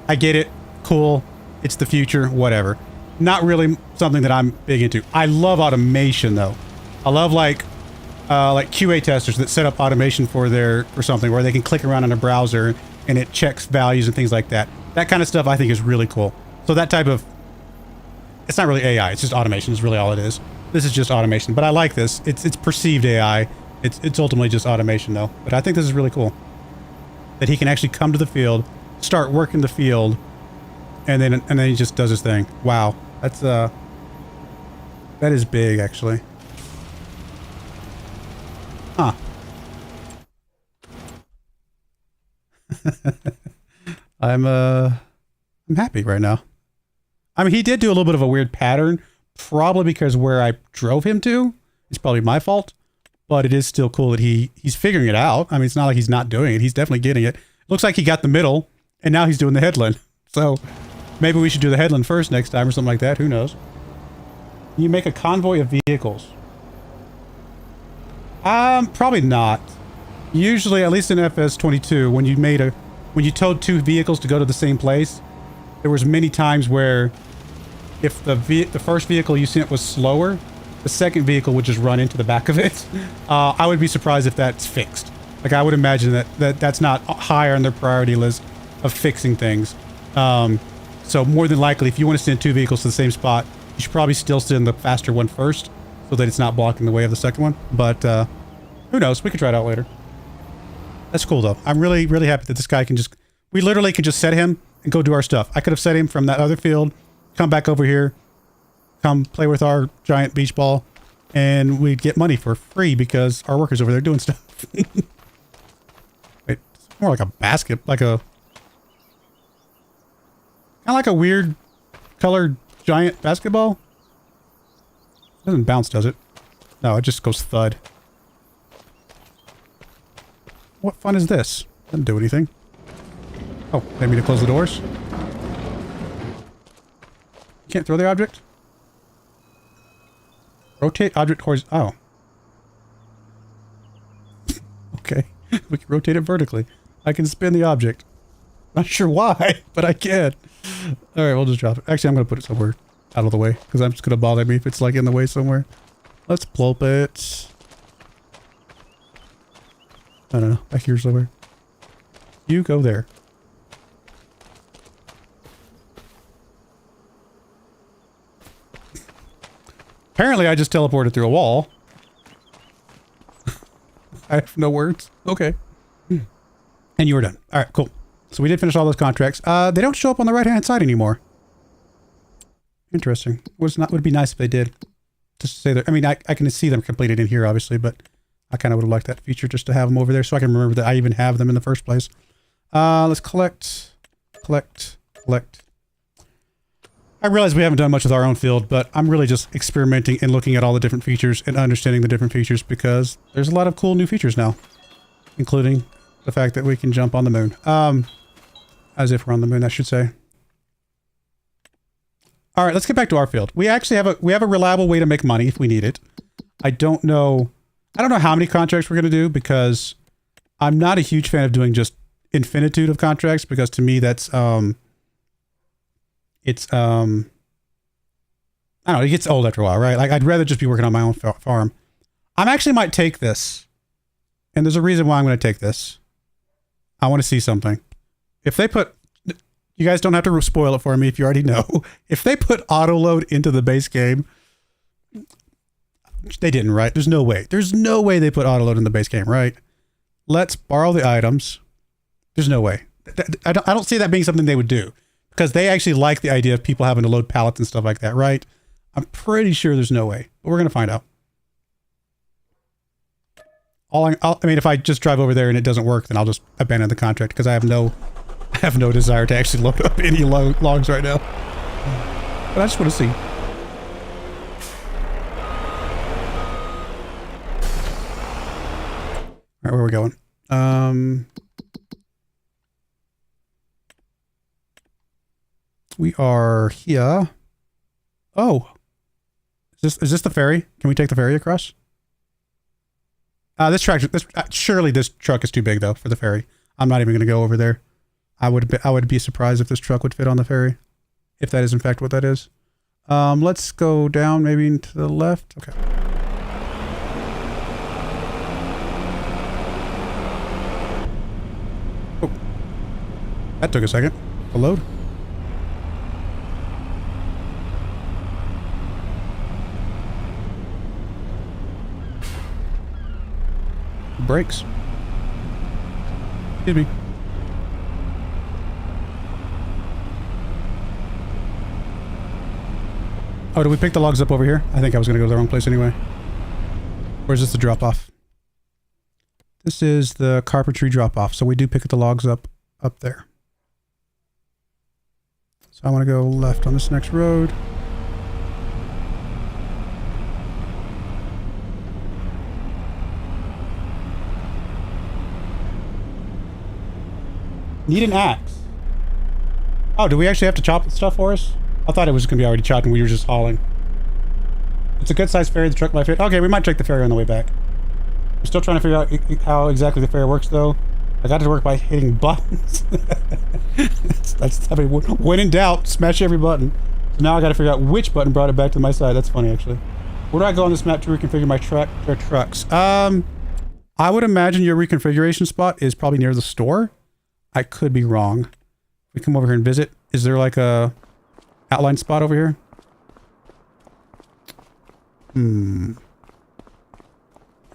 I get it. Cool. It's the future. Whatever. Not really something that I'm big into. I love automation, though. I love, like QA testers that set up automation for something where they can click around in a browser and it checks values and things like that. That kind of stuff I think is really cool. So that type of... It's not really AI. It's just automation is really all it is. This is just automation. But I like this. It's perceived AI. It's ultimately just automation, though. But I think this is really cool. That he can actually come to the field, start working the field, and then he just does his thing. Wow. That's that is big, actually. Huh. I'm happy right now. I mean, he did do a little bit of a weird pattern, probably because where I drove him to is probably my fault, but it is still cool that he's figuring it out. I mean, it's not like he's not doing it. He's definitely getting it. Looks like he got the middle, and now he's doing the headland. So maybe we should do the headland first next time or something like that. Who knows? You make a convoy of vehicles. Probably not. Usually, at least in FS22, when you towed two vehicles to go to the same place, there was many times where if the first vehicle you sent was slower, the second vehicle would just run into the back of it. I would be surprised if that's fixed. Like, I would imagine that's not higher on their priority list of fixing things. So more than likely, if you want to send two vehicles to the same spot, you should probably still send the faster one first so that it's not blocking the way of the second one. But who knows? We could try it out later. That's cool, though. I'm really, really happy that this guy can just... We literally could just set him and go do our stuff. I could have set him from that other field, come back over here, come play with our giant beach ball, and we'd get money for free because our workers over there doing stuff. Wait, it's more like a basket, like a... kind of like a weird colored giant basketball. It doesn't bounce, does it? No, it just goes thud. What fun is this? Doesn't do anything. Oh, they need me to close the doors? You can't throw the object? Rotate object towards... oh. Okay. We can rotate it vertically. I can spin the object. Not sure why, but I can. Alright, we'll just drop it. Actually, I'm going to put it somewhere out of the way, because I'm just going to bother me if it's like in the way somewhere. Let's plop it. I don't know. Back here somewhere. You go there. Apparently, I just teleported through a wall. I have no words. Okay. And you were done. All right, cool. So we did finish all those contracts. They don't show up on the right-hand side anymore. Interesting. Would be nice if they did. Just to say that. I mean, I can see them completed in here, obviously, but I kind of would have liked that feature just to have them over there so I can remember that I even have them in the first place. Let's collect. I realize we haven't done much with our own field, but I'm really just experimenting and looking at all the different features and understanding the different features because there's a lot of cool new features now, including the fact that we can jump on the moon. As if we're on the moon, I should say. All right, let's get back to our field. We actually have a reliable way to make money if we need it. I don't know how many contracts we're going to do because I'm not a huge fan of doing just infinitude of contracts because to me that's I don't know, it gets old after a while, right? Like I'd rather just be working on my own farm. I actually might take this. And there's a reason why I'm going to take this. I want to see something. If they put, you guys don't have to spoil it for me if you already know. If they put auto load into the base game, they didn't, right? There's no way. There's no way they put auto load in the base game, right? Let's borrow the items. There's no way. I don't see that being something they would do because they actually like the idea of people having to load pallets and stuff like that, right? I'm pretty sure there's no way, but we're going to find out. I mean, if I just drive over there and it doesn't work, then I'll just abandon the contract because I have no desire to actually load up any logs right now. But I just want to see. All right, where are we going? We are here. Oh, is this the ferry? Can we take the ferry across? Surely this truck is too big though for the ferry. I'm not even going to go over there. I would be surprised if this truck would fit on the ferry, if that is in fact what that is. Let's go down maybe to the left. Okay. Oh, that took a second. To load. Brakes. Excuse me. Oh, did we pick the logs up over here? I think I was going to go to the wrong place anyway. Or is this the drop-off? This is the carpentry drop-off, so we do pick the logs up there. So I want to go left on this next road. Need an axe. Oh, do we actually have to chop stuff for us? I thought it was going to be already chopped and we were just hauling. It's a good sized ferry. The truck might fit. Okay, we might check the ferry on the way back. I'm still trying to figure out how exactly the ferry works though. I got it to work by hitting buttons. I mean, when in doubt, smash every button. So now I got to figure out which button brought it back to my side. That's funny actually. Where do I go on this map to reconfigure my trucks? I would imagine your reconfiguration spot is probably near the store. I could be wrong. We come over here and visit. Is there like a outline spot over here? I'm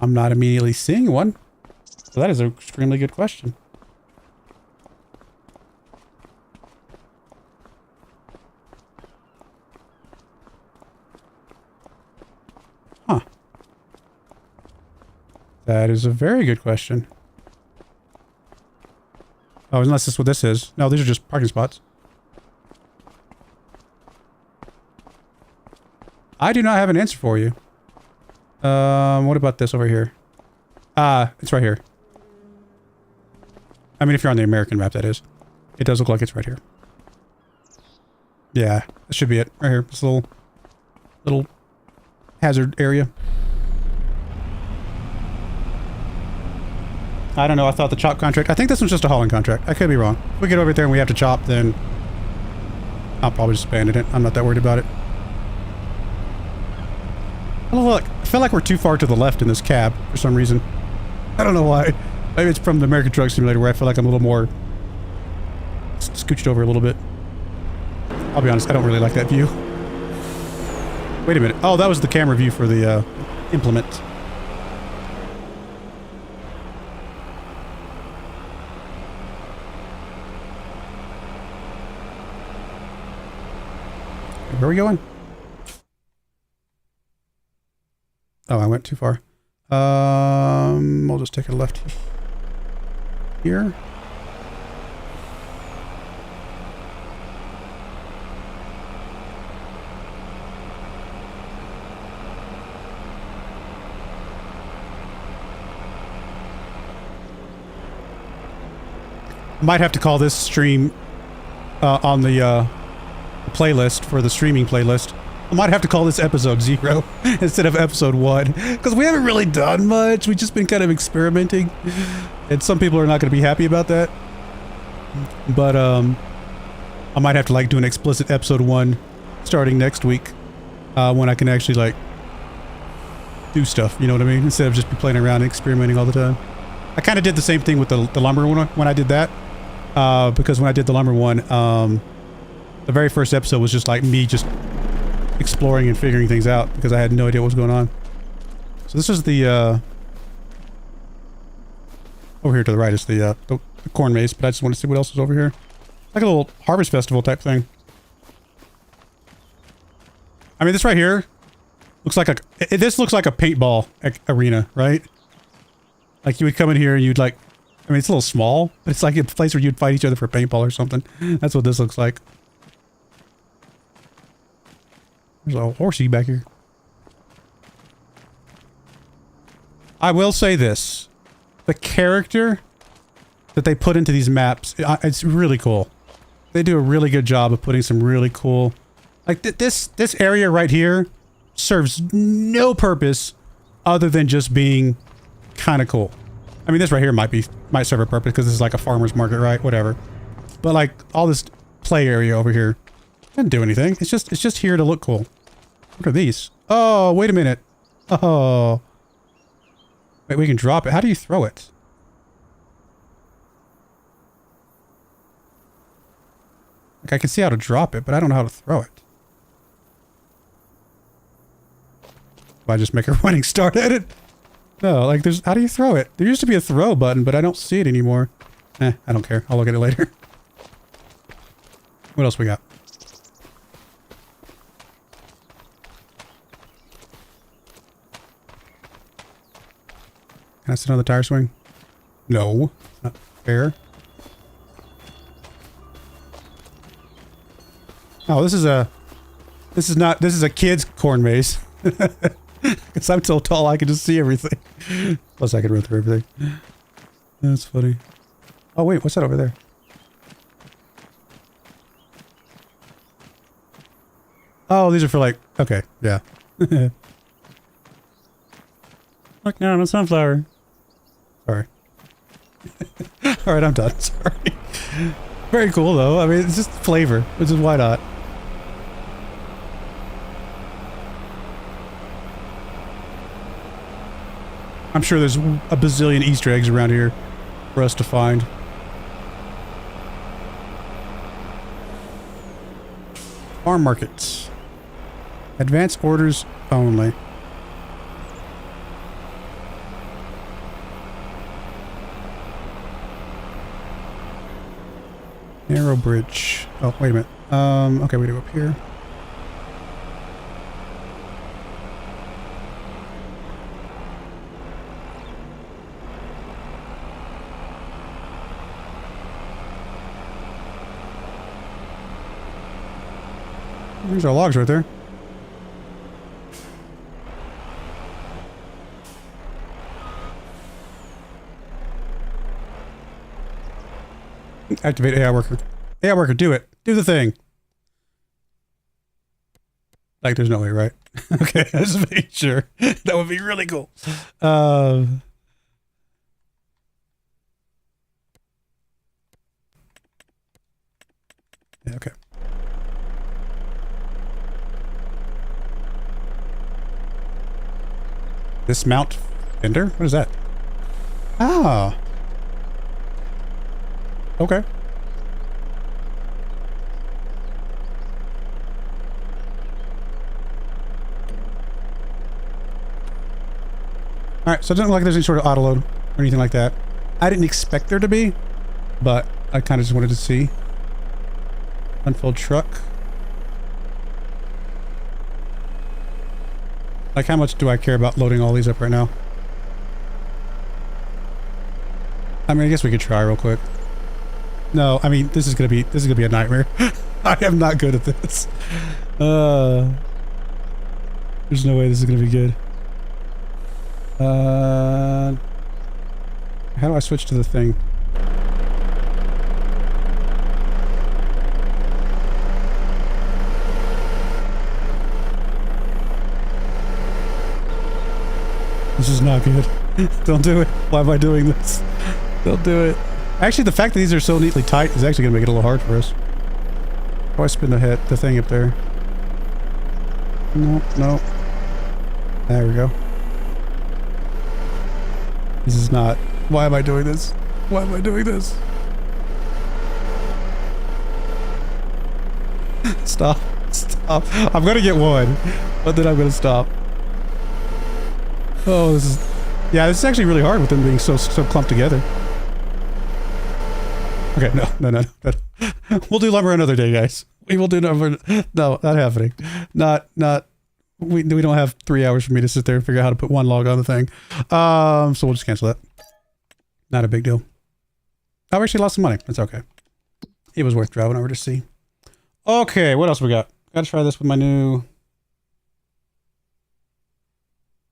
not immediately seeing one. So that is an extremely good question. Huh. That is a very good question. Oh, unless this is what this is. No, these are just parking spots. I do not have an answer for you. What about this over here? It's right here. I mean, if you're on the American map, that is. It does look like it's right here. Yeah, that should be it. Right here. This little hazard area. I don't know. I thought the chop contract... I think this one's just a hauling contract. I could be wrong. If we get over there and we have to chop, then... I'll probably just abandon it. I'm not that worried about it. Oh, look. I feel like we're too far to the left in this cab for some reason. I don't know why. Maybe it's from the American Truck Simulator where I feel like I'm a little more... scooched over a little bit. I'll be honest. I don't really like that view. Wait a minute. Oh, that was the camera view for the implement. Where are we going? Oh, I went too far. We'll just take a left here. Might have to call this stream on the playlist for the streaming playlist. I might have to call this episode 0 instead of episode 1 because we haven't really done much. We've just been kind of experimenting, and some people are not going to be happy about that. But I might have to like do an explicit episode 1 starting next week when I can actually like do stuff. You know what I mean? Instead of just be playing around and experimenting all the time. I kind of did the same thing with the lumber one when I did that. Because when I did the lumber one, the very first episode was just like me just exploring and figuring things out because I had no idea what was going on. So this is the, over here to the right is the corn maze, but I just want to see what else is over here. Like a little harvest festival type thing. I mean, this right here looks like this looks like a paintball arena, right? Like you would come in here and you'd like, I mean, it's a little small, but it's like a place where you'd fight each other for paintball or something. That's what this looks like. There's a horsey back here. I will say this. The character that they put into these maps, it's really cool. They do a really good job of putting some really cool... Like, this area right here serves no purpose other than just being kind of cool. I mean, this right here might serve a purpose because this is like a farmer's market, right? Whatever. But like, all this play area over here doesn't do anything. It's just here to look cool. What are these? Oh, wait a minute. Oh. Wait, we can drop it. How do you throw it? Like, I can see how to drop it, but I don't know how to throw it. Do I just make a running start at it? No, like, how do you throw it? There used to be a throw button, but I don't see it anymore. I don't care. I'll look at it later. What else we got? Can I sit on the tire swing? No. Not fair. Oh, this is a kid's corn maze. Because I'm so tall I can just see everything. Plus I can run through everything. That's funny. Oh wait, what's that over there? Oh, these are for like... Okay, yeah. Look now, I'm a sunflower. Sorry. Alright, I'm done. Sorry. Very cool though. I mean, it's just flavor. Which is why not? I'm sure there's a bazillion Easter eggs around here for us to find. Farm markets. Advanced orders only. Narrow bridge. Oh, wait a minute. Okay, we go up here. There's our logs right there. Activate AI worker. AI worker, do it. Do the thing. Like, there's no way, right? Okay, just making sure. That would be really cool. Yeah, okay. Dismount fender? What is that? Ah. Okay. Alright, so it doesn't look like there's any sort of auto load or anything like that. I didn't expect there to be, but I kind of just wanted to see. Unfilled truck. Like, how much do I care about loading all these up right now? I mean, I guess we could try real quick. No, I mean, this is gonna be a nightmare. I am not good at this. There's no way this is gonna be good. How do I switch to the thing? This is not good. Don't do it. Why am I doing this? Don't do it. Actually, the fact that these are so neatly tight is actually going to make it a little hard for us. How do I spin the thing up there? No, no. There we go. This is not... Why am I doing this? Why am I doing this? Stop. Stop. I'm going to get one, but then I'm going to stop. Oh, this is... Yeah, this is actually really hard with them being so clumped together. Okay, no. We'll do lumber another day, guys. We will do lumber... No, not happening. Not... We don't have 3 hours for me to sit there and figure out how to put one log on the thing. So we'll just cancel that. Not a big deal. I've actually lost some money. That's okay. It was worth driving over to see. Okay, what else we got? Gotta try this with my new...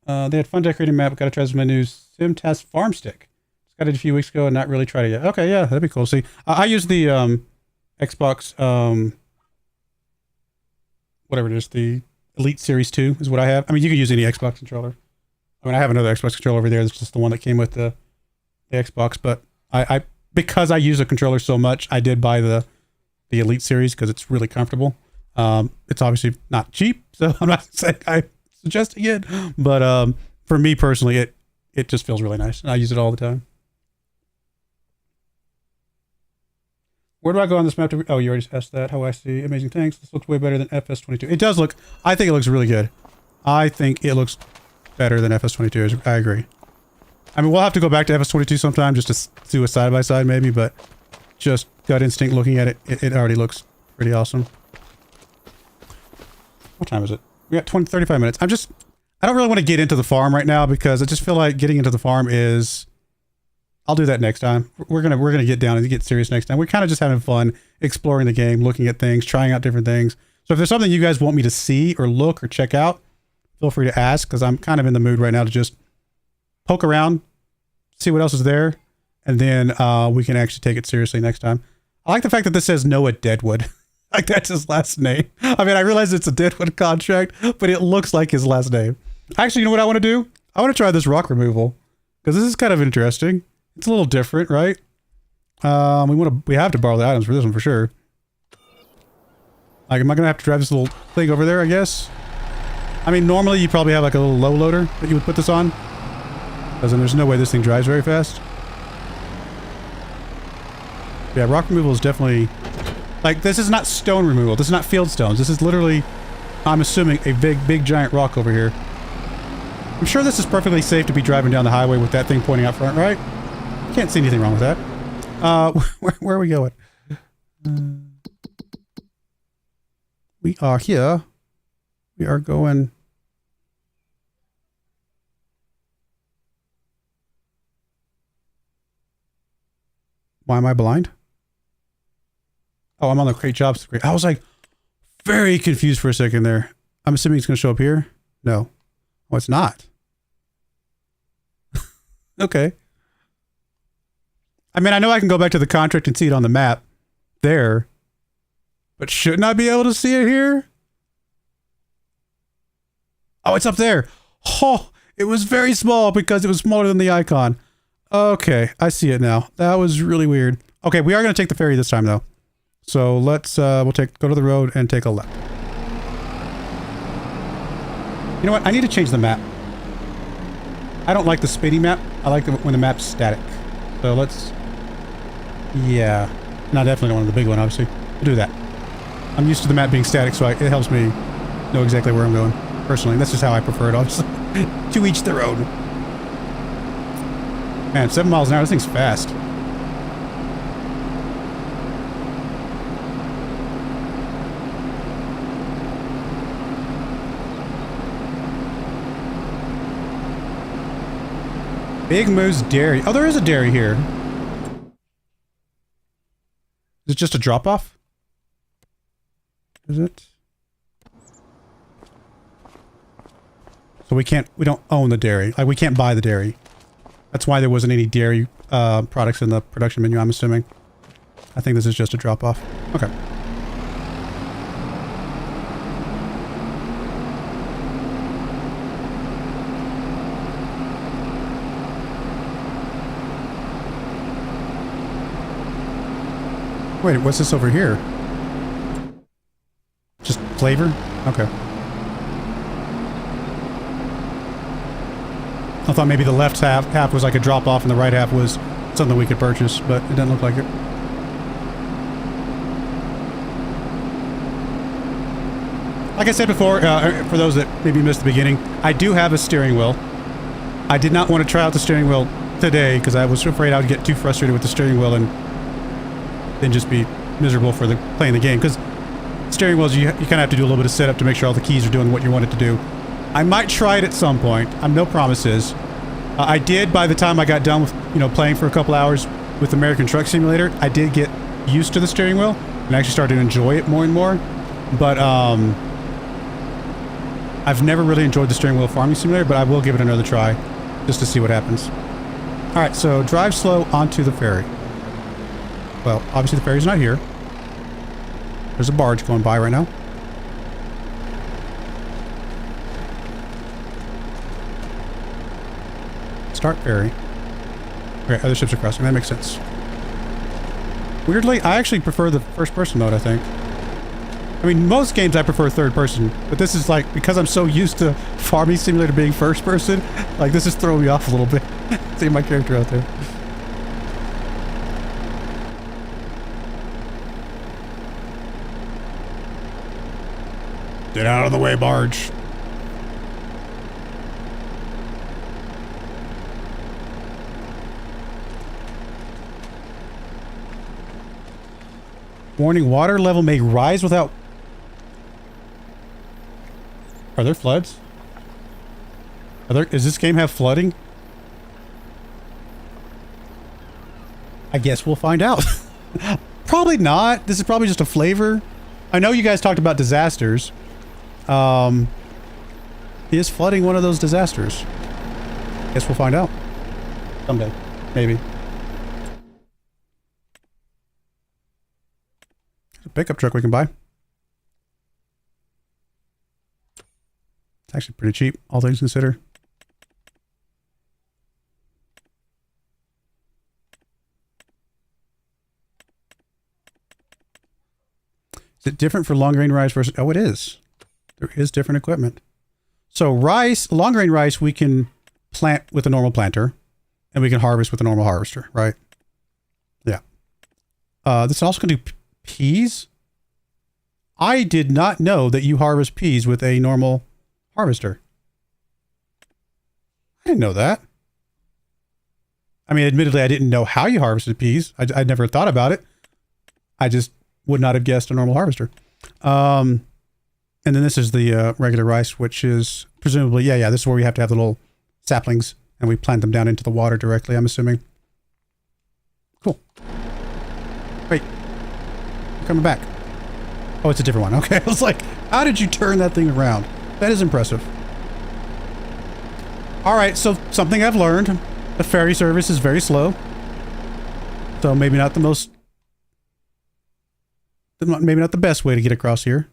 they had fun decorating map. Gotta try this with my new SimTask farm stick. Just got it a few weeks ago and not really tried it yet. Okay, yeah, that'd be cool. See, I use the Xbox, whatever it is, the Elite Series 2 is what I have. I mean, you can use any Xbox controller. I mean, I have another Xbox controller over there. That's just the one that came with the Xbox. But I because I use the controller so much, I did buy the Elite Series because it's really comfortable. It's obviously not cheap, so I'm not saying I'm suggesting it. But for me personally, it just feels really nice. And I use it all the time. Where do I go on this map? Oh, you already asked that. How I see. Amazing, thanks. This looks way better than FS25. It does look... I think it looks really good. I think it looks better than FS25. I agree. I mean, we'll have to go back to FS25 sometime just to do a side-by-side maybe, but just gut instinct looking at it, it already looks pretty awesome. What time is it? We got 35 minutes. I don't really want to get into the farm right now because I just feel like getting into the farm is... I'll do that next time. We're gonna get down and get serious next time. We're kind of just having fun, exploring the game, looking at things, trying out different things. So if there's something you guys want me to see or look or check out, feel free to ask because I'm kind of in the mood right now to just poke around, see what else is there, and then we can actually take it seriously next time. I like the fact that this says Noah Deadwood. Like that's his last name. I mean, I realize it's a Deadwood contract, but it looks like his last name. Actually, you know what I want to do? I want to try this rock removal because this is kind of interesting. It's a little different, right? We have to borrow the items for this one for sure. Like, am I gonna have to drive this little thing over there, I guess? I mean, normally you probably have like a little low loader that you would put this on. Because then there's no way this thing drives very fast. Yeah, rock removal is definitely... Like, this is not stone removal. This is not field stones. This is literally, I'm assuming, a big giant rock over here. I'm sure this is perfectly safe to be driving down the highway with that thing pointing out front, right? Can't see anything wrong with that. Where are we going? We are here. We are going... Why am I blind? Oh, I'm on the Great Jobs screen. I was like, Very confused for a second there. I'm assuming it's going to show up here. No. Oh, it's not. Okay. I mean, I know I can go back to the contract and see it on the map there, but shouldn't I be able to see it here? Oh, it's up there. Oh, it was very small because it was smaller than the icon. Okay, I see it now. That was really weird. Okay, we are going to take the ferry this time though. So let's, go to the road and take a left. You know what? I need to change the map. I don't like the spinny map. I like when the map's static. So let's, yeah. No, definitely don't want the big one, obviously. We'll do that. I'm used to the map being static, so it helps me know exactly where I'm going. Personally, that's just how I prefer it, obviously. To each their own. Man, 7 miles an hour, this thing's fast. Big Moose Dairy. Oh, there is a dairy here. Is it just a drop-off? Is it? So we don't own the dairy. Like, we can't buy the dairy. That's why there wasn't any dairy products in the production menu, I'm assuming. I think this is just a drop-off. Okay. Wait, what's this over here? Just flavor? Okay. I thought maybe the left half was like a drop-off and the right half was something we could purchase, but it doesn't look like it. Like I said before, for those that maybe missed the beginning, I do have a steering wheel. I did not want to try out the steering wheel today because I was afraid I would get too frustrated with the steering wheel and then just be miserable for playing the game. Because steering wheels, you kind of have to do a little bit of setup to make sure all the keys are doing what you want it to do. I might try it at some point. I'm no promises. I did by the time I got done with, playing for a couple hours with American Truck Simulator. I did get used to the steering wheel and actually started to enjoy it more and more. But I've never really enjoyed the steering wheel farming simulator, but I will give it another try just to see what happens. All right, so drive slow onto the ferry. Well, obviously the ferry's not here. There's a barge going by right now. Start ferry. Okay, other ships are crossing. That makes sense. Weirdly, I actually prefer the first-person mode, I think. I mean, most games I prefer third-person, but this is like, because I'm so used to Farming Simulator being first-person, like, this is throwing me off a little bit. Seeing my character out there. Get out of the way, barge. Warning, water level may rise without... Are there floods? Does this game have flooding? I guess we'll find out. Probably not. This is probably just a flavor. I know you guys talked about disasters. Is flooding one of those disasters? Guess we'll find out. Someday. Maybe. There's a pickup truck we can buy. It's actually pretty cheap, all things considered. Is it different for long-grain rice versus... Oh, it is. There is different equipment. So rice, long-grain rice, we can plant with a normal planter, and we can harvest with a normal harvester, right? Yeah. This also can do peas. I did not know that you harvest peas with a normal harvester. I didn't know that. I mean, admittedly, I didn't know how you harvested peas. I'd never thought about it. I just would not have guessed a normal harvester. And then this is the regular rice, which is presumably, yeah, this is where we have to have the little saplings, and we plant them down into the water directly, I'm assuming. Cool. Wait. I'm coming back. Oh, it's a different one. Okay. I was like, how did you turn that thing around? That is impressive. All right. So something I've learned, the ferry service is very slow. So maybe not the most, maybe not the best way to get across here.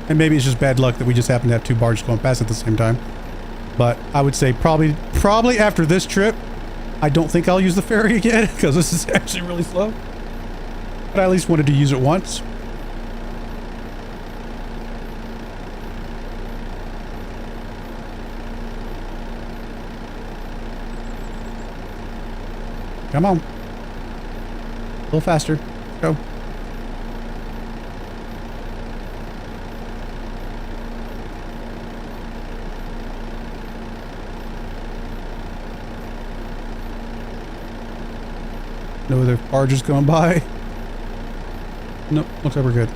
And maybe it's just bad luck that we just happen to have two barges going past at the same time. But I would say probably after this trip, I don't think I'll use the ferry again because this is actually really slow. But I at least wanted to use it once. Come on. A little faster. Go. No other barges going by. Nope, looks like we're good.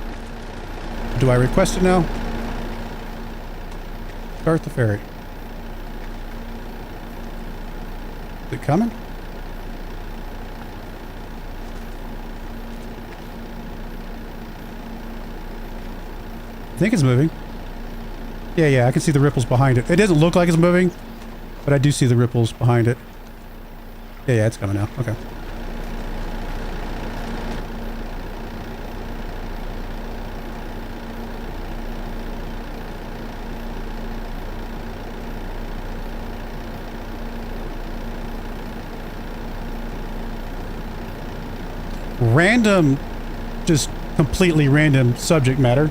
Do I request it now? Start the ferry. Is it coming? I think it's moving. Yeah, I can see the ripples behind it. It doesn't look like it's moving, but I do see the ripples behind it. Yeah, it's coming now. Okay. Random, just completely random subject matter,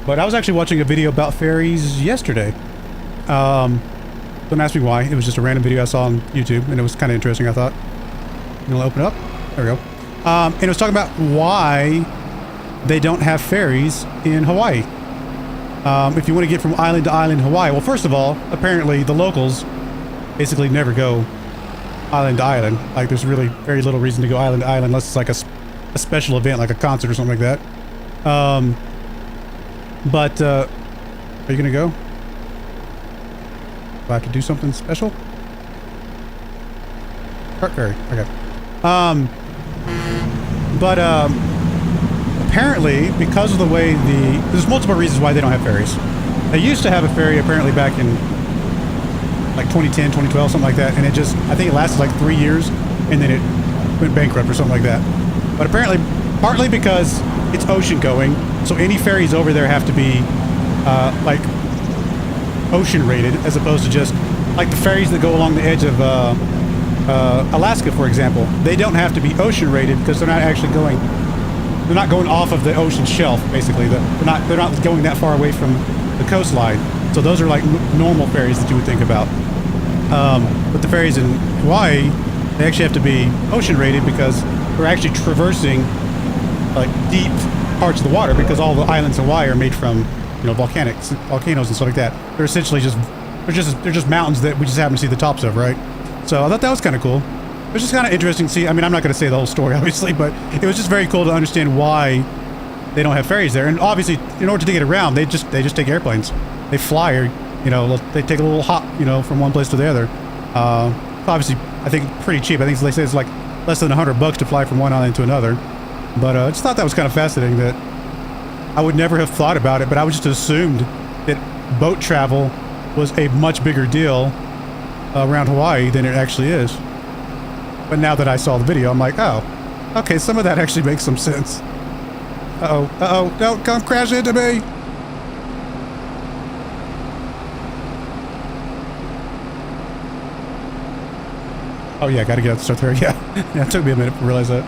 but I was actually watching a video about ferries yesterday. Don't ask me why. It was just a random video I saw on YouTube, and it was kind of interesting, I thought. I'm gonna open it up. There we go. And it was talking about why they don't have ferries in Hawaii. If you want to get from island to island in Hawaii, well, first of all, apparently the locals basically never go island to island. Like, there's really very little reason to go island to island unless it's like a special event, like a concert or something like that. Are you gonna go? Do I have to do something special? Cart ferry. Okay. Apparently, because of the way there's multiple reasons why they don't have ferries. They used to have a ferry apparently back in like 2010, 2012, something like that, and it just, I think it lasted like 3 years, and then it went bankrupt or something like that. But apparently, partly because it's ocean going, so any ferries over there have to be like ocean rated, as opposed to just like the ferries that go along the edge of Alaska, for example. They don't have to be ocean rated because they're not actually going. They're not going off of the ocean shelf, basically. They're not going that far away from the coastline. So those are like normal ferries that you would think about. But the ferries in Hawaii, they actually have to be ocean rated because they're actually traversing like deep parts of the water, because all the islands in Hawaii are made from, you know, volcanoes and stuff like that. They're essentially they're just mountains that we just happen to see the tops of, right? So I thought that was kind of cool. It was just kind of interesting to see. I mean, I'm not going to say the whole story, obviously, but it was just very cool to understand why they don't have ferries there. And obviously, in order to get around, they just take airplanes. They fly, or, you know, they take a little hop, you know, from one place to the other. Obviously, I think pretty cheap. I think they say it's like less than $100 to fly from one island to another. But I just thought that was kind of fascinating, that I would never have thought about it, but I would just assumed that boat travel was a much bigger deal around Hawaii than it actually is. But now that I saw the video, I'm like, oh, okay, some of that actually makes some sense. Uh-oh, don't come crash into me! Oh yeah, gotta get out the start there, yeah. Yeah, it took me a minute to realize that.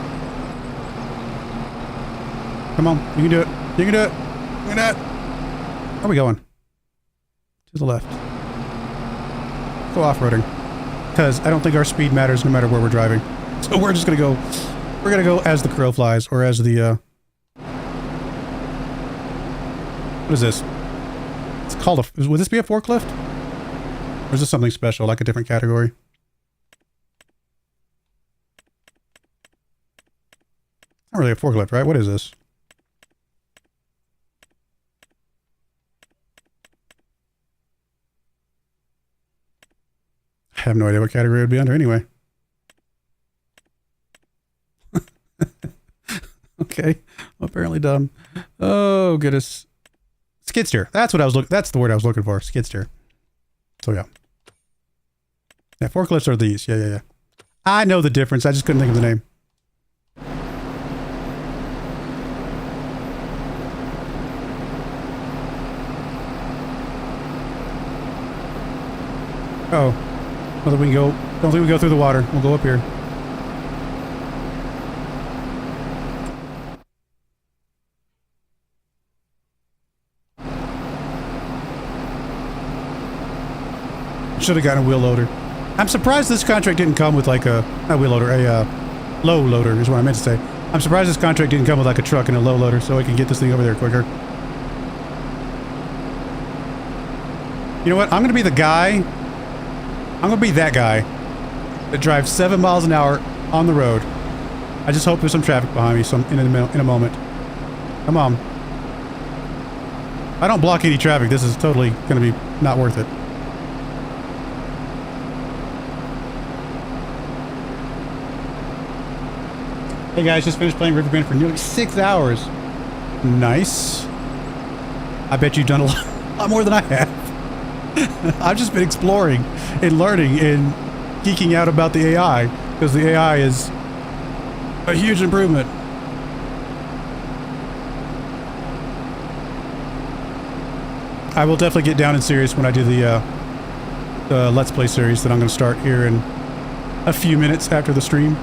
Come on, you can do it. You can do it. You can do it. Where are we going? To the left. Go off-roading. Because I don't think our speed matters no matter where we're driving. So we're just gonna go, we're gonna go as the crow flies, or as the, what is this? It's called a, would this be a forklift? Or is this something special, like a different category? Not really a forklift, right? What is this? I have no idea what category it would be under anyway. Okay. Apparently dumb. Oh, goodness. Skid steer. That's what I was looking. That's the word I was looking for. Skid steer. So yeah. Yeah, forklifts are these. Yeah, yeah, yeah. I know the difference. I just couldn't think of the name. Oh. Don't think we can go. Don't think we can go through the water. We'll go up here. Should have gotten a wheel loader. I'm surprised this contract didn't come with like a not wheel loader, a low loader is what I meant to say. I'm surprised this contract didn't come with like a truck and a low loader so I can get this thing over there quicker. You know what? I'm gonna be the guy. I'm gonna be that guy that drives 7 miles an hour on the road. I just hope there's some traffic behind me in a moment. Come on. If I don't block any traffic, this is totally gonna be not worth it. Hey guys, just finished playing Riverbend for nearly 6 hours. Nice. I bet you've done a lot more than I have. I've just been exploring and learning and geeking out about the AI because the AI is a huge improvement. I will definitely get down and serious when I do the Let's Play series that I'm going to start here in a few minutes after the stream.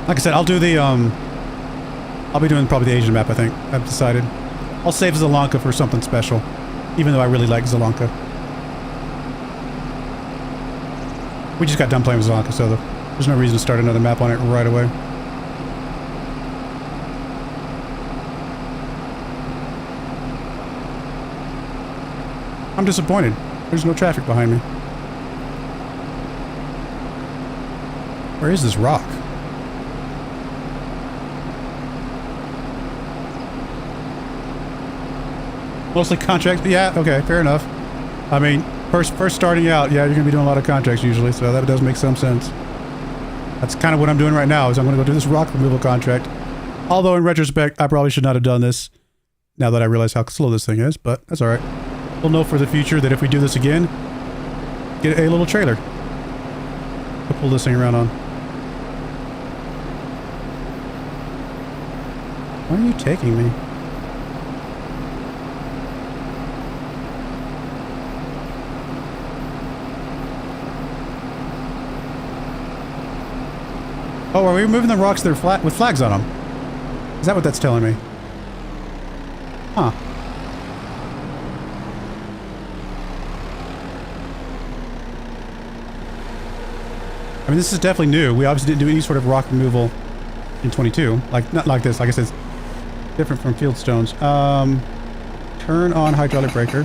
Like I said, I'll do the, I'll be doing probably the Asian map, I think. I've decided. I'll save Sri for something special. Even though I really like Sri. We just got done playing with Sri, so there's no reason to start another map on it right away. I'm disappointed. There's no traffic behind me. Where is this rock? Mostly contracts. Yeah, okay, fair enough. I mean, first starting out, yeah, you're gonna be doing a lot of contracts usually, so that does make some sense. That's kind of what I'm doing right now, is I'm gonna go do this rock removal contract. Although in retrospect, I probably should not have done this now that I realize how slow this thing is, but that's alright. We'll know for the future that if we do this again, get a little trailer to pull this thing around on. Where are you taking me? Oh, are we moving the rocks that are flat with flags on them? Is that what that's telling me? Huh. I mean, this is definitely new. We obviously didn't do any sort of rock removal in 22. Like, not like this. Like I said, it's different from field stones. Turn on hydraulic breaker.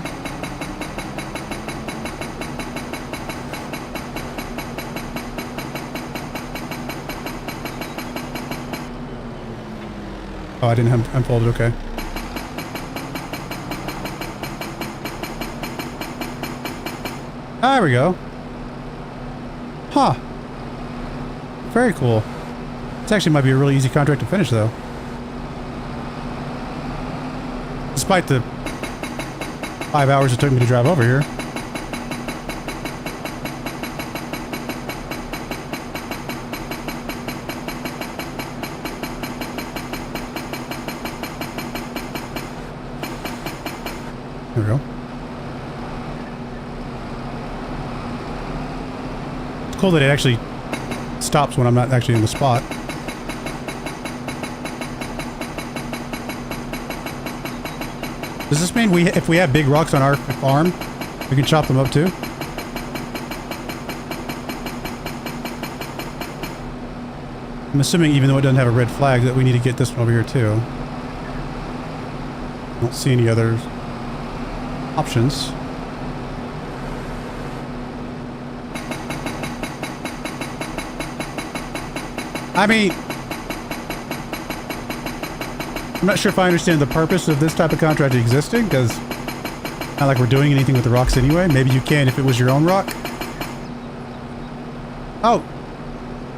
Oh, I didn't have unfolded, okay. There we go. Huh. Very cool. This actually might be a really easy contract to finish, though. Despite the 5 hours it took me to drive over here. There we go. It's cool that it actually stops when I'm not actually in the spot. Does this mean if we have big rocks on our farm, we can chop them up too? I'm assuming even though it doesn't have a red flag that we need to get this one over here too. I don't see any other options. I mean, I'm not sure if I understand the purpose of this type of contract existing, because not like we're doing anything with the rocks anyway. Maybe you can if it was your own rock. Oh,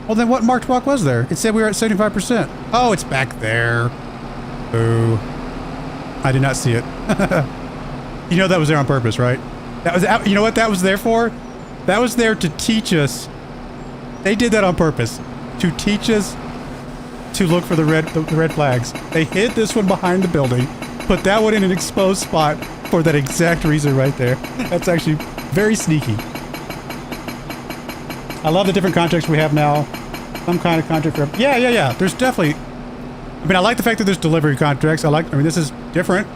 Well, then what marked block was there? It said we were at 75%. Oh, it's back there. Ooh. I did not see it. You know that was there on purpose, right? That was, you know what that was there for? That was there to teach us. They did that on purpose. To teach us to look for the red flags. They hid this one behind the building, put that one in an exposed spot for that exact reason right there. That's actually very sneaky. I love the different contracts we have now. Some kind of contract for... Yeah. There's definitely... I mean, I like the fact that there's delivery contracts. I mean, this is different.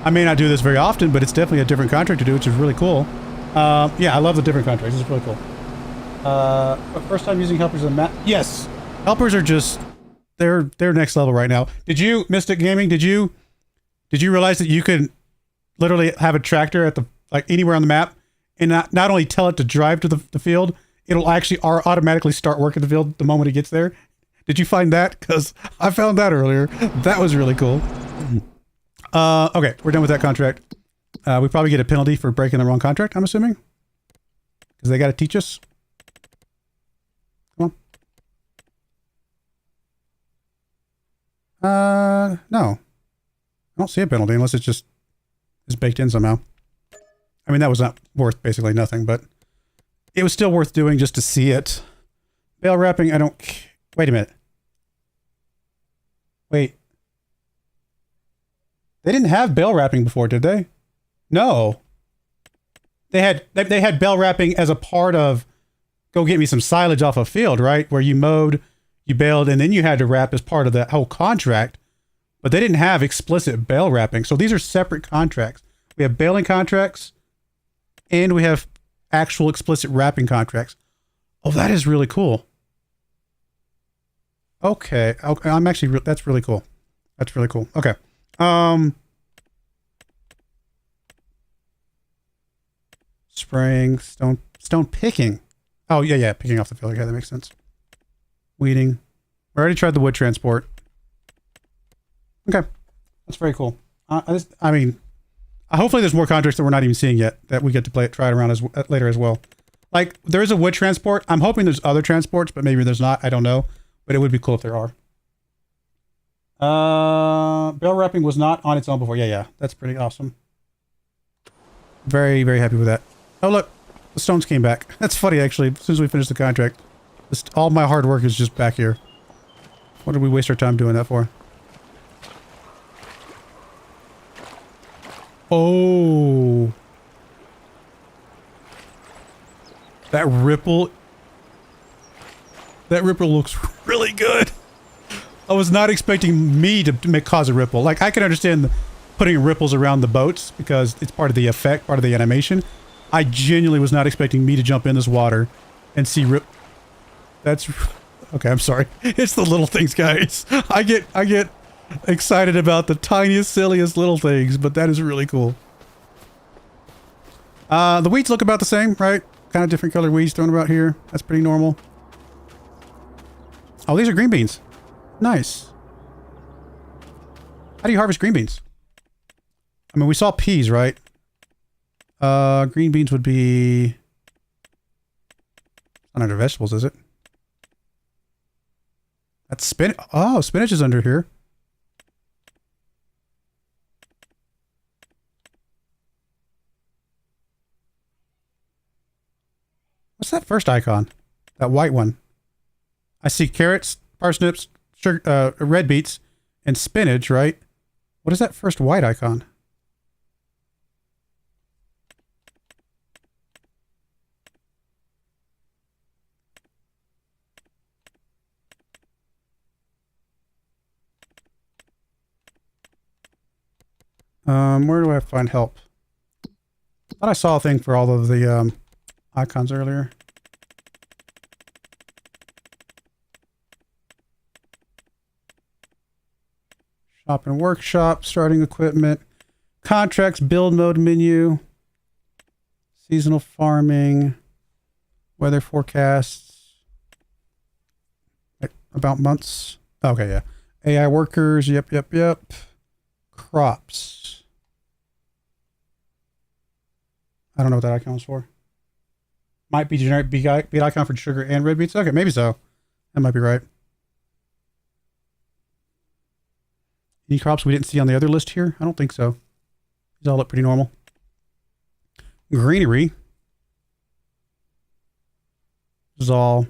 I may not do this very often, but it's definitely a different contract to do, which is really cool. Yeah, I love the different contracts. It's really cool. First time using helpers on the map. Yes. Helpers are just... They're next level right now. Did you, Mystic Gaming, did you realize that you could literally have a tractor at the... Like, anywhere on the map, and not only tell it to drive to the field, it'll actually automatically start working the field the moment it gets there. Did you find that? Because I found that earlier. That was really cool. Okay, we're done with that contract. We probably get a penalty for breaking the wrong contract, I'm assuming. Because they got to teach us. Come on. No. I don't see a penalty unless it's just is baked in somehow. I mean, that was not worth basically nothing, but it was still worth doing just to see it. Bale wrapping, I don't... Wait a minute. Wait. They didn't have bale wrapping before, did they? No. They had bale wrapping as a part of go get me some silage off a field, right? Where you mowed, you baled, and then you had to wrap as part of that whole contract. But they didn't have explicit bale wrapping. So these are separate contracts. We have baling contracts, and we have actual explicit wrapping contracts. Oh, that is really cool. Okay. I'm actually, that's really cool. That's really cool. Okay. Spraying, stone picking. Oh, yeah. Picking off the field. Okay, that makes sense. Weeding. We already tried the wood transport. Okay. That's very cool. I mean, hopefully there's more contracts that we're not even seeing yet that we get to try it around later as well. Like, there is a wood transport. I'm hoping there's other transports, but maybe there's not. I don't know. But it would be cool if there are. Bale wrapping was not on its own before. Yeah. That's pretty awesome. Very, very happy with that. Oh, look. The stones came back. That's funny, actually. As soon as we finish the contract. All my hard work is just back here. What did we waste our time doing that for? Oh. That ripple looks really good. I was not expecting me to cause a ripple. Like, I can understand putting ripples around the boats because it's part of the effect, part of the animation. I genuinely was not expecting me to jump in this water and see That's... Okay, I'm sorry. It's the little things, guys. I get excited about the tiniest, silliest little things, but that is really cool. The weeds look about the same, right? Kind of different colored weeds thrown about here. That's pretty normal. Oh, these are green beans. Nice. How do you harvest green beans? I mean, we saw peas, right? Green beans would be... Not under vegetables, is it? That's spinach. Oh, spinach is under here. What's that first icon? That white one. I see carrots, parsnips, sugar, red beets, and spinach, right? What is that first white icon? Where do I find help? I thought I saw a thing for all of the icons earlier. Shop and workshop, starting equipment, contracts, build mode menu, seasonal farming, weather forecasts, about months. Okay, yeah. AI workers, yep. Crops. I don't know what that icon was for. Might be generic beet icon for sugar and red beets. Okay, maybe so. That might be right. Any crops we didn't see on the other list here? I don't think so. These all look pretty normal. Greenery. This is all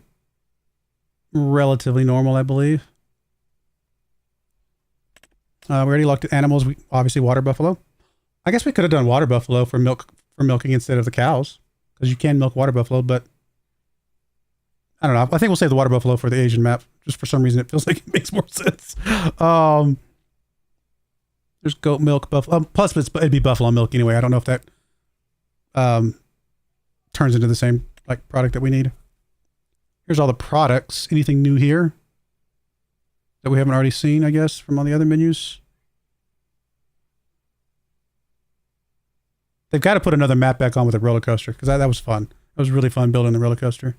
relatively normal, I believe. We already looked at animals. We obviously water buffalo. I guess we could have done water buffalo for milking instead of the cows, because you can milk water buffalo, but I don't know. I think we'll save the water buffalo for the Asian map. Just for some reason, it feels like it makes more sense. There's goat milk, buffalo. Plus, it'd be buffalo milk anyway. I don't know if that turns into the same like product that we need. Here's all the products. Anything new here that we haven't already seen, I guess, from all the other menus? They've got to put another map back on with a roller coaster, because that was fun. It was really fun building the roller coaster.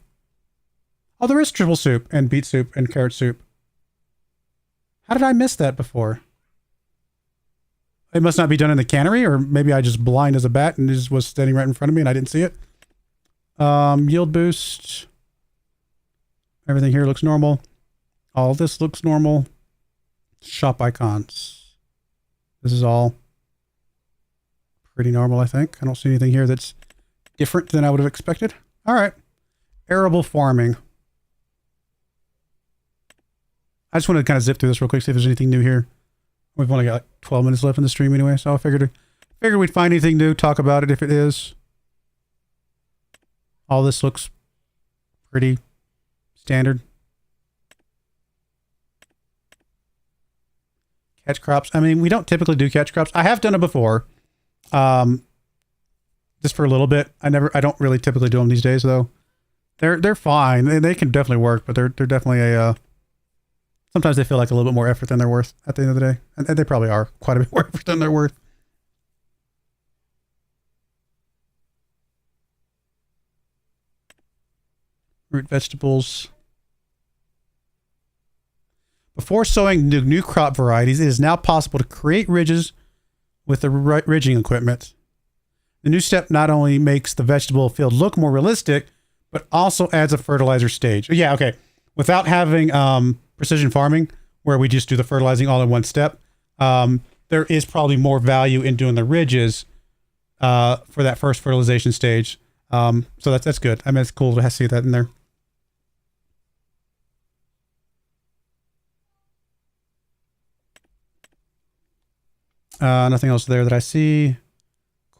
Oh, there is triple soup and beet soup and carrot soup. How did I miss that before? It must not be done in the cannery, or maybe I just blind as a bat and it just was standing right in front of me and I didn't see it. Yield boost. Everything here looks normal. All this looks normal. Shop icons. This is all pretty normal, I think. I don't see anything here that's different than I would have expected. All right. Arable farming. I just want to kind of zip through this real quick, see if there's anything new here. We've only got like 12 minutes left in the stream anyway, so I figured we'd find anything new, talk about it if it is. All this looks pretty standard. Catch crops. I mean, we don't typically do catch crops. I have done it before. Just for a little bit. I don't really typically do them these days though. They're fine. They can definitely work, but they're definitely a sometimes they feel like a little bit more effort than they're worth at the end of the day. And they probably are quite a bit more effort than they're worth. Root vegetables. Before sowing new crop varieties, it is now possible to create ridges with the ridging equipment. The new step not only makes the vegetable field look more realistic, but also adds a fertilizer stage. Yeah, okay. Without having precision farming, where we just do the fertilizing all in one step, there is probably more value in doing the ridges for that first fertilization stage. So that's good. I mean, it's cool to see that in there. Nothing else there that I see.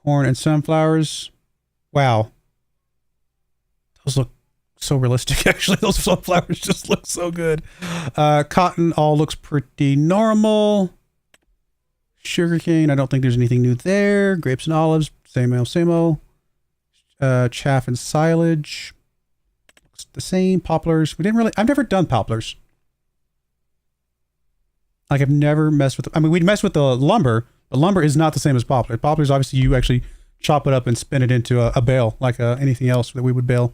Corn and sunflowers. Wow. Those look so realistic, actually. Those sunflowers just look so good. Cotton all looks pretty normal. Sugarcane, I don't think there's anything new there. Grapes and olives, same old, same old. Chaff and silage. Looks the same. Poplars. I've never done poplars. Like, I've never messed with, I mean, we'd mess with the lumber, but lumber is not the same as poplar. Poplars, obviously, you actually chop it up and spin it into a bale, like anything else that we would bale.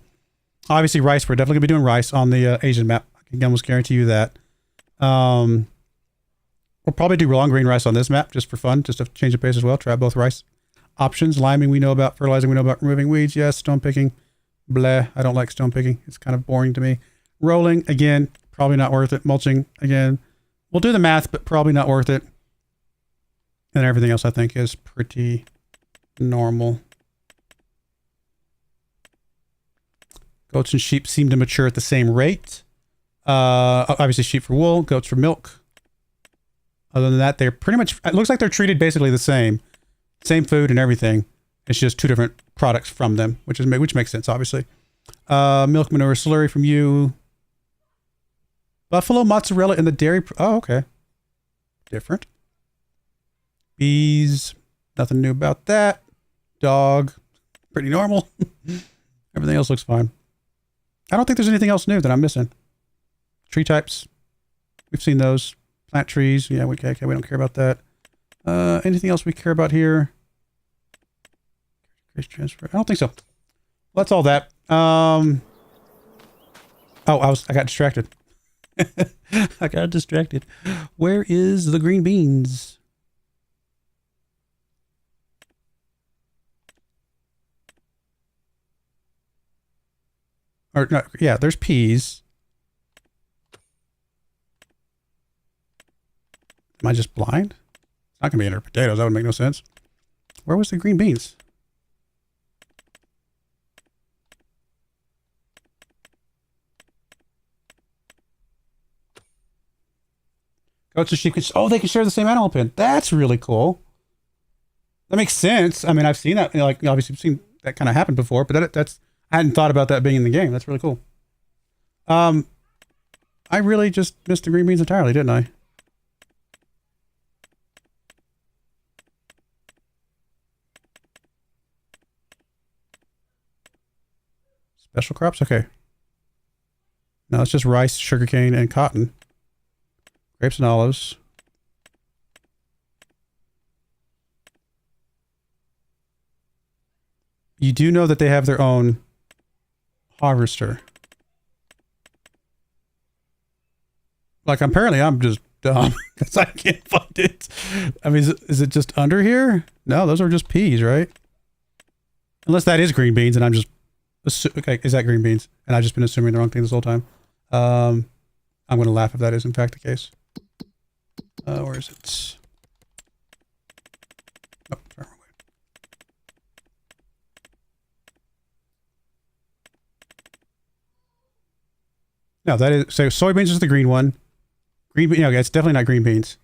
Obviously, rice, we're definitely going to be doing rice on the Asian map. I can almost guarantee you that. We'll probably do long grain rice on this map, just for fun, just to change the pace as well. Try both rice options. Liming, we know about. Fertilizing, we know about. Removing weeds, yes. Stone picking, bleh. I don't like stone picking. It's kind of boring to me. Rolling, again, probably not worth it. Mulching, again. We'll do the math, but probably not worth it. And everything else, I think, is pretty normal. Goats and sheep seem to mature at the same rate. Obviously, sheep for wool, goats for milk. Other than that, they're pretty much, it looks like they're treated basically the same. Same food and everything. It's just two different products from them, which makes sense, obviously. Milk, manure, slurry from you. Buffalo, mozzarella, and the dairy. Oh, okay. Different. Bees. Nothing new about that. Dog. Pretty normal. Everything else looks fine. I don't think there's anything else new that I'm missing. Tree types. We've seen those. Plant trees. Yeah, we don't care about that. Anything else we care about here? Transfer. I don't think so. Well, that's all that. Oh, I got distracted. I got distracted. Where is the green beans? Or no, yeah, there's peas. Am I just blind? It's not going to be under potatoes. That would make no sense. Where was the green beans? Goats and sheep can... Oh, they can share the same animal pen. That's really cool. That makes sense. I mean, I've seen that. You know, like, obviously, I've seen that kind of happen before, but that's... I hadn't thought about that being in the game. That's really cool. I really just missed the green beans entirely, didn't I? Special crops? Okay. No, it's just rice, sugarcane, and cotton. Grapes and olives. You do know that they have their own harvester. Like, apparently I'm just dumb because I can't find it. I mean, is it just under here? No, those are just peas, right? Unless that is green beans and I'm just... Okay, is that green beans? And I've just been assuming the wrong thing this whole time. I'm going to laugh if that is in fact the case. Where is it? Oh, sorry, wrong way. No, that is... So soybeans is the green one. Green bean... Okay, it's definitely not green beans.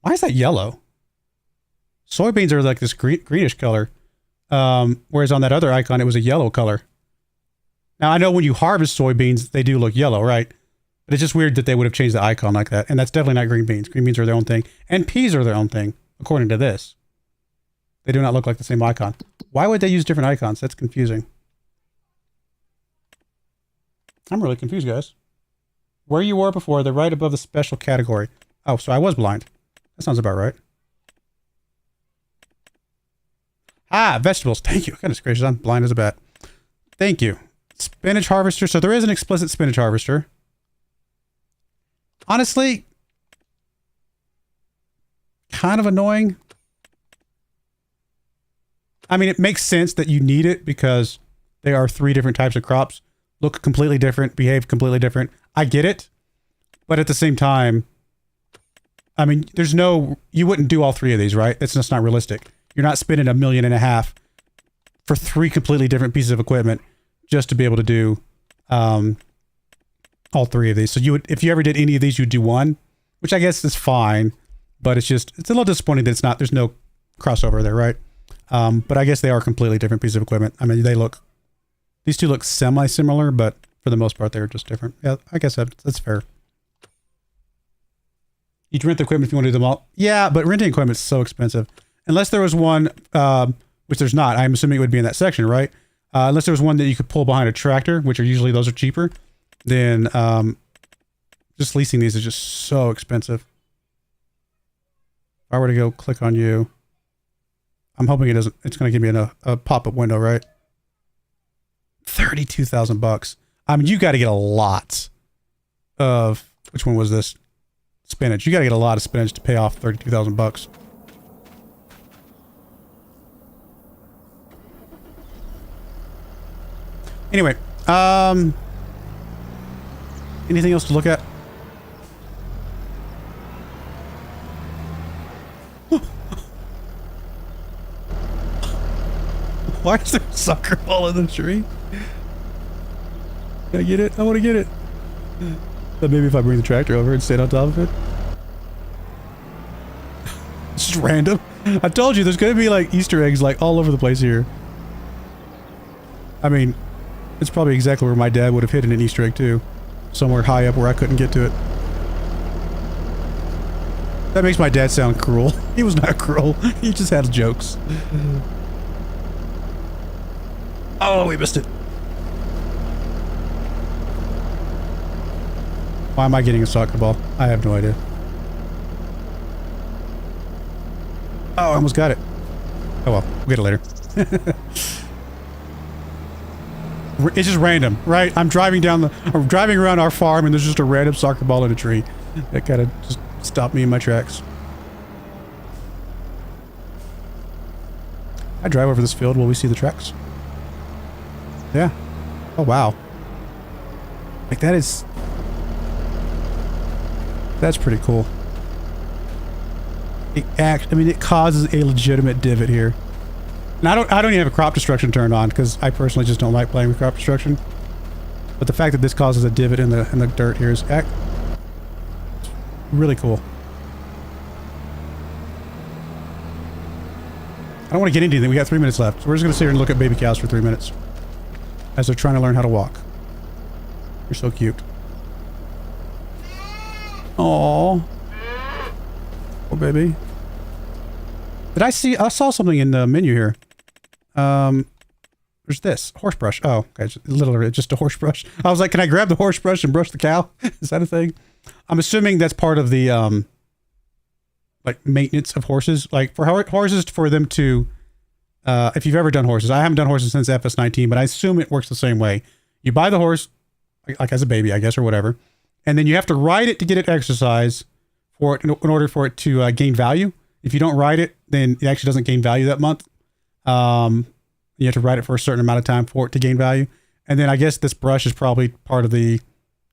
Why is that yellow? Soybeans are like this greenish color. Whereas on that other icon, it was a yellow color. Now, I know when you harvest soybeans, they do look yellow, right? But it's just weird that they would have changed the icon like that. And that's definitely not green beans. Green beans are their own thing. And peas are their own thing, according to this. They do not look like the same icon. Why would they use different icons? That's confusing. I'm really confused, guys. Where you were before, they're right above the special category. Oh, so I was blind. That sounds about right. Ah, vegetables. Thank you. Goodness gracious, I'm blind as a bat. Thank you. Spinach harvester. So there is an explicit spinach harvester. Honestly, kind of annoying. I mean, it makes sense that you need it because there are 3 different types of crops. Look completely different, behave completely different. I get it. But at the same time, I mean, there's no... You wouldn't do all 3 of these, right? It's just not realistic. You're not spending $1.5 million for 3 completely different pieces of equipment just to be able to do all 3 of these. So you would, if you ever did any of these, you'd do 1, which I guess is fine, but it's a little disappointing that there's no crossover there, right? But I guess they are completely different pieces of equipment. I mean, these 2 look semi-similar, but for the most part, they're just different. Yeah, I guess that's fair. You'd rent the equipment if you want to do them all. Yeah, but renting equipment is so expensive. Unless there was one, which there's not. I'm assuming it would be in that section, right? Unless there was one that you could pull behind a tractor, which are usually, those are cheaper. Then just leasing these is just so expensive. If I were to go click on you, I'm hoping it's going to give me a pop-up window, right? $32,000. I mean, you got to get a lot of, which one was this? Spinach. You got to get a lot of spinach to pay off $32,000. Anyway, anything else to look at? Why is there a soccer ball in the tree? Can I get it? I want to get it. But maybe if I bring the tractor over and stand on top of it. It's just random. I told you there's going to be like Easter eggs like all over the place here. I mean, it's probably exactly where my dad would have hidden an Easter egg too. Somewhere high up where I couldn't get to it. That makes my dad sound cruel. He was not cruel. He just had jokes. Oh, we missed it. Why am I getting a soccer ball? I have no idea. Oh, I almost got it. Oh well, we'll get it later. It's just random, right? I'm driving around our farm and there's just a random soccer ball in a tree. That kind of just stopped me in my tracks. I drive over this field while we see the tracks. Yeah. Oh wow. Like that is... That's pretty cool. I mean, it causes a legitimate divot here. And I don't even have a crop destruction turned on because I personally just don't like playing with crop destruction. But the fact that this causes a divot in the dirt here is really cool. I don't want to get into anything. We got 3 minutes left. So we're just going to sit here and look at baby cows for 3 minutes as they're trying to learn how to walk. You're so cute. Aww. Oh, baby. I saw something in the menu here. There's this. Horse brush. Oh, okay. Literally just a horse brush. I was like, can I grab the horse brush and brush the cow? Is that a thing? I'm assuming that's part of the, like, maintenance of horses. Like, for horses, for them to, if you've ever done horses. I haven't done horses since FS19, but I assume it works the same way. You buy the horse, like as a baby, I guess, or whatever. And then you have to ride it to get it exercise for it, in order for it to gain value. If you don't ride it, then it actually doesn't gain value that month. You have to ride it for a certain amount of time for it to gain value. And then I guess this brush is probably part of the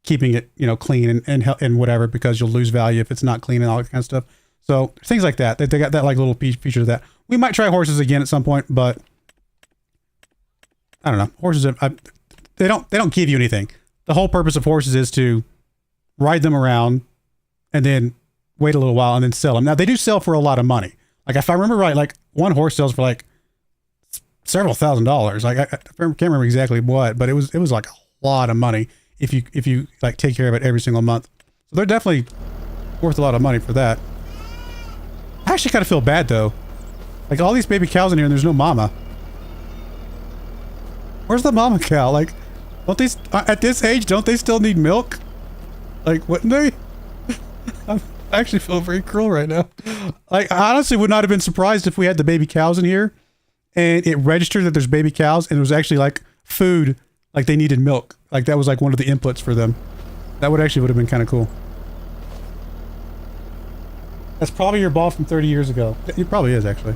keeping it, you know, clean and whatever, because you'll lose value if it's not clean and all that kind of stuff. So things like that. They got that like little feature of that. We might try horses again at some point, but I don't know. Horses, they don't give you anything. The whole purpose of horses is to ride them around and then wait a little while and then sell them. Now they do sell for a lot of money. Like if I remember right, like one horse sells for like several $1,000s. Like I can't remember exactly what, but it was like a lot of money if you like take care of it every single month. So they're definitely worth a lot of money for that. I actually kind of feel bad though. Like all these baby cows in here and there's no mama. Where's the mama cow? Like, don't they, at this age, don't they still need milk? Like, wouldn't they? I actually feel very cruel right now. Like, I honestly would not have been surprised if we had the baby cows in here and it registered that there's baby cows and it was actually like food, like they needed milk. Like that was like one of the inputs for them. That would have been kind of cool. That's probably your ball from 30 years ago. It probably is, actually.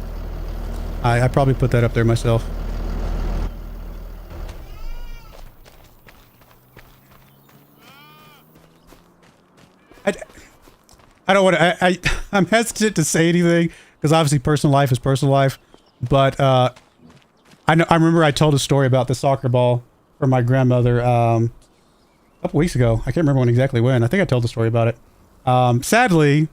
I probably put that up there myself. I don't want to... I'm hesitant to say anything, because obviously personal life is personal life. But I remember I told a story about the soccer ball from my grandmother a couple weeks ago. I can't remember exactly when. I think I told the story about it. Sadly...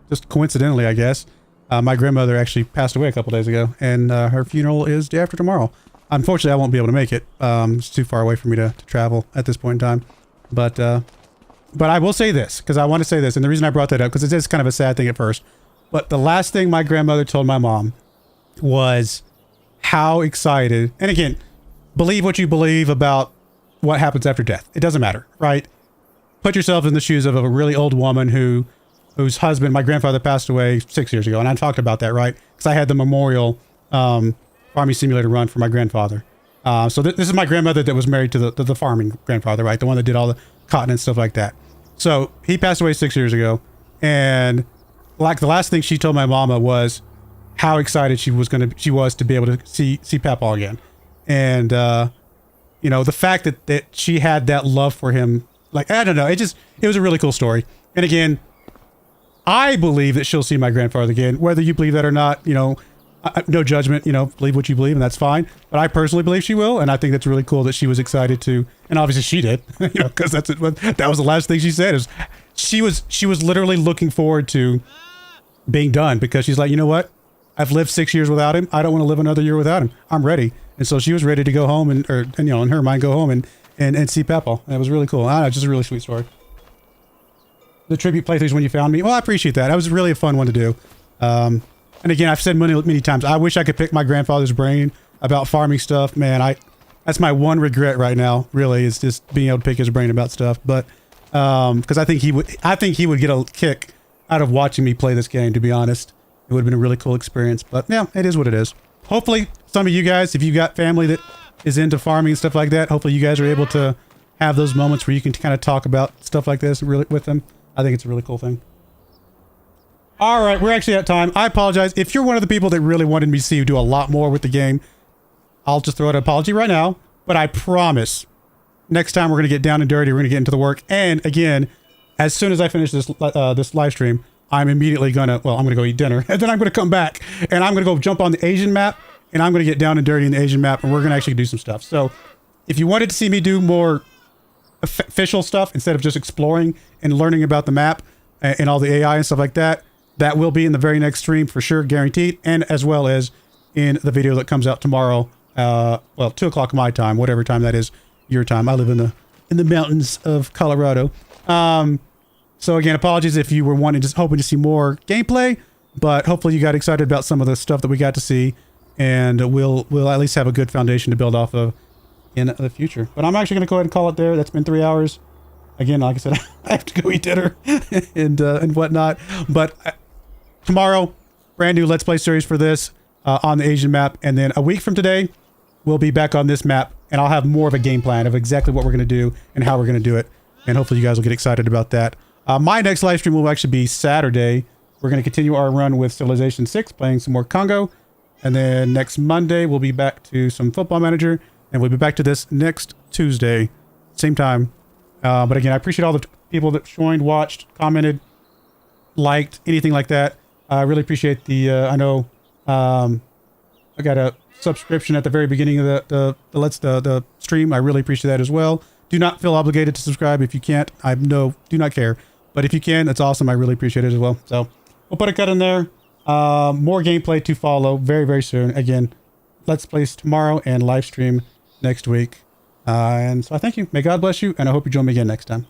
just coincidentally, I guess, my grandmother actually passed away a couple days ago, and her funeral is day after tomorrow. Unfortunately, I won't be able to make it. It's too far away for me to travel at this point in time. But I will say this, because I want to say this, and the reason I brought that up, because it is kind of a sad thing at first, but the last thing my grandmother told my mom was how excited, and again, believe what you believe about what happens after death. It doesn't matter, right? Put yourself in the shoes of a really old woman whose husband, my grandfather, passed away 6 years ago. And I talked about that, right? Because I had the memorial farming simulator run for my grandfather. So this is my grandmother that was married to the farming grandfather, right? The one that did all the cotton and stuff like that. So he passed away 6 years ago. And like the last thing she told my mama was how excited she was to be able to see Papa again. And, you know, the fact that she had that love for him, like, I don't know, it was a really cool story. And again, I believe that she'll see my grandfather again. Whether you believe that or not, you know, no judgment, you know, believe what you believe and that's fine. But I personally believe she will. And I think that's really cool that she was excited to, and obviously she did, you know, because that was the last thing she said is she was literally looking forward to being done, because she's like, you know what? I've lived 6 years without him. I don't want to live another year without him. I'm ready. And so she was ready to go home and you know, in her mind, go home and see Peppa. And it was really cool. I don't know, just a really sweet story. The tribute playthroughs when you found me. Well, I appreciate that. That was really a fun one to do. And again, I've said many times, I wish I could pick my grandfather's brain about farming stuff. Man, that's my one regret right now, really, is just being able to pick his brain about stuff. But because I think he would get a kick out of watching me play this game, to be honest. It would have been a really cool experience. But yeah, it is what it is. Hopefully, some of you guys, if you've got family that is into farming and stuff like that, hopefully you guys are able to have those moments where you can kind of talk about stuff like this really with them. I think it's a really cool thing. All right, we're actually at time. I apologize. If you're one of the people that really wanted me to see you do a lot more with the game, I'll just throw out an apology right now. But I promise, next time we're going to get down and dirty. We're going to get into the work. And again, as soon as I finish this live stream, I'm immediately I'm gonna go eat dinner, and then I'm gonna come back, and I'm gonna go jump on the Asian map, and I'm gonna get down and dirty in the Asian map, and we're gonna actually do some stuff. So, if you wanted to see me do more official stuff instead of just exploring and learning about the map and all the AI and stuff like that, that will be in the very next stream for sure, guaranteed, and as well as in the video that comes out tomorrow. 2 o'clock my time, whatever time that is your time. I live in the mountains of Colorado. So again, apologies if you were hoping to see more gameplay, but hopefully you got excited about some of the stuff that we got to see, and we'll at least have a good foundation to build off of in the future. But I'm actually going to go ahead and call it there. That's been 3 hours. Again, like I said, I have to go eat dinner and whatnot. But tomorrow, brand new Let's Play series for this on the Asian map, and then a week from today, we'll be back on this map, and I'll have more of a game plan of exactly what we're going to do and how we're going to do it, and hopefully you guys will get excited about that. My next live stream will actually be Saturday. We're going to continue our run with Civilization 6, playing some more Congo. And then next Monday, we'll be back to some Football Manager. And we'll be back to this next Tuesday, same time. But again, I appreciate all the people that joined, watched, commented, liked, anything like that. I really appreciate I know I got a subscription at the very beginning of the stream. I really appreciate that as well. Do not feel obligated to subscribe if you can't. Do not care. But if you can, that's awesome. I really appreciate it as well. So we'll put a cut in there. More gameplay to follow very, very soon. Again, Let's Plays tomorrow and live stream next week. And so I thank you. May God bless you. And I hope you join me again next time.